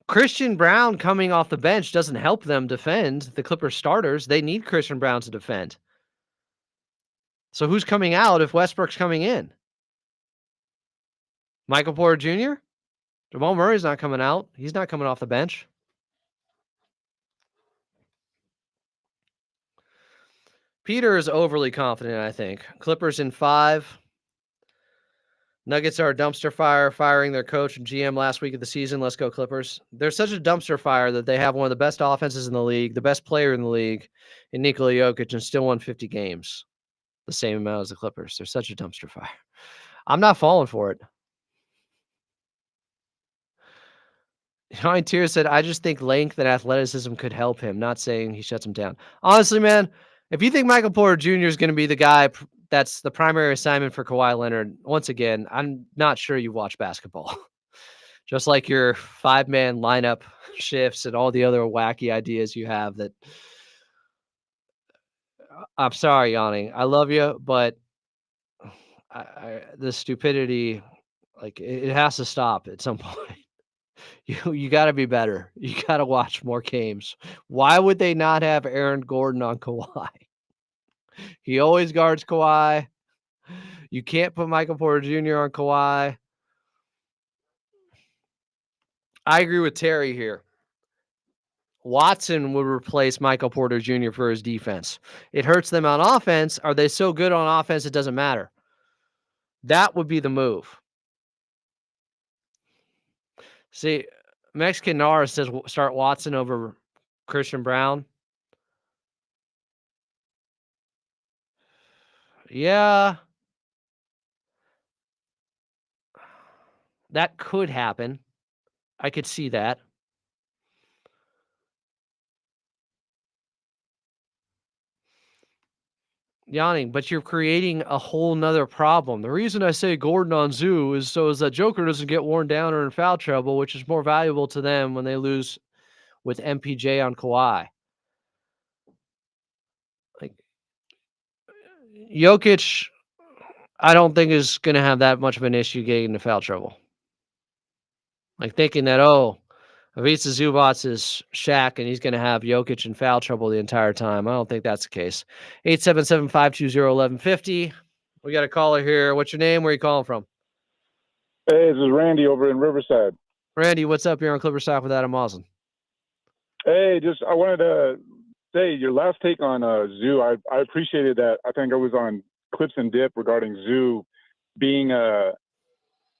Christian Brown coming off the bench doesn't help them defend the Clippers starters. They need Christian Brown to defend. So who's coming out if Westbrook's coming in? Michael Porter Jr.? Jamal Murray's not coming out. He's not coming off the bench. Peter is overly confident, I think. Clippers in 5. Nuggets are a dumpster fire, firing their coach and GM last week of the season. Let's go Clippers. They're such a dumpster fire that they have one of the best offenses in the league, the best player in the league, in Nikola Jokic, and still won 50 games. The same amount as the Clippers. They're such a dumpster fire. I'm not falling for it. Ryan Tier said, I just think length and athleticism could help him. Not saying he shuts him down. Honestly, man, if you think Michael Porter Jr. is going to be the guy that's the primary assignment for Kawhi Leonard, once again, I'm not sure you watch basketball. Just like your 5-man lineup shifts and all the other wacky ideas you have that I'm sorry, Yanni. I love you, but the stupidity, like it has to stop at some point. You got to be better. You got to watch more games. Why would they not have Aaron Gordon on Kawhi? He always guards Kawhi. You can't put Michael Porter Jr. on Kawhi. I agree with Terry here. Watson would replace Michael Porter Jr. for his defense. It hurts them on offense. Are they so good on offense it doesn't matter? That would be the move. See, Mexican Nara says start Watson over Christian Brown. Yeah. That could happen. I could see that. Yawning, but you're creating a whole nother problem. The reason I say Gordon on Zoo is so that Joker doesn't get worn down or in foul trouble, which is more valuable to them when they lose with MPJ on Kawhi. Like Jokic, I don't think is going to have that much of an issue getting into foul trouble. Like thinking that, Ivica Zubac is Shaq and he's going to have Jokic in foul trouble the entire time. I don't think that's the case. 877-520-1150. We got a caller here. What's your name? Where are you calling from? Hey, this is Randy over in Riverside. Randy, what's up? You're on Clipper Stock with Adam Moslin. Hey, I wanted to say your last take on Zoo. I appreciated that. I think I was on Clips and Dip regarding Zoo being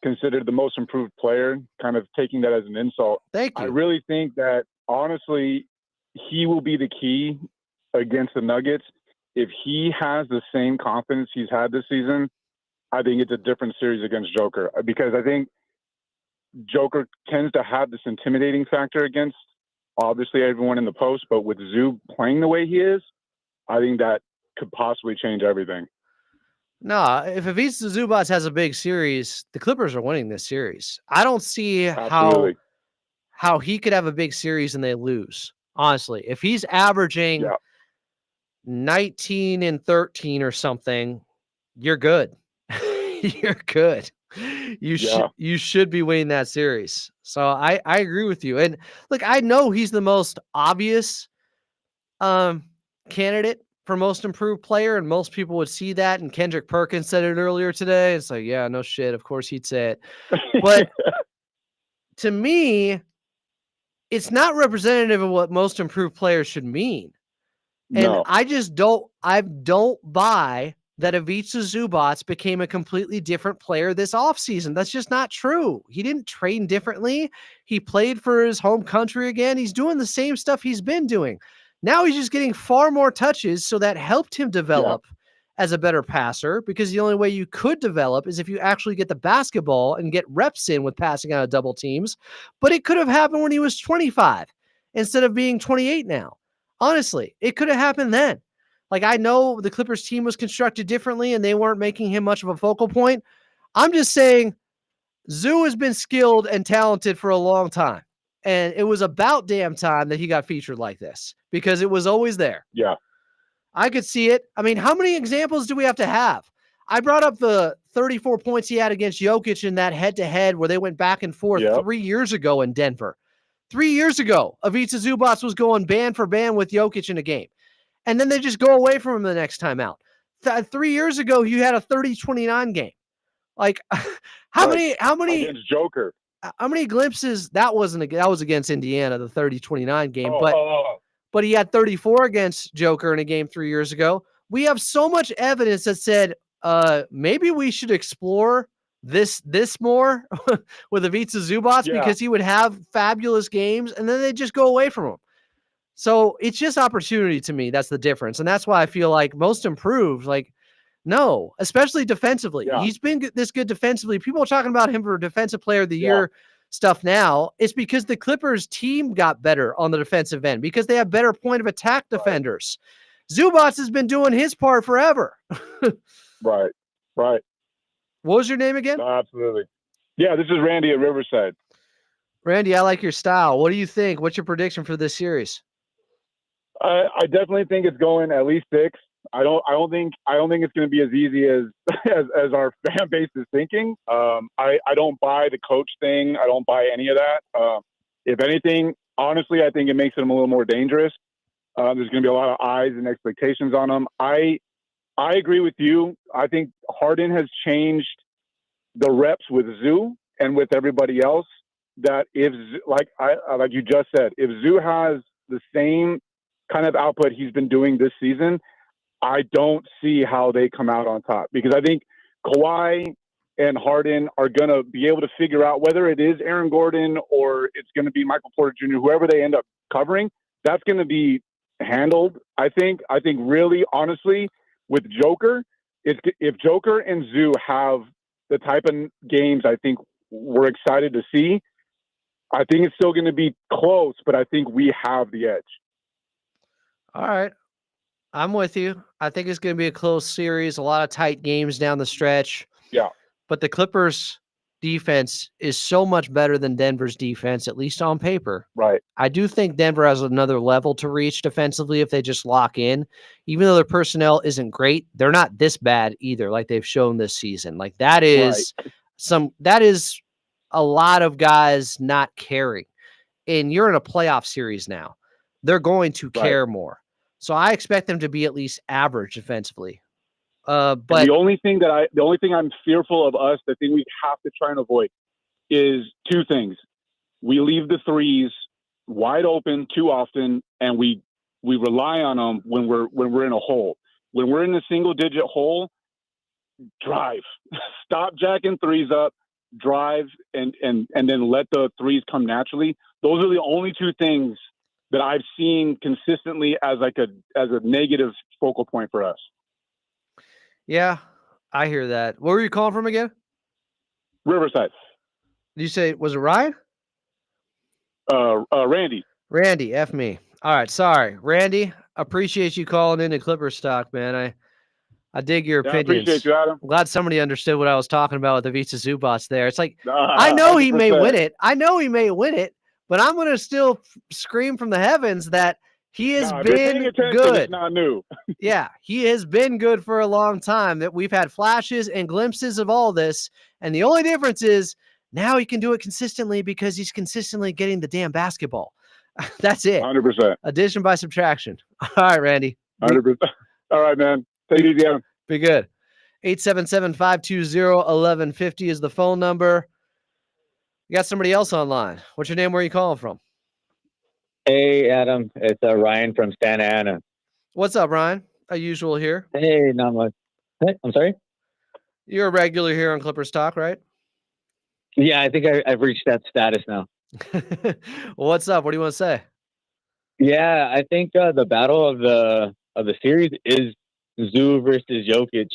considered the most improved player, kind of taking that as an insult. Thank you. I really think that, honestly, he will be the key against the Nuggets. If he has the same confidence he's had this season, I think it's a different series against Joker, because I think Joker tends to have this intimidating factor against, obviously, everyone in the post, but with Zoo playing the way he is, I think that could possibly change everything. No, if Ivica Zubac has a big series, the Clippers are winning this series. I don't see how he could have a big series and they lose. Honestly, if he's averaging 19 and 13 or something, you're good. You're good. You should be winning that series. So I agree with you. And look, I know he's the most obvious candidate for most improved player, and most people would see that. And Kendrick Perkins said it earlier today. It's like, yeah, no shit. Of course he'd say it. But to me, it's not representative of what most improved players should mean. And I don't buy that Ivica Zubac became a completely different player this offseason. That's just not true. He didn't train differently. He played for his home country again. He's doing the same stuff he's been doing. Now he's just getting far more touches, so that helped him develop as a better passer, because the only way you could develop is if you actually get the basketball and get reps in with passing out of double teams. But it could have happened when he was 25 instead of being 28 now. Honestly, it could have happened then. Like, I know the Clippers team was constructed differently and they weren't making him much of a focal point. I'm just saying Zoo has been skilled and talented for a long time. And it was about damn time that he got featured like this, because it was always there. Yeah. I could see it. I mean, how many examples do we have to have? I brought up the 34 points he had against Jokic in that head-to-head where they went back and forth 3 years ago in Denver. 3 years ago, Ivica Zubac was going band for band with Jokic in a game. And then they just go away from him the next time out. 3 years ago, you had a 30-29 game. Like, how many against Joker? How many glimpses? That was against Indiana, the 30-29 game. But he had 34 against Joker in a game 3 years ago. We have so much evidence that said maybe we should explore this more with Ivica Zubac, because he would have fabulous games and then they just go away from him. So it's just opportunity to me. That's the difference. And that's why I feel like most improved, like, no, especially defensively. Yeah. He's been this good defensively. People are talking about him for defensive player of the year stuff now. It's because the Clippers team got better on the defensive end, because they have better point of attack defenders. Zubac has been doing his part forever. Right. What was your name again? Absolutely. Yeah, this is Randy at Riverside. Randy, I like your style. What do you think? What's your prediction for this series? I definitely think it's going at least 6. I don't think it's going to be as easy as as our fan base is thinking. I don't buy the coach thing. I don't buy any of that. If anything, honestly, I think it makes them a little more dangerous. There's going to be a lot of eyes and expectations on them. I agree with you. I think Harden has changed the reps with Zoo and with everybody else. That if, like you just said, if Zoo has the same kind of output he's been doing this season, I don't see how they come out on top, because I think Kawhi and Harden are going to be able to figure out whether it is Aaron Gordon or it's going to be Michael Porter Jr., whoever they end up covering, that's going to be handled. I think really, honestly, with Joker, if Joker and Zoo have the type of games I think we're excited to see, I think it's still going to be close, but I think we have the edge. All right. I'm with you. I think it's going to be a close series, a lot of tight games down the stretch. Yeah. But the Clippers defense is so much better than Denver's defense, at least on paper. Right. I do think Denver has another level to reach defensively if they just lock in. Even though their personnel isn't great, they're not this bad either, like they've shown this season. Like, that is that is a lot of guys not caring. And you're in a playoff series now. They're going to care more. So I expect them to be at least average defensively. But the only thing I'm fearful of us, the thing we have to try and avoid, is two things. We leave the threes wide open too often, and we rely on them when we're in a hole. When we're in a single digit hole, drive. Stop jacking threes up, drive, and then let the threes come naturally. Those are the only two things that I've seen consistently as a negative focal point for us. Yeah, I hear that. Where were you calling from again? Riverside. Did you say, was it Ryan? Randy. Randy, F me. All right, sorry. Randy, appreciate you calling into Clipper Stock, man. I dig your opinions. I appreciate you, Adam. I'm glad somebody understood what I was talking about with the Ivica Zubac there. It's like, I know 100%. He may win it. But I'm going to still scream from the heavens that he has been good. It's not new. Yeah, he has been good for a long time. That we've had flashes and glimpses of all this. And the only difference is now he can do it consistently because he's consistently getting the damn basketball. That's it. 100%. Addition by subtraction. All right, Randy. 100%. All right, man. Take it easy, Adam. Be good. 877-520-1150 is the phone number. You got somebody else online. What's your name? Where are you calling from? Hey, Adam. It's Ryan from Santa Ana. What's up, Ryan? Usual here. Hey, not much. I'm sorry. You're a regular here on Clippers Talk, right? Yeah, I think I've reached that status now. Well, what's up? What do you want to say? Yeah, I think the battle of the series is Zoo versus Jokic.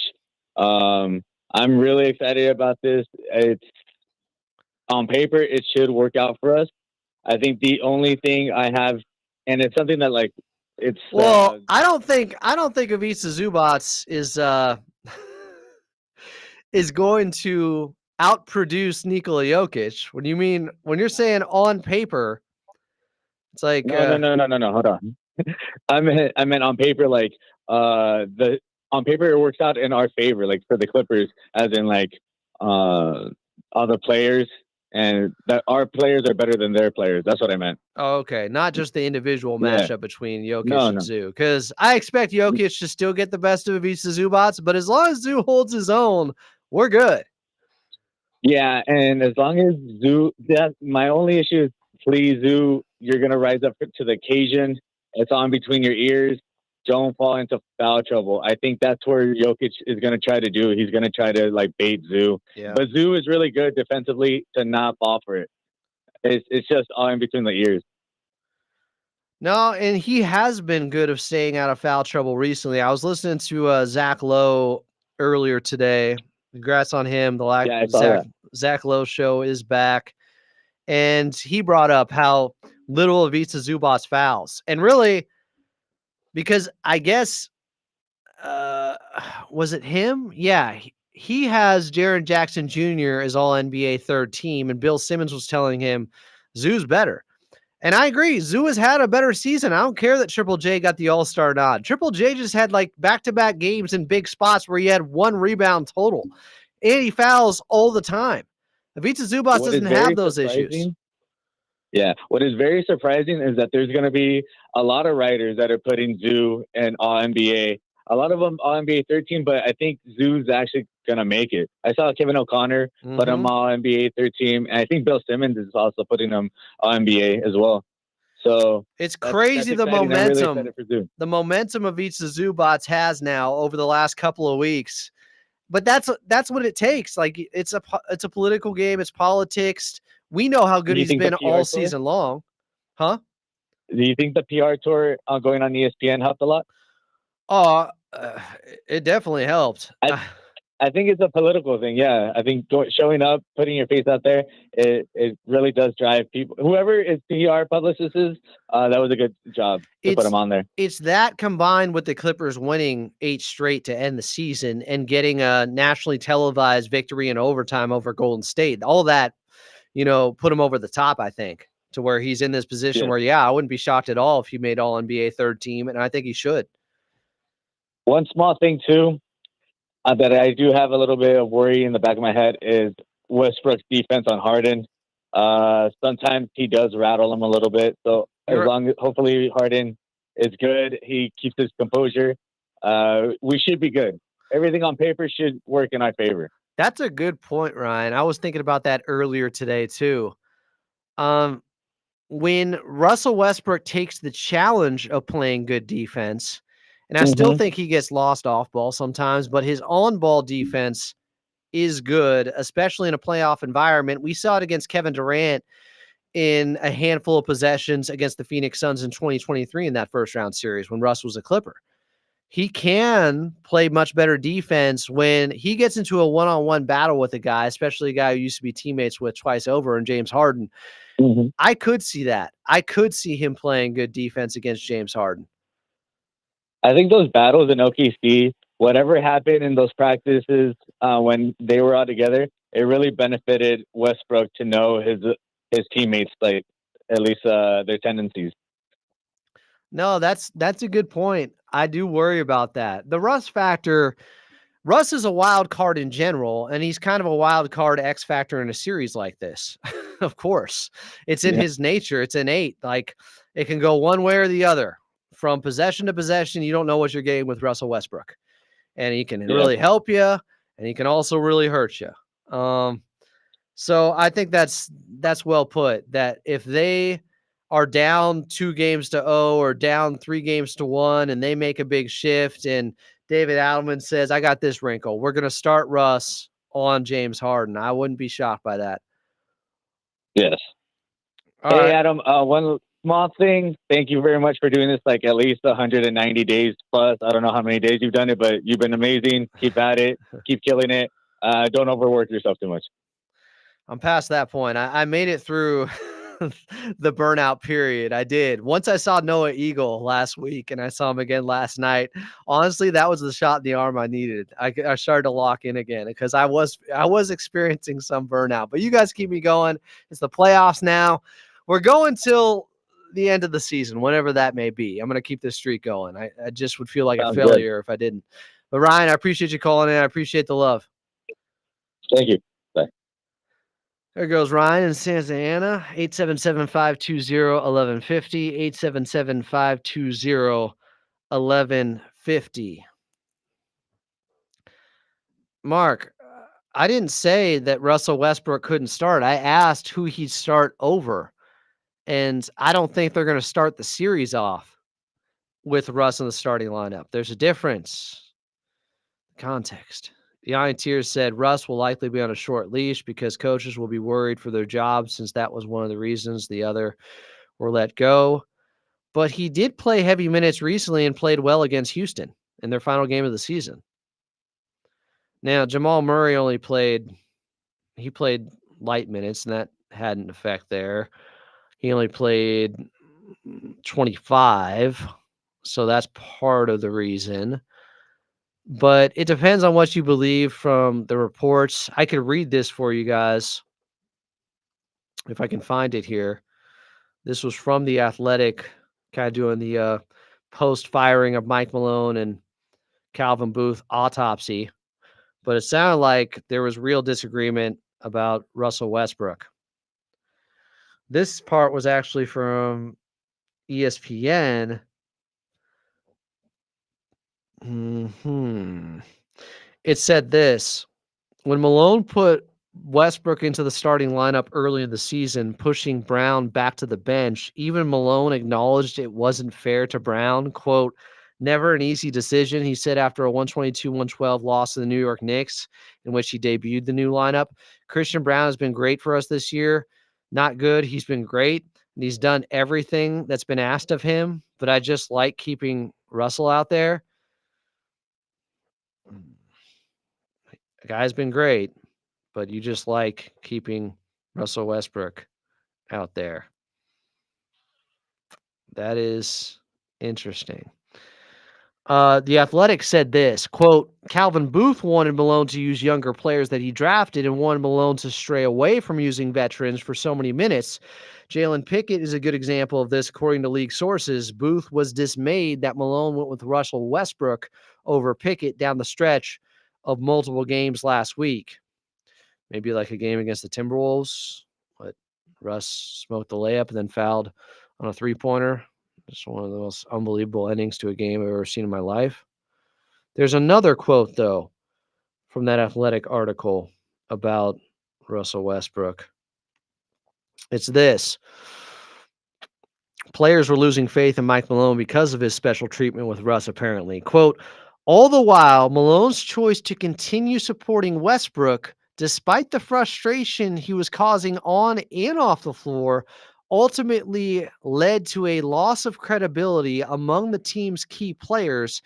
I'm really excited about this. It's on paper, it should work out for us. I think the only thing I have, and it's something that like it's Well, I don't think Ivica Zubats is going to outproduce Nikola Jokic. When you're saying on paper, it's like no. Hold on. I meant on paper, like the on paper it works out in our favor, like for the Clippers, as in like other players, and that our players are better than their players. That's what I meant. oh, okay, not just the individual Yeah. matchup between Jokic No, and no. Zoo, because I expect Jokic to still get the best of Ivica Zubats, but as long as Zoo holds his own, we're good. Yeah, and as long as Zoo, that my only issue is, please Zoo, you're gonna rise up to the occasion. It's on between your ears. Don't fall into foul trouble. I think that's where Jokic is gonna try to do. He's gonna try to like bait Zoo, Yeah. but Zoo is really good defensively to not fall for it. It's just all in between the ears. No, and he has been good of staying out of foul trouble recently. I was listening to Zach Lowe earlier today. Congrats on him. The Yeah, I saw that. Zach Lowe show is back. And he brought up how little Ivica Zubats fouls. And really, because I guess was it him? Yeah. He has Jaren Jackson Jr. as all NBA third team, and Bill Simmons was telling him Zoo's better. And I agree. Zoo has had a better season. I don't care that Triple J got the All-Star nod. Triple J just had like back-to-back games in big spots where he had 1 rebound total. And he fouls all the time. Ivica Zubats doesn't have those issues. Yeah. What is very surprising is that there's going to be a lot of writers that are putting Zoo and All NBA. A lot of them All NBA 13, but I think Zoo's actually going to make it. I saw Kevin O'Connor put him All NBA 13, and I think Bill Simmons is also putting him All NBA as well. So it's crazy the exciting. momentum. Really for Zoo. The momentum of Ivica Zubats has now over the last couple of weeks. But that's what it takes. Like it's a political game. It's politics. We know how good he's been all season long. Huh? Do you think the PR tour going on ESPN helped a lot? It definitely helped. I think it's a political thing. Yeah. I think showing up, putting your face out there, it really does drive people. Whoever is PR publicist is, that was a good job to put them on there. It's that combined with the Clippers winning 8 straight to end the season and getting a nationally televised victory in overtime over Golden State. All that, put him over the top, I think, to where he's in this position where, I wouldn't be shocked at all if he made All NBA third team, and I think he should. One small thing, too, that I do have a little bit of worry in the back of my head is Westbrook's defense on Harden. Sometimes he does rattle him a little bit. So hopefully Harden is good, he keeps his composure, we should be good. Everything on paper should work in our favor. That's a good point, Ryan. I was thinking about that earlier today too. When Russell Westbrook takes the challenge of playing good defense, and I still think he gets lost off ball sometimes, but his on ball defense is good, especially in a playoff environment. We saw it against Kevin Durant in a handful of possessions against the Phoenix Suns in 2023 in that first round series when Russ was a Clipper. He can play much better defense when he gets into a one-on-one battle with a guy, especially a guy who used to be teammates with twice over in James Harden. I could see that. I could see him playing good defense against James Harden. I think those battles in OKC, whatever happened in those practices when they were all together, it really benefited Westbrook to know his teammates, like at least their tendencies. No, that's a good point. I do worry about that. The Russ factor, Russ is a wild card in general, and he's kind of a wild card X factor in a series like this. Of course, it's in his nature. It's innate. Like it can go one way or the other. From possession to possession, you don't know what you're getting with Russell Westbrook. And he can really help you, and he can also really hurt you. So I think that's well put, that if they are down 2-0 or down 3-1 and they make a big shift and David Adelman says, I got this wrinkle. We're going to start Russ on James Harden. I wouldn't be shocked by that. Yes. All hey, right. Adam, one small thing. Thank you very much for doing this, like at least 190 days plus. I don't know how many days you've done it, but you've been amazing. Keep at it. Keep killing it. Don't overwork yourself too much. I'm past that point. I made it through the burnout period. I did. Once I saw Noah Eagle last week and I saw him again last night, honestly, that was the shot in the arm I needed. I started to lock in again because I was experiencing some burnout. But you guys keep me going. It's the playoffs now. We're going till the end of the season, whenever that may be. I'm going to keep this streak going. I just would feel like a Sounds failure if I didn't. But Ryan, I appreciate you calling in. I appreciate the love. Thank you. Bye. There goes Ryan in Santa Ana, 877-520-1150, 877-520-1150. Mark, I didn't say that Russell Westbrook couldn't start. I asked who he'd start over, and I don't think they're going to start the series off with Russ in the starting lineup. There's a difference. Context. The Iron Tears said Russ will likely be on a short leash because coaches will be worried for their jobs since that was one of the reasons the other were let go. But he did play heavy minutes recently and played well against Houston in their final game of the season. Now, Jamal Murray played light minutes, and that had an effect there. He only played 25, so that's part of the reason. But it depends on what you believe from the reports. I could read this for you guys if I can find it here. This was from The Athletic, kind of doing the post-firing of Mike Malone and Calvin Booth autopsy. But it sounded like there was real disagreement about Russell Westbrook. This part was actually from ESPN. It said this: when Malone put Westbrook into the starting lineup early in the season, pushing Brown back to the bench, even Malone acknowledged it wasn't fair to Brown. Quote, never an easy decision, he said after a 122-112 loss to the New York Knicks, in which he debuted the new lineup. Christian Brown has been great for us this year. Not good. He's been great. And he's done everything that's been asked of him, but I just like keeping Russell out there. The guy's been great, but you just like keeping Russell Westbrook out there. That is interesting. The Athletic said this, quote, Calvin Booth wanted Malone to use younger players that he drafted and wanted Malone to stray away from using veterans for so many minutes. Jalen Pickett is a good example of this. According to league sources, Booth was dismayed that Malone went with Russell Westbrook over Pickett down the stretch of multiple games last week. Maybe like a game against the Timberwolves, but Russ smoked the layup and then fouled on a three-pointer. Just one of the most unbelievable endings to a game I've ever seen in my life. There's another quote, though, from that Athletic article about Russell Westbrook. It's this. Players were losing faith in Mike Malone because of his special treatment with Russ, apparently. Quote, all the while, Malone's choice to continue supporting Westbrook, despite the frustration he was causing on and off the floor, ultimately led to a loss of credibility among the team's key players.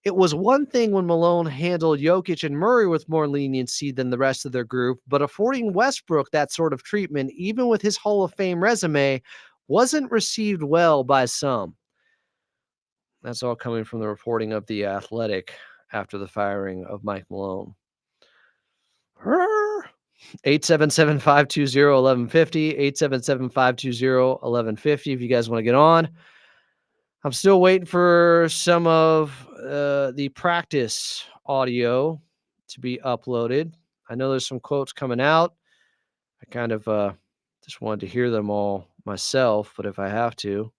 It was one thing when Malone handled Jokic and Murray with more leniency than the rest of their group, but affording Westbrook that sort of treatment, even with his Hall of Fame resume, wasn't received well by some. That's all coming from the reporting of The Athletic after the firing of Mike Malone. 877-520-1150, 877-520-1150 if you guys want to get on. I'm still waiting for some of the practice audio to be uploaded. I know there's some quotes coming out. I kind of just wanted to hear them all myself, but if I have to,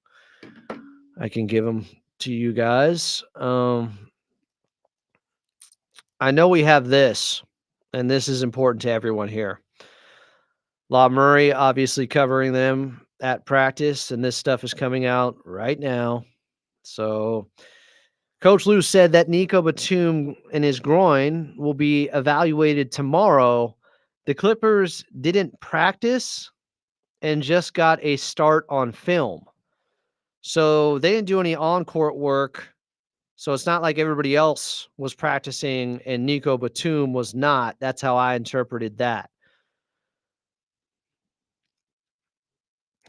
I can give them to you guys. I know we have this, and this is important to everyone here. Law Murray obviously covering them at practice, and this stuff is coming out right now. So Coach Lou said that Nico Batum and his groin will be evaluated tomorrow. The Clippers didn't practice and just got a start on film. So they didn't do any on-court work. So it's not like everybody else was practicing and Nico Batum was not. That's how I interpreted that.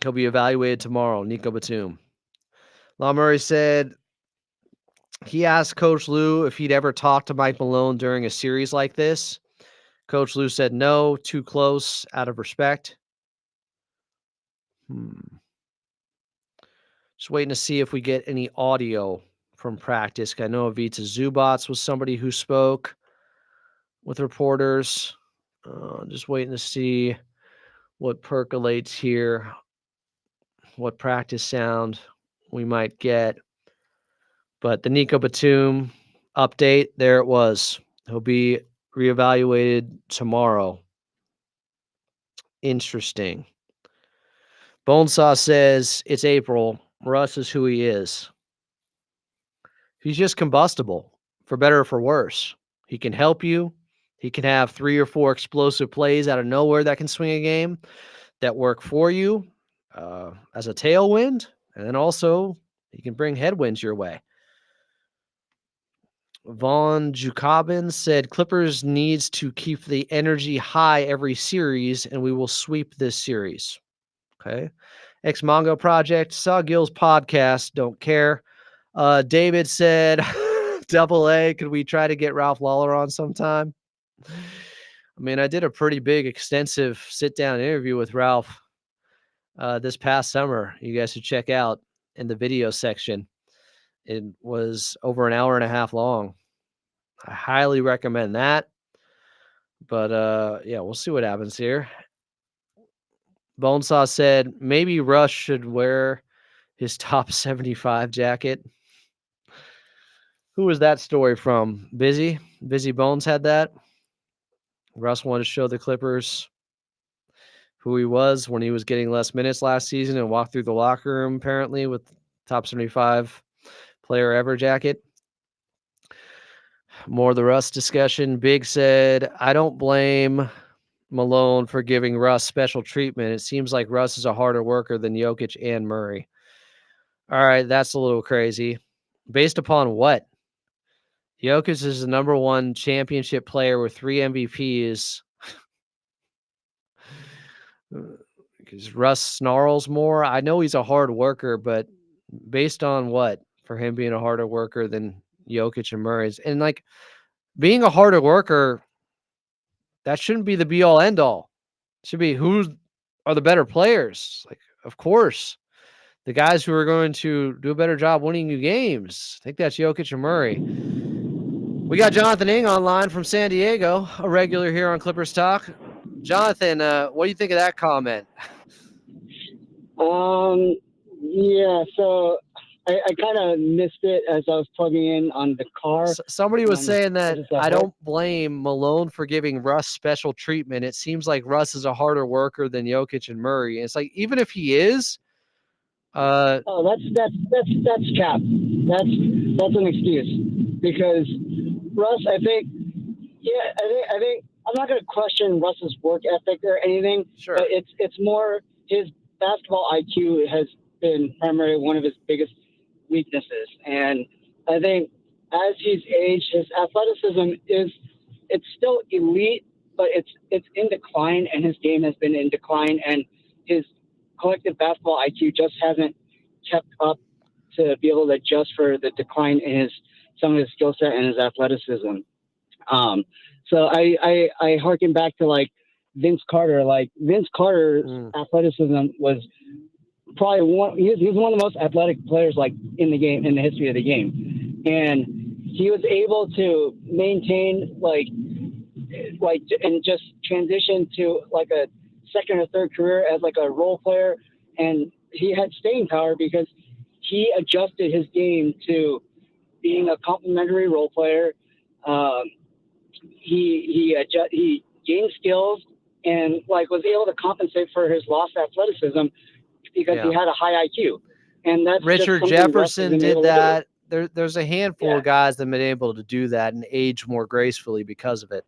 He'll be evaluated tomorrow, Nico Batum. Lon Murray said he asked Coach Lou if he'd ever talked to Mike Malone during a series like this. Coach Lou said no, too close, out of respect. Just waiting to see if we get any audio from practice. I know Avita Zubats was somebody who spoke with reporters. Just waiting to see what percolates here, what practice sound we might get. But the Nico Batum update, there it was. He'll be reevaluated tomorrow. Interesting. Bonesaw says it's April. Russ is who he is. He's just combustible, for better or for worse. He can help you. He can have 3 or 4 explosive plays out of nowhere that can swing a game that work for you as a tailwind. And then also, he can bring headwinds your way. Vaughn Jukabin said Clippers needs to keep the energy high every series, and we will sweep this series. Okay. Ex Mongo Project, saw Gil's podcast, don't care. David said, Double A, could we try to get Ralph Lawler on sometime? I mean, I did a pretty big, extensive sit-down interview with Ralph this past summer. You guys should check out in the video section. It was over an hour and a half long. I highly recommend that. But, yeah, we'll see what happens here. Bonesaw said maybe Rush should wear his top 75 jacket. Who was that story from? Busy? Busy Bones had that? Russ wanted to show the Clippers who he was when he was getting less minutes last season and walked through the locker room, apparently, with top 75 player ever jacket. More of the Russ discussion. Big said, I don't blame Malone for giving Russ special treatment. It seems like Russ is a harder worker than Jokic and Murray. All right, that's a little crazy. Based upon what? Jokic is the number 1 championship player with 3 MVPs. Because Russ snarls more. I know he's a hard worker, but based on what? For him being a harder worker than Jokic and Murray's. And like being a harder worker, that shouldn't be the be all end all. It should be who are the better players. Like, of course, the guys who are going to do a better job winning you games. I think that's Jokic and Murray. We got Jonathan Ng online from San Diego, a regular here on Clippers Talk. Jonathan, what do you think of that comment? Yeah, so I kind of missed it as I was plugging in on the car. Somebody was saying that I don't blame Malone for giving Russ special treatment. It seems like Russ is a harder worker than Jokic and Murray. And it's like, even if he is, that's cap. That's an excuse because Russ, I think I'm not going to question Russ's work ethic or anything. Sure. But it's more his basketball IQ has been primarily one of his biggest weaknesses, and I think as he's aged, his athleticism it's still elite, but it's in decline, and his game has been in decline, and his collective basketball IQ just hasn't kept up to be able to adjust for the decline in some of his skill set and his athleticism. So I harken back to like Vince Carter. Like Vince Carter's athleticism was probably he's one of the most athletic players like in the game, in the history of the game, and he was able to maintain like and just transition to like a second or third career as like a role player, and he had staying power because he adjusted his game to being a complementary role player. He gained skills and like was able to compensate for his lost athleticism because he had a high IQ. And that's Richard Jefferson did that. there's a handful of guys that have been able to do that and age more gracefully because of it.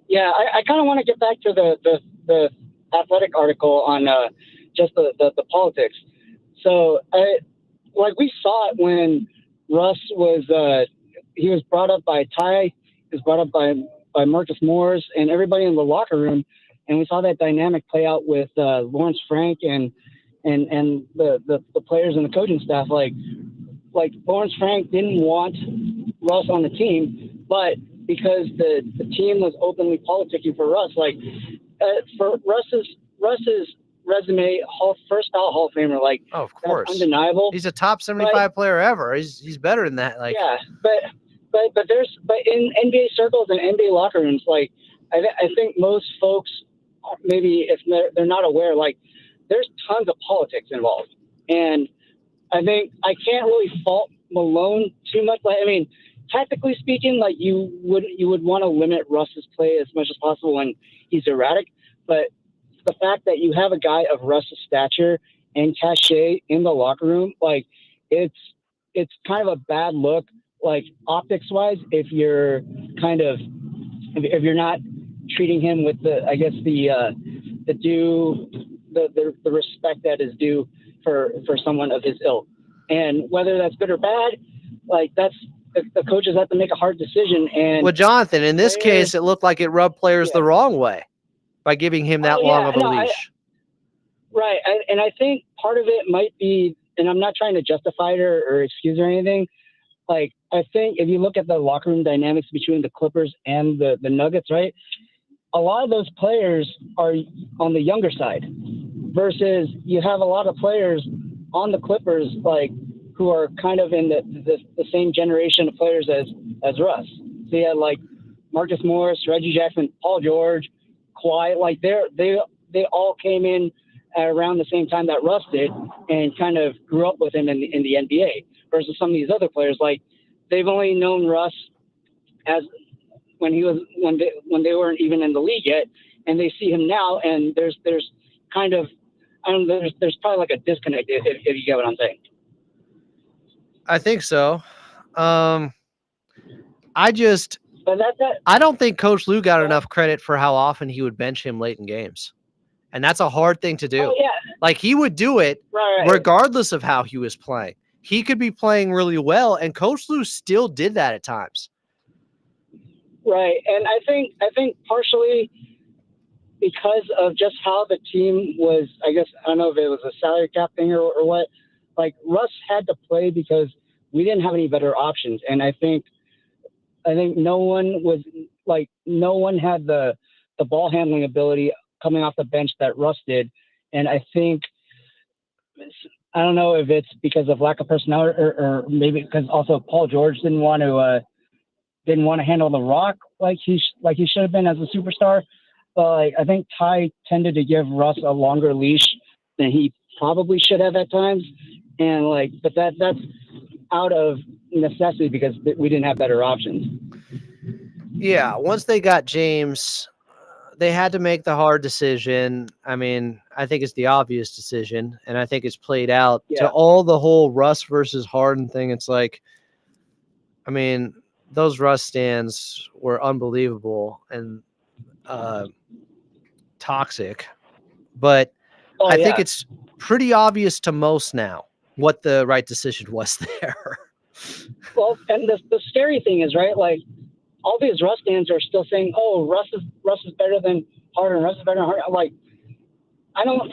Yeah, I kind of want to get back to the athletic article on just the politics. So, we saw it when Russ was he was brought up by Ty, he was brought up by Marcus Morris and everybody in the locker room, and we saw that dynamic play out with Lawrence Frank and the players and the coaching staff. Like Lawrence Frank didn't want Russ on the team, but because the team was openly politicking for Russ, for Russ's resume, first ballot Hall of Famer, Oh, of course, that's undeniable. He's a top 75 player ever. He's better than that. Yeah, but in NBA circles and NBA locker rooms, I think most folks, maybe if they're not aware, there's tons of politics involved, and I think I can't really fault Malone too much. Tactically speaking, you would want to limit Russ's play as much as possible when he's erratic, but the fact that you have a guy of Russ's stature and cachet in the locker room, it's kind of a bad look, optics wise, if you're not treating him with the respect that is due for someone of his ilk. And whether that's good or bad, that's the coaches have to make a hard decision. And well, Jonathan, in this case, it looked like it rubbed players the wrong way by giving him that long of a leash. Right. And I think part of it might be, and I'm not trying to justify it or excuse or anything. I think if you look at the locker room dynamics between the Clippers and the Nuggets, right, a lot of those players are on the younger side versus you have a lot of players on the Clippers, who are kind of in the same generation of players as Russ. So you had Marcus Morris, Reggie Jackson, Paul George, Kawhi, they all came in at around the same time that Russ did and kind of grew up with him in the NBA. Versus some of these other players, they've only known Russ as when they weren't even in the league yet, and they see him now, and there's kind of, I don't know, there's probably a disconnect if you get what I'm saying. I think so. I don't think Coach Lue got enough credit for how often he would bench him late in games. And that's a hard thing to do. Oh, yeah. He would do it regardless of how he was playing. He could be playing really well, and Coach Lue still did that at times. Right. And I think partially because of just how the team was, I don't know if it was a salary cap thing or what, Russ had to play because we didn't have any better options. And I think no one had the ball handling ability coming off the bench that Russ did. And I think, I don't know if it's because of lack of personnel or maybe because also Paul George didn't want to handle the rock like he should have been as a superstar. I think Ty tended to give Russ a longer leash than he probably should have at times. And but that's out of necessity because we didn't have better options. Yeah. Once they got James, they had to make the hard decision. I mean, I think it's the obvious decision, and I think it's played out to all the whole Russ versus Harden thing. It's those Russ stands were unbelievable and toxic, but I think it's pretty obvious to most now what the right decision was there. Well, and the scary thing is, right, all these Russ fans are still saying, "Oh, Russ is better than Harden. Russ is better than Harden." I don't.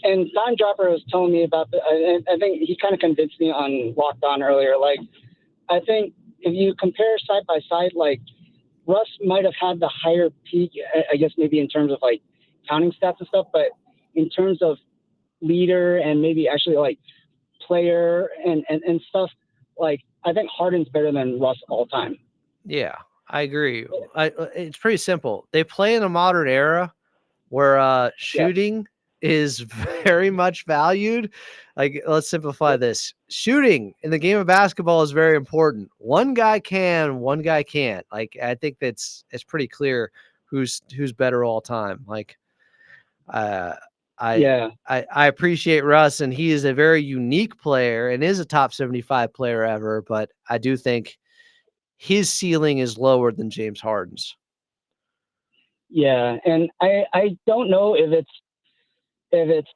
And Don Dropper was telling me about I think he kind of convinced me on Locked On earlier. I think if you compare side by side, Russ might have had the higher peak, I guess maybe in terms of counting stats and stuff, but in terms of leader and maybe actually player and stuff, I think Harden's better than Russ all time. Yeah. I agree. It's pretty simple. They play in a modern era where shooting is very much valued. Let's simplify this. Shooting in the game of basketball is very important. One guy can, one guy can't. I think it's pretty clear who's better all time. I I appreciate Russ, and he is a very unique player and is a top 75 player ever, but I do think his ceiling is lower than James Harden's. Yeah, and I don't know if it's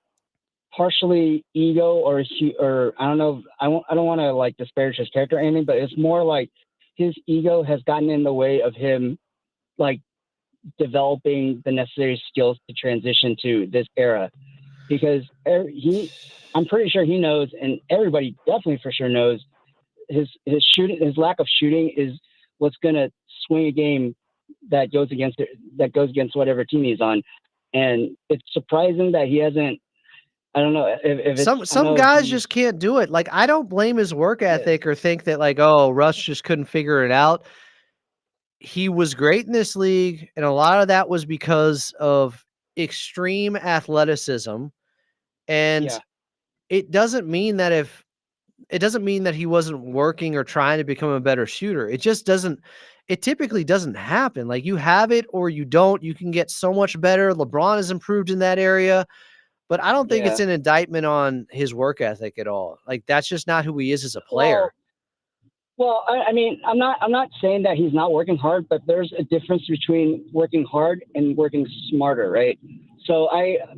partially ego or I don't know. I don't want to like disparage his character or anything, but it's more like his ego has gotten in the way of him like developing the necessary skills to transition to this era, because I'm pretty sure he knows, and everybody definitely for sure knows his lack of shooting is what's going to swing a game that goes against whatever team he's on. And it's surprising that he hasn't. I don't know if it's Some guys just can't do it. Like, I don't blame his work ethic or think that like, oh, Russ just couldn't figure it out. He was great in this league, and a lot of that was because of extreme athleticism. And Yeah. it doesn't mean that he wasn't working or trying to become a better shooter. It typically doesn't happen. Like, you have it or you don't. You can get so much better. LeBron has improved in that area, but I don't think it's an indictment on his work ethic at all. Like, that's just not who he is as a player. Well, I mean, I'm not saying that he's not working hard, but there's a difference between working hard and working smarter, right? So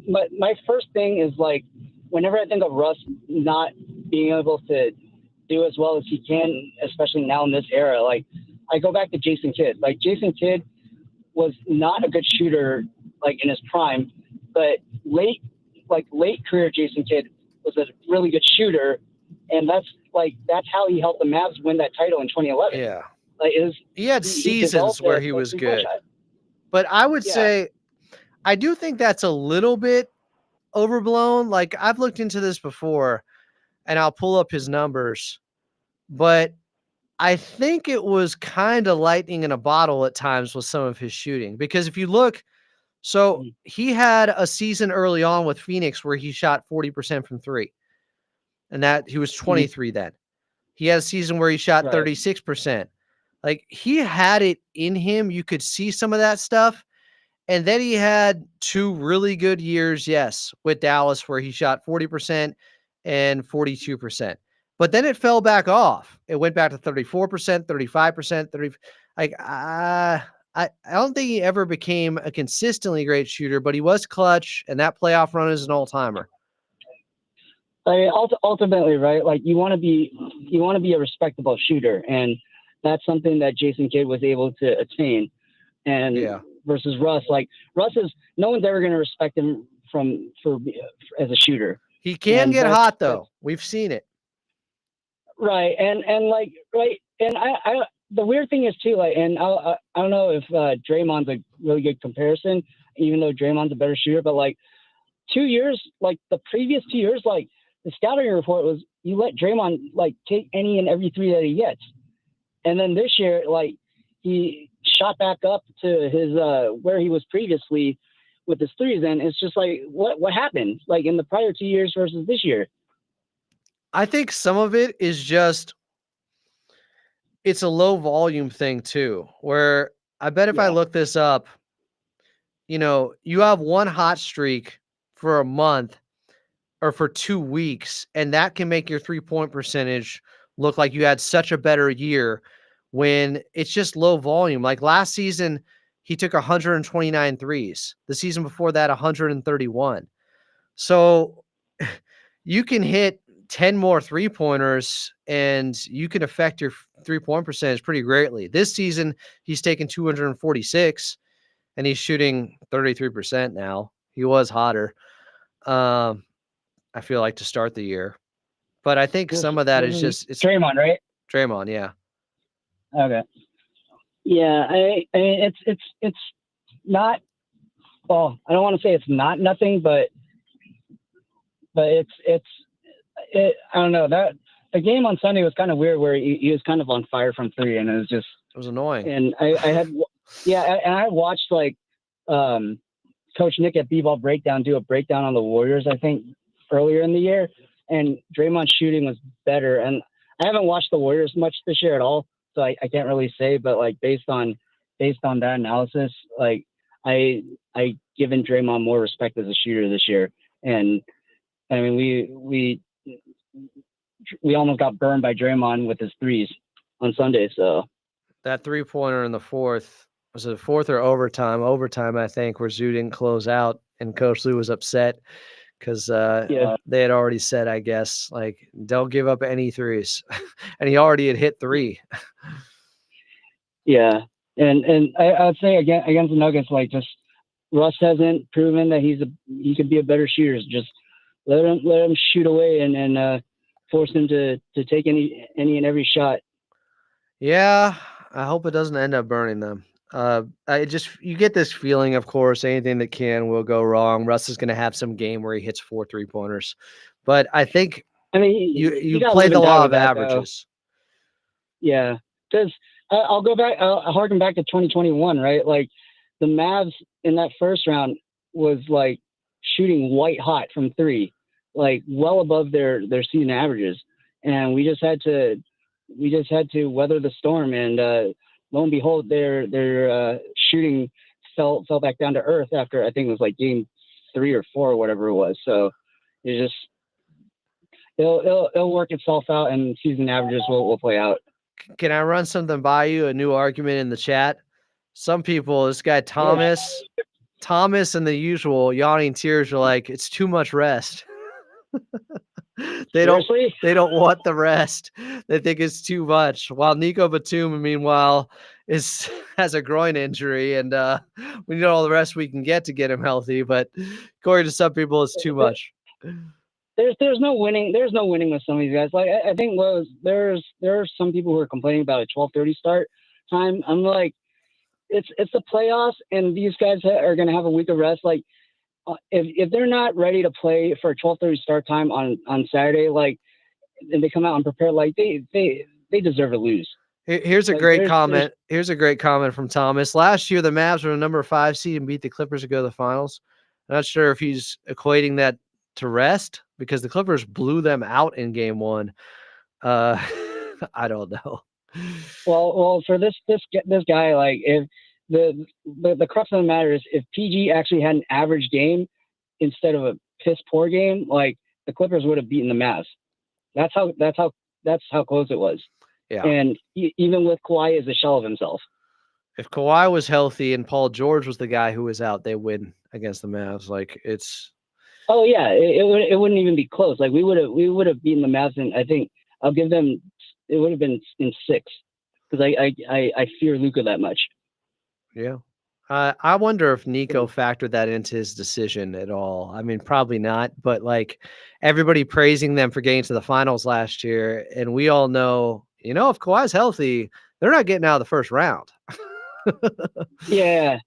my first thing is like, whenever I think of Russ not being able to do as well as he can, especially now in this era, like I go back to Jason Kidd. Like Jason Kidd was not a good shooter like in his prime, but late career Jason Kidd was a really good shooter, and that's how he helped the Mavs win that title in 2011. Yeah. Like he had seasons where he was good. But I would say I do think that's a little bit overblown. Like, I've looked into this before, and I'll pull up his numbers, but I think it was kind of lightning in a bottle at times with some of his shooting. Because if you look, so he had a season early on with Phoenix where he shot 40% from three, and that he was 23 then. He had a season where he shot 36%. Like, he had it in him. You could see some of that stuff. And then he had 2 really good years, yes, with Dallas, where he shot 40% and 42%. But then it fell back off. It went back to 34%, 35%, 30. Like, I don't think he ever became a consistently great shooter, but he was clutch, and that playoff run is an all-timer. Ultimately, right? Like, you want to be a respectable shooter, and that's something that Jason Kidd was able to attain. And versus Russ, like Russ is, no one's ever going to respect him as a shooter. He can get hot though. We've seen it. Right. And I the weird thing is too, like, and I don't know if Draymond's a really good comparison, even though Draymond's a better shooter, but like 2 years, like the previous 2 years, like the scouting report was, you let Draymond like take any and every three that he gets. And then this year, like, he shot back up to his where he was previously with his threes, and it's just like, what happened like in the prior 2 years versus this year? I think some of it is just, it's a low volume thing too, where I bet if I look this up, you have one hot streak for a month or for 2 weeks, and that can make your 3-point percentage look like you had such a better year when it's just low volume. Like last season, he took 129 threes. The season before that, 131. So you can hit 10 more 3-pointers and you can affect your 3-point percentage pretty greatly. This season, he's taken 246 and he's shooting 33% now. He was hotter. I feel like, to start the year. But I think some of that is just, it's Draymond, right? Draymond, yeah. Okay. Yeah, I mean, it's not. Well, I don't want to say it's not nothing, but it's I don't know, that the game on Sunday was kind of weird, where he was kind of on fire from three, and it was annoying. And I watched like Coach Nick at B-Ball Breakdown do a breakdown on the Warriors, I think earlier in the year, and Draymond's shooting was better. And I haven't watched the Warriors much this year at all, so I can't really say, but like based on that analysis, like I given Draymond more respect as a shooter this year. And I mean, we almost got burned by Draymond with his threes on Sunday. So that 3-pointer in the fourth, was it fourth or overtime? Overtime, I think, where Zoo didn't close out, and Coach Lou was upset because they had already said, I guess, like, don't give up any threes, and he already had hit 3. yeah, and I'd say against the Nuggets, like, just Russ hasn't proven that he could be a better shooter. Just let him shoot away and force him to take any and every shot. Yeah, I hope it doesn't end up burning them. You get this feeling, of course, anything that will go wrong. Russ is going to have some game where he hits 4 3-pointers, but I think you play the law of averages. Yeah, because I'll go back. I'll harken back to 2021, right? Like, the Mavs in that first round was like shooting white hot from 3, like well above their season averages, and we just had to weather the storm. And lo and behold, their shooting fell back down to earth after, I think it was like game 3 or 4 or whatever it was. So it's just it'll work itself out, and season averages will play out. Can I run something by you? A new argument in the chat. Some people, this guy Thomas and the usual yawning tears are like, it's too much rest. They don't want the rest. They think it's too much. While Nico Batum, meanwhile, has a groin injury, and we need all the rest we can get to get him healthy. But according to some people, it's too much. There's no winning. There's no winning with some of these guys. Like, I think there are some people who are complaining about a 12:30 start time. I'm like, it's the playoffs, and these guys are going to have a week of rest. Like, if they're not ready to play for a 12:30 start time on Saturday, like, and they come out and prepare, like, they deserve to lose. Here's a great comment. Here's a great comment from Thomas. Last year, the Mavs were the number 5 seed and beat the Clippers to go to the finals. I'm not sure if he's equating that to rest, because the Clippers blew them out in game 1. I don't know. Well, for this guy, like, if the crux of the matter is, if PG actually had an average game instead of a piss poor game, like, the Clippers would have beaten the Mavs. That's how close it was. Yeah. And even with Kawhi as a shell of himself. If Kawhi was healthy and Paul George was the guy who was out, they win against the Mavs. Like, it's. Oh yeah, it wouldn't even be close. Like, we would have beaten the Mavs, and I think I'll give them. It would have been in 6, because I fear Luka that much. Yeah. I wonder if Nico factored that into his decision at all. I mean, probably not, but, like, everybody praising them for getting to the finals last year, and we all know, if Kawhi's healthy, they're not getting out of the first round. Yeah.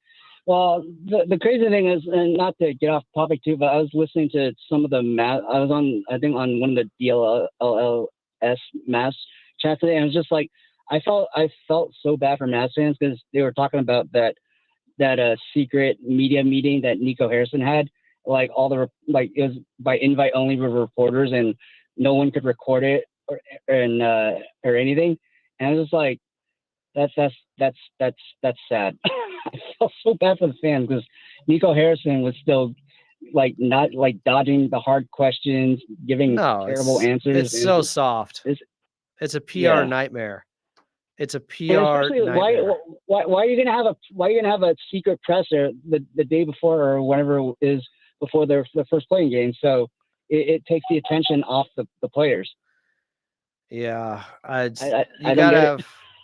Well, the crazy thing is, and not to get off topic too, but I was listening to some of the I was on, I think, on one of the DLLS Mavs chats today, and I was just like, I felt so bad for Mavs fans, because they were talking about that secret media meeting that Nico Harrison had, like, it was by invite only with reporters, and no one could record it or anything. And I was just like, that's sad. I felt so bad for the fans, because Nico Harrison was still, like, not, like, dodging the hard questions, giving terrible answers. It's so soft. It's a PR nightmare. It's a PR nightmare. Why are you gonna have a secret presser the day before, or whenever it is, before their first playing game? So it takes the attention off the players. Yeah,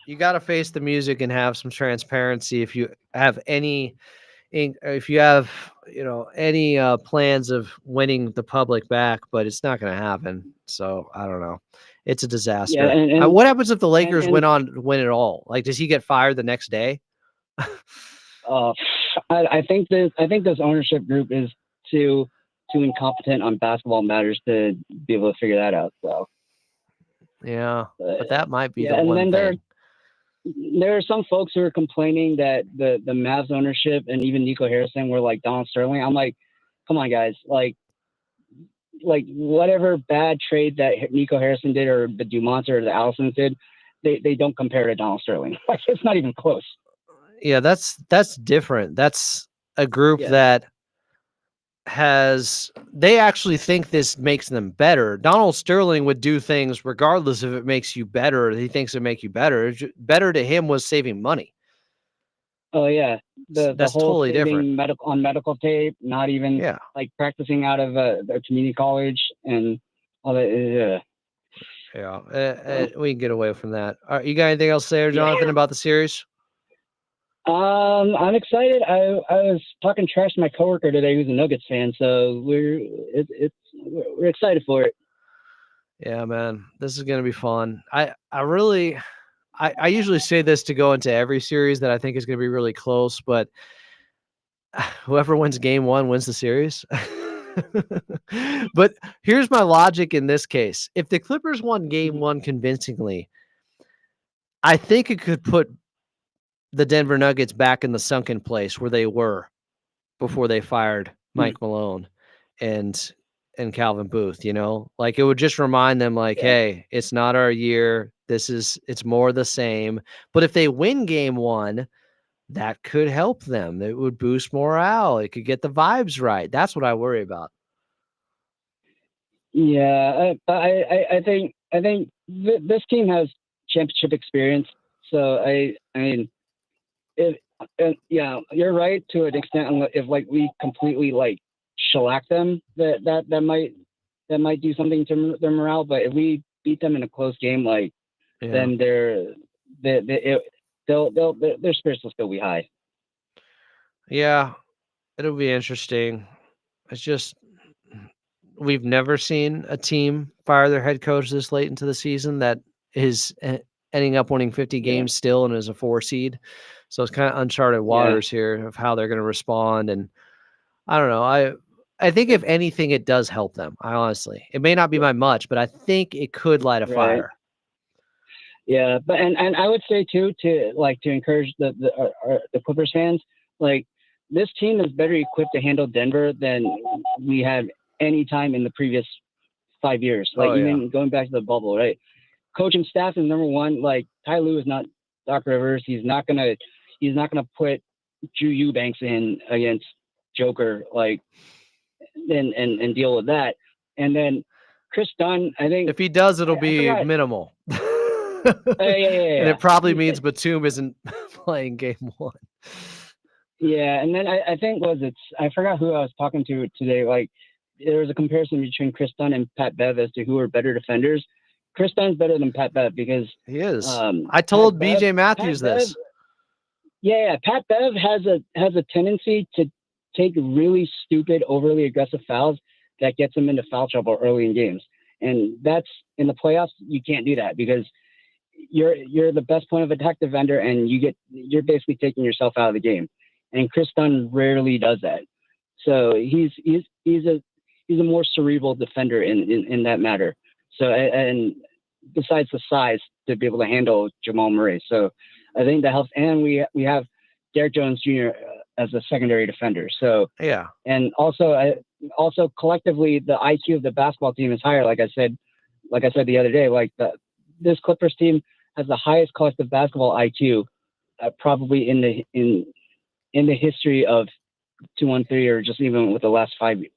you gotta face the music and have some transparency. If you have any plans of winning the public back, but it's not going to happen. So I don't know. It's a disaster. Yeah, what happens if the Lakers win it all? Like, does he get fired the next day? I think this ownership group is too incompetent on basketball matters to be able to figure that out. So yeah, but that might be the one thing. There are some folks who are complaining that the Mavs ownership and even Nico Harrison were like Donald Sterling. I'm like, come on, guys. Like whatever bad trade that Nico Harrison did, or the Dumonts or the Allisons did, they don't compare to Donald Sterling. Like, it's not even close. Yeah, that's different. That's a group that they actually think this makes them better. Donald Sterling would do things regardless if it makes you better. He thinks it make you better. Better to him was saving money. Oh yeah, the That's whole totally different. saving medical tape, not even like practicing out of a community college and all that. We can get away from that. All right, you got anything else to say, Jonathan, about the series? I'm excited. I was talking trash to my coworker today, who's a Nuggets fan, so we're excited for it. Yeah, man, this is gonna be fun. I usually say this to go into every series that I think is gonna be really close, but whoever wins game 1 wins the series. But here's my logic in this case. If the Clippers won game 1 convincingly, I think it could put the Denver Nuggets back in the sunken place where they were before they fired Mike Malone and Calvin Booth, like it would just remind them like, hey, it's not our year. It's more the same. But if they win game 1, that could help them. It would boost morale. It could get the vibes right. That's what I worry about. Yeah, I think this team has championship experience. So I mean, yeah, you're right to an extent. If like we completely like shellac them, that might do something to their morale. But if we beat them in a close game, then their spirits will still be high. Yeah, it'll be interesting. It's just we've never seen a team fire their head coach this late into the season that is ending up winning 50 games still and is a 4 seed. So it's kind of uncharted waters here of how they're going to respond. And I don't know. I think if anything, it does help them. It may not be by much, but I think it could light a fire. Yeah, but and I would say too to encourage the Clippers fans, like this team is better equipped to handle Denver than we have any time in the previous 5 years. Even going back to the bubble, right? Coaching staff is number one. Like Ty Lue is not Doc Rivers. He's not gonna put Drew Eubanks in against Joker and deal with that. And then Chris Dunn, I think if he does, it'll be minimal. And it probably means Batum isn't playing game 1. Yeah, and then I think I forgot who I was talking to today. Like there was a comparison between Chris Dunn and Pat Bev as to who are better defenders. Chris Dunn's better than Pat Bev because he is. I told BJ Matthews this. Pat Bev has a tendency to take really stupid, overly aggressive fouls that gets him into foul trouble early in games, and that's in the playoffs. You can't do that because you're the best point of attack defender, and you're basically taking yourself out of the game. And Chris Dunn rarely does that. So he's a more cerebral defender in that matter. So and besides the size to be able to handle Jamal Murray, so I think that helps. And we have Derrick Jones Jr. As a secondary defender. So and also collectively the IQ of the basketball team is higher. Like I said the other day, this Clippers team has the highest collective basketball IQ probably in the history of 2-1-3 or just even with the last 5-6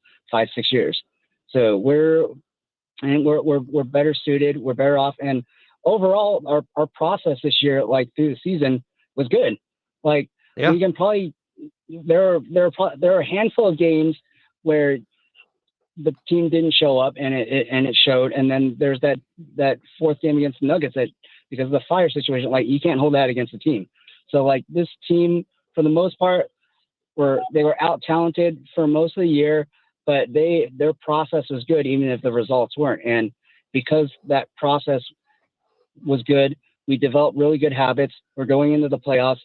years. So we're better suited, we're better off, and overall our process this year, through the season, was good. We can probably there are a handful of games where the team didn't show up and it showed, and then there's that fourth game against the Nuggets that because of the fire situation, you can't hold that against the team. So this team, for the most part, they were out talented for most of the year, but their process was good even if the results weren't. And because that process was good, we developed really good habits. We're going into the playoffs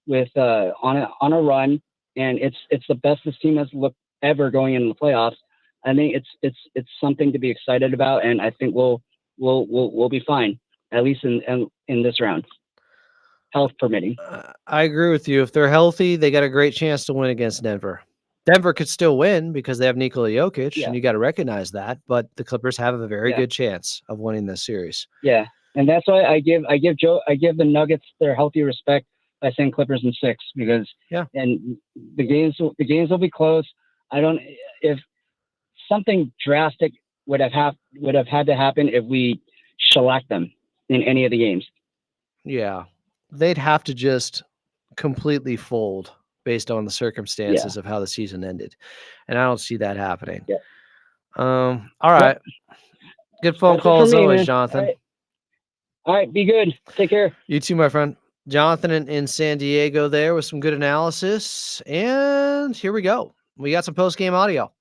with on a run, and it's the best this team has looked ever going into the playoffs. I think it's something to be excited about, and I think we'll be fine, at least in this round, health permitting. I agree with you. If they're healthy, they got a great chance to win against Denver. Denver could still win because they have Nikola Jokic, and you got to recognize that. But the Clippers have a very good chance of winning this series. Yeah, and that's why I give the Nuggets their healthy respect by saying Clippers in 6 because and the games will be close. if something drastic would have had to happen if we shellacked them in any of the games. Yeah. They'd have to just completely fold based on the circumstances of how the season ended. And I don't see that happening. Yeah. All right. Good phone That's it call for as me, always, man. Jonathan. All right, be good. Take care. You too, my friend. Jonathan in San Diego there with some good analysis. And here we go. We got some post-game audio.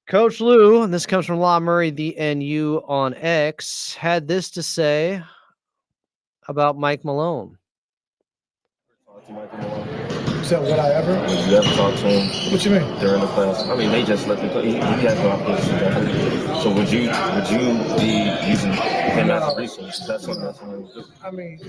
Coach Lou, and this comes from La Murray, the NU on X, had this to say about Mike Malone. So would I ever? Did you ever talk to him? What you mean? During the class? I mean, they just let him. He has no opposition. So would you be using him as a resource? That's something that's going to do. I mean,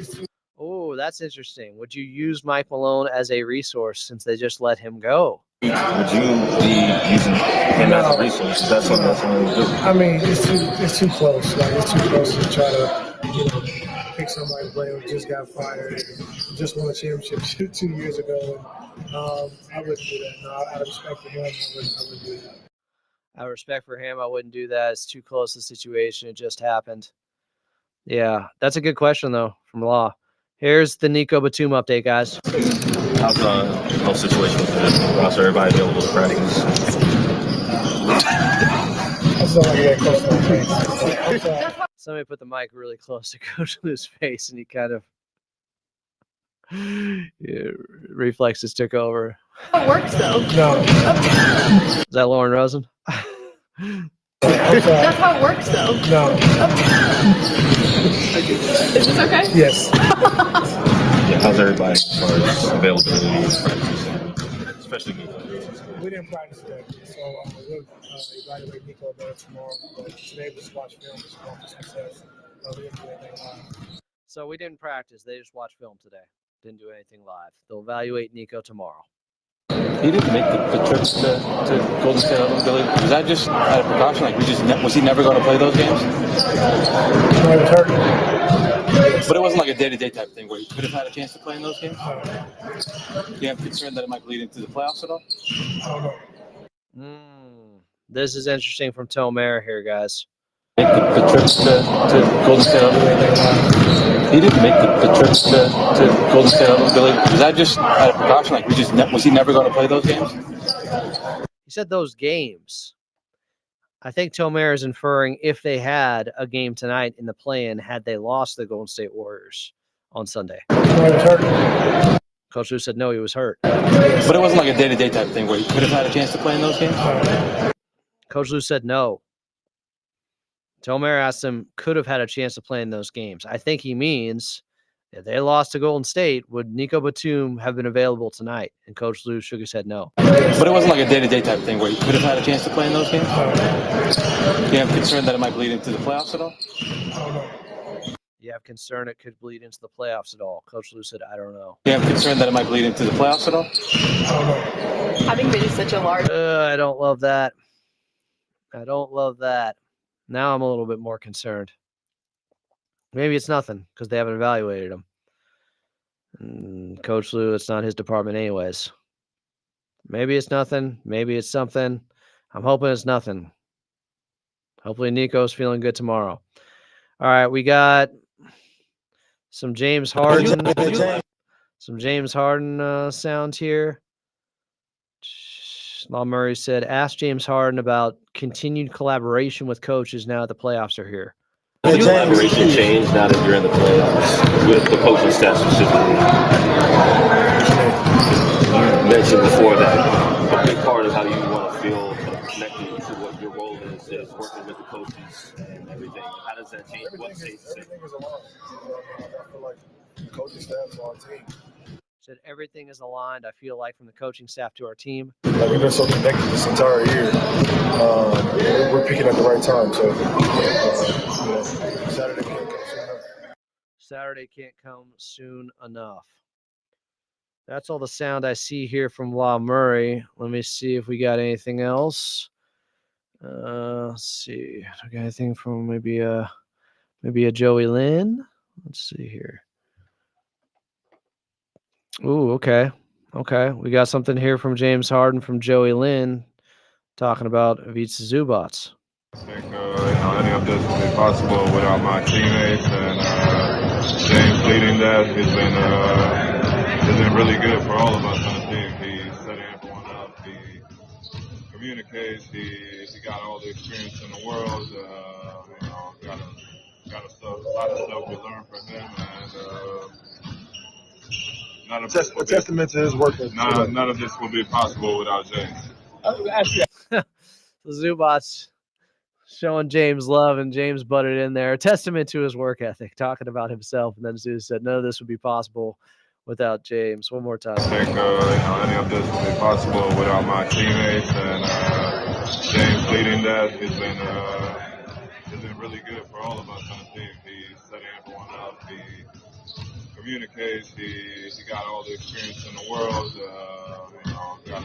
Oh, that's interesting. Would you use Mike Malone as a resource since they just let him go? Would you be using him as a resource? That's something that's going to do. I mean, it's too close. Like it's too close to try to, pick somebody to play who just got fired and just won a championship 2 years ago. And, I wouldn't do that. No, out of respect for him, I wouldn't do that. Out of respect for him, I wouldn't do that. It's too close to the situation. It just happened. Yeah, that's a good question, though, from Law. Here's the Nico Batum update, guys. How's the whole situation with the roster? Everybody available to practice? Somebody put the mic really close to Coach Lou's face, and he kind of reflexes took over. It works though. No. Is that Lauren Rosen? That's how it works though. No. Is this okay? Yes. Yeah, how's everybody as far as availability to practice, especially Nico? We didn't practice today, so we'll evaluate Nico better tomorrow. But today we just watched film, just want for success. We didn't do anything live. So we didn't practice. They just watched film today. Didn't do anything live. They'll evaluate Nico tomorrow. He didn't make the trip to Golden State, Billy. Was that just out of precaution? Like, was he never going to play those games? No, he was hurt. But it wasn't like a day-to-day type thing where he could have had a chance to play in those games? Do you have concern that it might bleed into the playoffs at all? This is interesting from Tomer here, guys. Make the trip to Golden State. He didn't make the trip to Golden State, Billy. Was that just out of precaution? Like, was he never going to play those games? He said those games. I think Tomer is inferring if they had a game tonight in the play-in, had they lost the Golden State Warriors on Sunday. No, he was hurt. Coach Lou said no, he was hurt. But it wasn't like a day-to-day type thing where he could have had a chance to play in those games? Coach Lou said no. Tomer asked him, could have had a chance to play in those games. I think he means if they lost to Golden State, would Nico Batum have been available tonight? And Coach Lou shook his head no. But it wasn't like a day-to-day type thing where he could have had a chance to play in those games? Do you have concern that it might bleed into the playoffs at all? You have concern it could bleed into the playoffs at all? Coach Lou said, I don't know. Do you have concern that it might bleed into the playoffs at all? Having been such a large. I don't love that. I don't love that. Now I'm a little bit more concerned. Maybe it's nothing because they haven't evaluated him. And Coach Lou, it's not his department anyways. Maybe it's nothing. Maybe it's something. I'm hoping it's nothing. Hopefully Nico's feeling good tomorrow. All right, we got some James Harden. Some James Harden sound here. Law Murray said, ask James Harden about continued collaboration with coaches now that the playoffs are here. Has collaboration changed now that you're in the playoffs with the coaching staff specifically? You mentioned before that a big part of how you want to feel connected to what your role is working with the coaches and everything. How does that change? What changes it? Everything is aligned. I feel like coaching staff's on our team. Said everything is aligned. I feel like from the coaching staff to our team. Like we've been so connected this entire year. We're picking at the right time. So Saturday can't come soon enough. Saturday can't come soon enough. That's all the sound I see here from La Murray. Let me see if we got anything else. Let's see. I got anything from maybe a Joey Lynn? Let's see here. Ooh, okay. Okay. We got something here from James Harden from Joey Lynn. talking about Ivica Zubats. I think any of this would be possible without my teammates and James leading that. He's been really good for all of us on the team. He's setting everyone up. He communicates. He got all the experience in the world. Got a lot of stuff we learned from him, and A testament to his work. none of this would be possible without James. Zubats showing James love, and James butted in there. A testament to his work ethic, talking about himself. And then Zeus said, none of this would be possible without James. One more time. I think any of this would be possible without my teammates and James leading that. He's been really good for all of us on the team. He's setting everyone up. He communicates. He got all the experience in the world. Got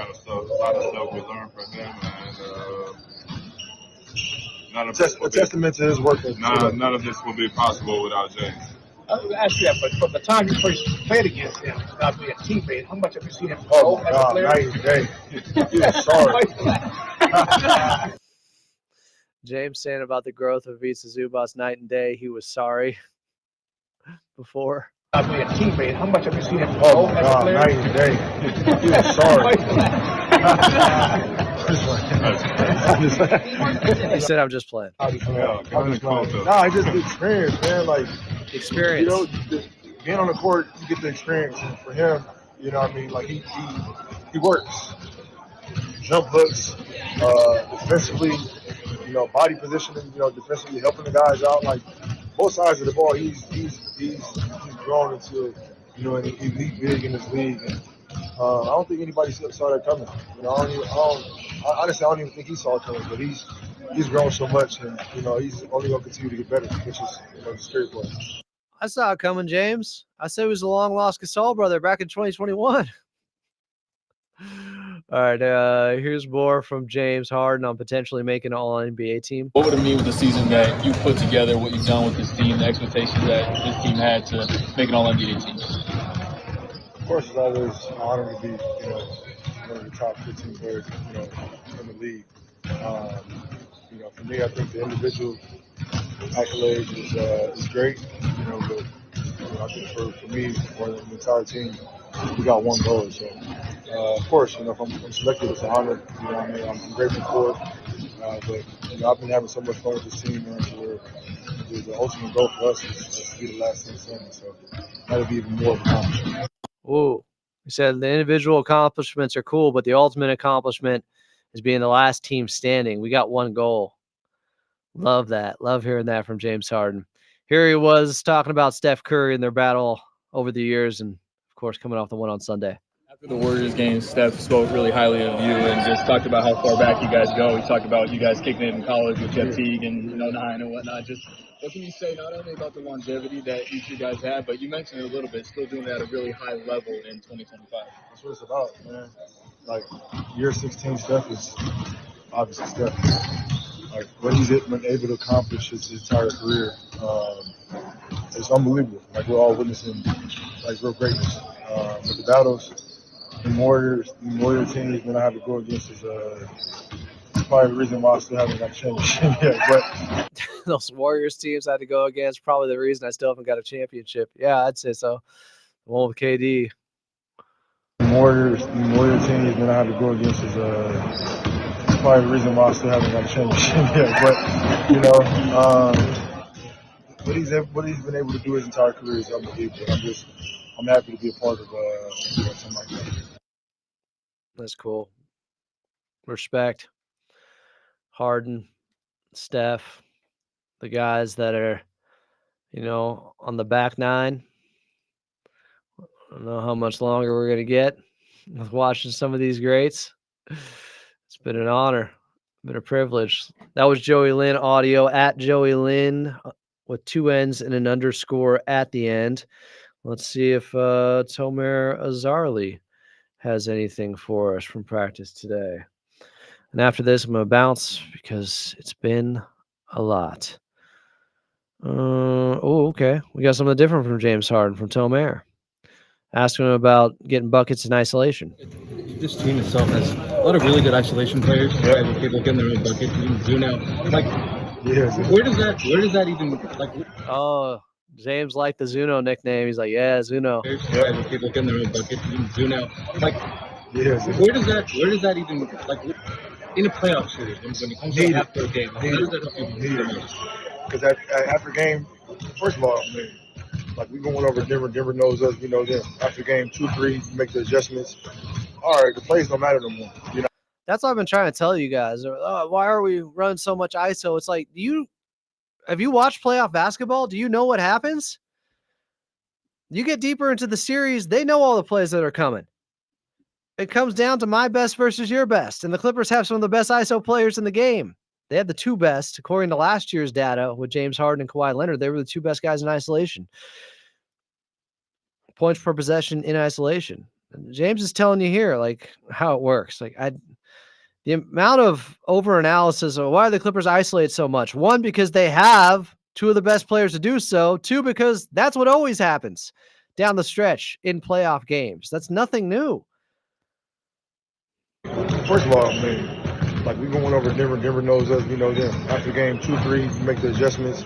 a lot of stuff we learned from him, and a testament to his work. None of this would be possible without James. I was ask you that, but from the time you first played against him, not being a teammate, how much have you seen him grow as a player? Night and day. He was sorry. James saying about the growth of Ivica Zubats night and day. He was sorry before. Not being a teammate, how much have you seen him grow as a player? Night and day. He was sorry. He said, "I'm just playing." Nah, I just the experience, man. Like experience. You know, just being on the court, you get the experience. And for him, you know what I mean? Like he works. Jump hooks, defensively, you know, body positioning, you know, defensively helping the guys out. Like both sides of the ball, he's grown into, you know, an elite big in this league. And I don't think anybody saw that coming. You know, honestly, I don't even think he saw it coming. But he's grown so much, and you know, he's only going to continue to get better, which is, you know, the scary part. I saw it coming, James. I said he was a long lost Gasol brother back in 2021. All right, here's more from James Harden on potentially making an All-NBA team. What would it mean with the season that you put together, what you've done with this team, the expectations that this team had to make an All-NBA team? Of course, it's always an honor to be, you know, one of the top 15 players, you know, in the league. You know, for me, I think the individual accolades is great, you know, but you know, I think for me or the entire team, we got one goal. So, of course, you know, if I'm selected, it's an honor. You know, I mean, I'm grateful for it. But you know, I've been having so much fun with this team, man. Where the ultimate goal for us is to be the last team standing. So that'll be even more of an accomplishment. Ooh, he said the individual accomplishments are cool, but the ultimate accomplishment is being the last team standing. We got one goal. Love that. Love hearing that from James Harden. Here he was talking about Steph Curry and their battle over the years, and of course, coming off the one on Sunday. After the Warriors game, Steph spoke really highly of you and just talked about how far back you guys go. He talked about you guys kicking it in college with Jeff Teague and 09 and whatnot. Just what can you say not only about the longevity that each of you guys have, but you mentioned it a little bit, still doing it at a really high level in 2025. That's what it's about, man. Like year 16 Steph is obviously Steph. Like what he's been able to accomplish his entire career, it's unbelievable. Like we're all witnessing like real greatness. But the battles, the Warrior teams that I have to go against is probably the reason why I still haven't got a championship yet. But those Warriors teams I had to go against, probably the reason I still haven't got a championship. Yeah, I'd say so. The one with KD. The Warrior teams that I have to go against is probably the reason why I still haven't got a championship yet. But you know, what he's been able to do his entire career is unbelievable. I'm happy to be a part of you know, something like that. That's cool. Respect. Harden, Steph, the guys that are, you know, on the back nine. I don't know how much longer we're going to get with watching some of these greats. It's been an honor, been a privilege. That was Joey Lynn audio at Joey Lynn with 2 N's and an underscore at the end. Let's see if Tomer Azarli has anything for us from practice today. And after this, I'm going to bounce because it's been a lot. Okay. We got something different from James Harden, from Tomer. Asking him about getting buckets in isolation. this team itself has a lot of really good isolation players. Right? They're capable of getting their own buckets. Even Zuno. Like, where does that even like? Oh, James liked the Zuno nickname. He's like, yeah, Zuno. Right? They're capable of getting their own buckets. Even Zuno. Like, where does that even like? In a playoff series, when it comes to after a game, how does that help you the most? Because after game, first of all, I mean, like we going over Denver. Denver knows us. We know them. After game 2-3, make the adjustments. All right, the plays don't matter no more. You know. That's what I've been trying to tell you guys. Why are we running so much ISO? It's like, have you watched playoff basketball? Do you know what happens? You get deeper into the series, they know all the plays that are coming. It comes down to my best versus your best, and the Clippers have some of the best ISO players in the game. They had the two best, according to last year's data with James Harden and Kawhi Leonard. They were the two best guys in isolation. Points per possession in isolation. And James is telling you here, like, how it works. Like, the amount of over-analysis of why the Clippers isolate so much. One, because they have two of the best players to do so. Two, because that's what always happens down the stretch in playoff games. That's nothing new. First of all, I mean, like we going over Denver. Denver knows us. We know them. After game 2-3, make the adjustments.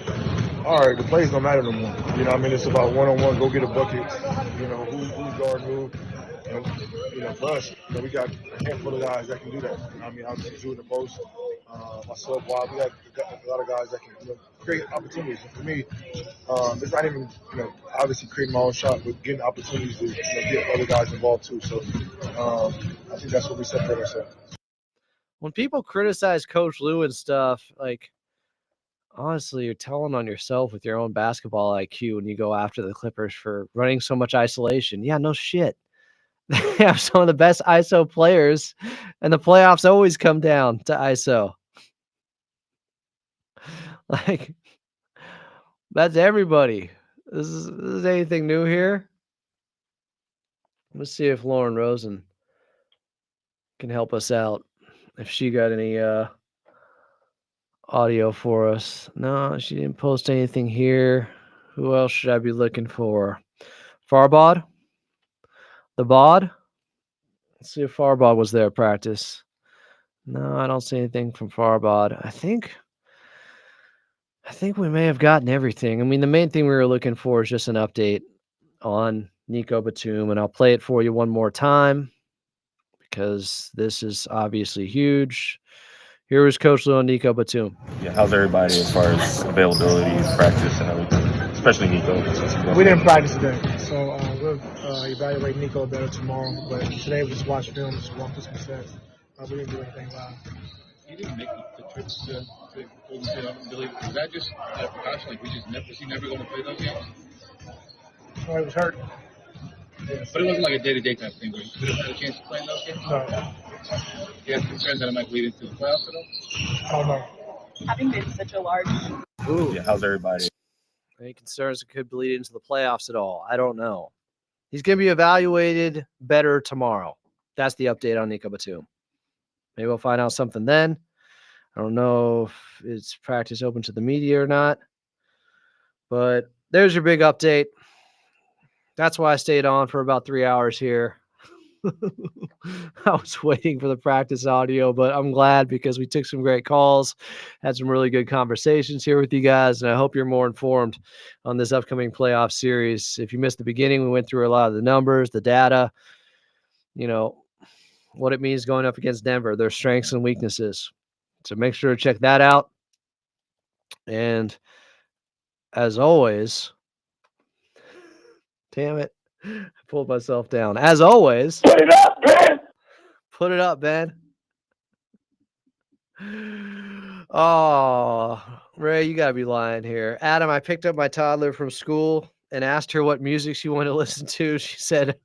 All right, the plays don't matter no more. You know, I mean, it's about one-on-one. Go get a bucket. You know, who's guard who. And, you know, for us, you know, we got a handful of guys that can do that. You know, I mean, obviously doing the most. Myself, Bob, we got a lot of guys that can create opportunities. And for me, it's not even obviously creating my own shot, but getting opportunities to get other guys involved too. So I think that's what we separate ourselves. When people criticize Coach Lou and stuff, like, honestly, you're telling on yourself with your own basketball IQ when you go after the Clippers for running so much isolation. Yeah, no shit. They have some of the best ISO players, and the playoffs always come down to ISO. Like, that's everybody. This is anything new here? Let's see if Lauren Rosen can help us out. If she got any audio for us. No, she didn't post anything here. Who else should I be looking for? Farbod? The bod? Let's see if Farbod was there at practice. No, I don't see anything from Farbod. I think we may have gotten everything. I mean, the main thing we were looking for is just an update on Nico Batum, and I'll play it for you one more time because this is obviously huge. Here was Coach Lou and Nico Batum. Yeah, how's everybody as far as availability, practice, and everything, especially Nico? We didn't practice today, so we'll evaluate Nico better tomorrow. But today we just watched film, just walked through some sets. We didn't do anything live. You didn't make the trip to Golden State. I don't believe. Is that just a precaution? Like, was he never going to play those games? Oh, he was hurt. Yes. But it wasn't like a day-to-day type thing where he could have had a chance to play in those games? No. You have concerns that it might lead into the playoffs at all? I don't know. Having been such a large... Ooh. Yeah, how's everybody? Any concerns it could bleed into the playoffs at all? I don't know. He's going to be evaluated better tomorrow. That's the update on Nico Batum. Maybe we'll find out something then. I don't know if it's practice open to the media or not. But there's your big update. That's why I stayed on for about 3 hours here. I was waiting for the practice audio, but I'm glad because we took some great calls, had some really good conversations here with you guys, and I hope you're more informed on this upcoming playoff series. If you missed the beginning, we went through a lot of the numbers, the data, what it means going up against Denver, their strengths and weaknesses. So make sure to check that out. And as always, damn it, I pulled myself down. As always, put it up, Ben. Put it up, Ben. Oh, Ray, you gotta be lying here. Adam, I picked up my toddler from school and asked her what music she wanted to listen to. She said,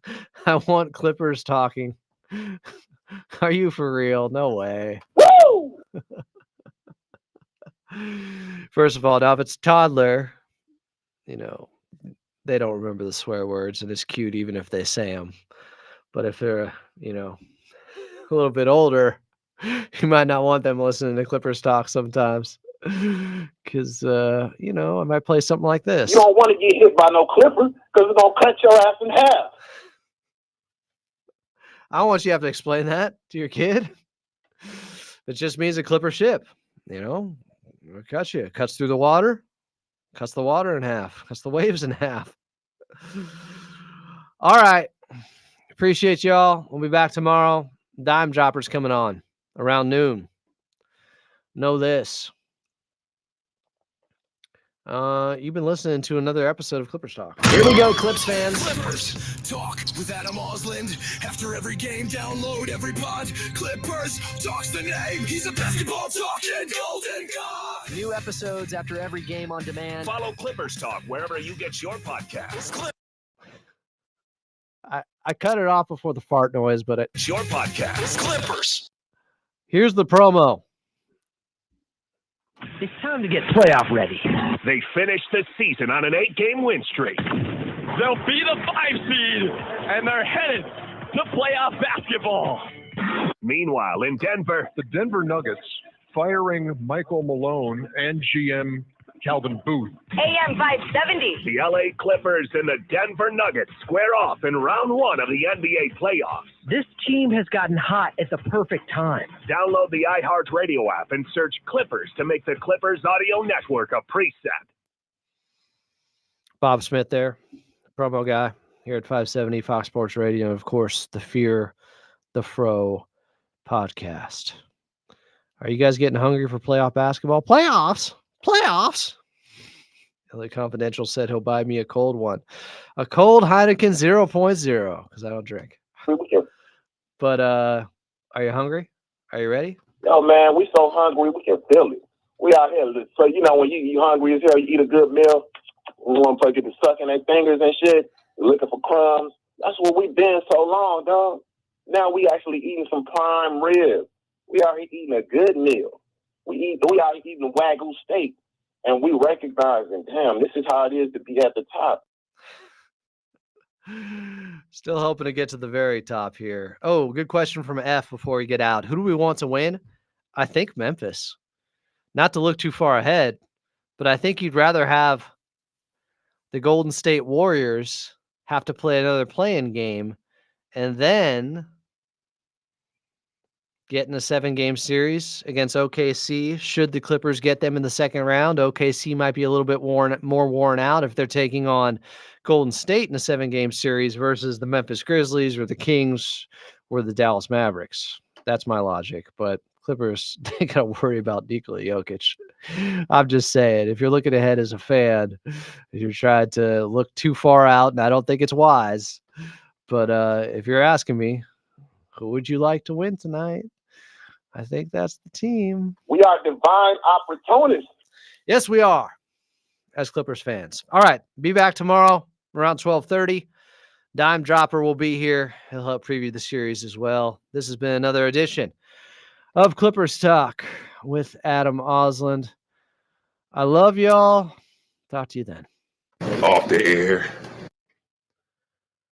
I want Clippers talking. Are you for real? No way. Woo! First of all, now if it's a toddler, they don't remember the swear words, and it's cute even if they say them. But if they're, a little bit older, you might not want them listening to Clippers talk sometimes. Because, I might play something like this. You don't want to get hit by no Clipper because it's going to cut your ass in half. I don't want you to have to explain that to your kid. It just means a Clipper ship, it cuts you. It cuts through the water, cuts the water in half, cuts the waves in half. All right. Appreciate y'all. We'll be back tomorrow. Dime Dropper's coming on around noon. Know this. You've been listening to another episode of Clippers Talk. Here we go, Clips fans. Clippers Talk with Adam Osland. After every game, download every pod. Clippers Talk's the name. He's a basketball talking golden god. New episodes after every game on demand. Follow Clippers Talk wherever you get your podcasts. I cut it off before the fart noise, but It's your podcast. Clippers. Here's the promo. It's time to get playoff ready. They finished the season on an 8-game win streak. They'll be the 5 seed, and they're headed to playoff basketball. Meanwhile, in Denver, the Denver Nuggets firing Michael Malone and GM Calvin Booth. AM 570. The LA Clippers and the Denver Nuggets square off in round 1 of the NBA playoffs. This team has gotten hot at the perfect time. Download the iHeartRadio app and search Clippers to make the Clippers audio network a preset. Bob Smith there, promo guy here at 570 Fox Sports Radio. And of course, the Fear the Fro podcast. Are you guys getting hungry for playoff basketball? Playoffs? LA Confidential said he'll buy me a cold one. A cold Heineken 0.0 because I don't drink. But are you hungry? Are you ready? Yo, man, we so hungry, we can feel it. We out here. So, when you hungry as hell, you eat a good meal, we want to get to sucking their fingers and shit, looking for crumbs. That's what we've been so long, dog. Now we actually eating some prime rib. We out here eating a good meal. We out here eating a Wagyu steak. And we recognizing, damn, this is how it is to be at the top. Still hoping to get to the very top here. Oh, good question from F before we get out. Who do we want to win? I think Memphis. Not to look too far ahead, but I think you'd rather have the Golden State Warriors have to play another play-in game and then get in a 7-game series against OKC. Should the Clippers get them in the second round, OKC might be a little bit more worn out if they're taking on Golden State in a 7-game series versus the Memphis Grizzlies or the Kings or the Dallas Mavericks. That's my logic. But Clippers, they got to worry about Nikola Jokic. I'm just saying, if you're looking ahead as a fan, if you're trying to look too far out, and I don't think it's wise, but if you're asking me, who would you like to win tonight? I think that's the team. We are divine opportunists. Yes, we are, as Clippers fans. All right, be back tomorrow around 12:30. Dime Dropper will be here. He'll help preview the series as well. This has been another edition of Clippers Talk with Adam Osland. I love y'all. Talk to you then. Off the air.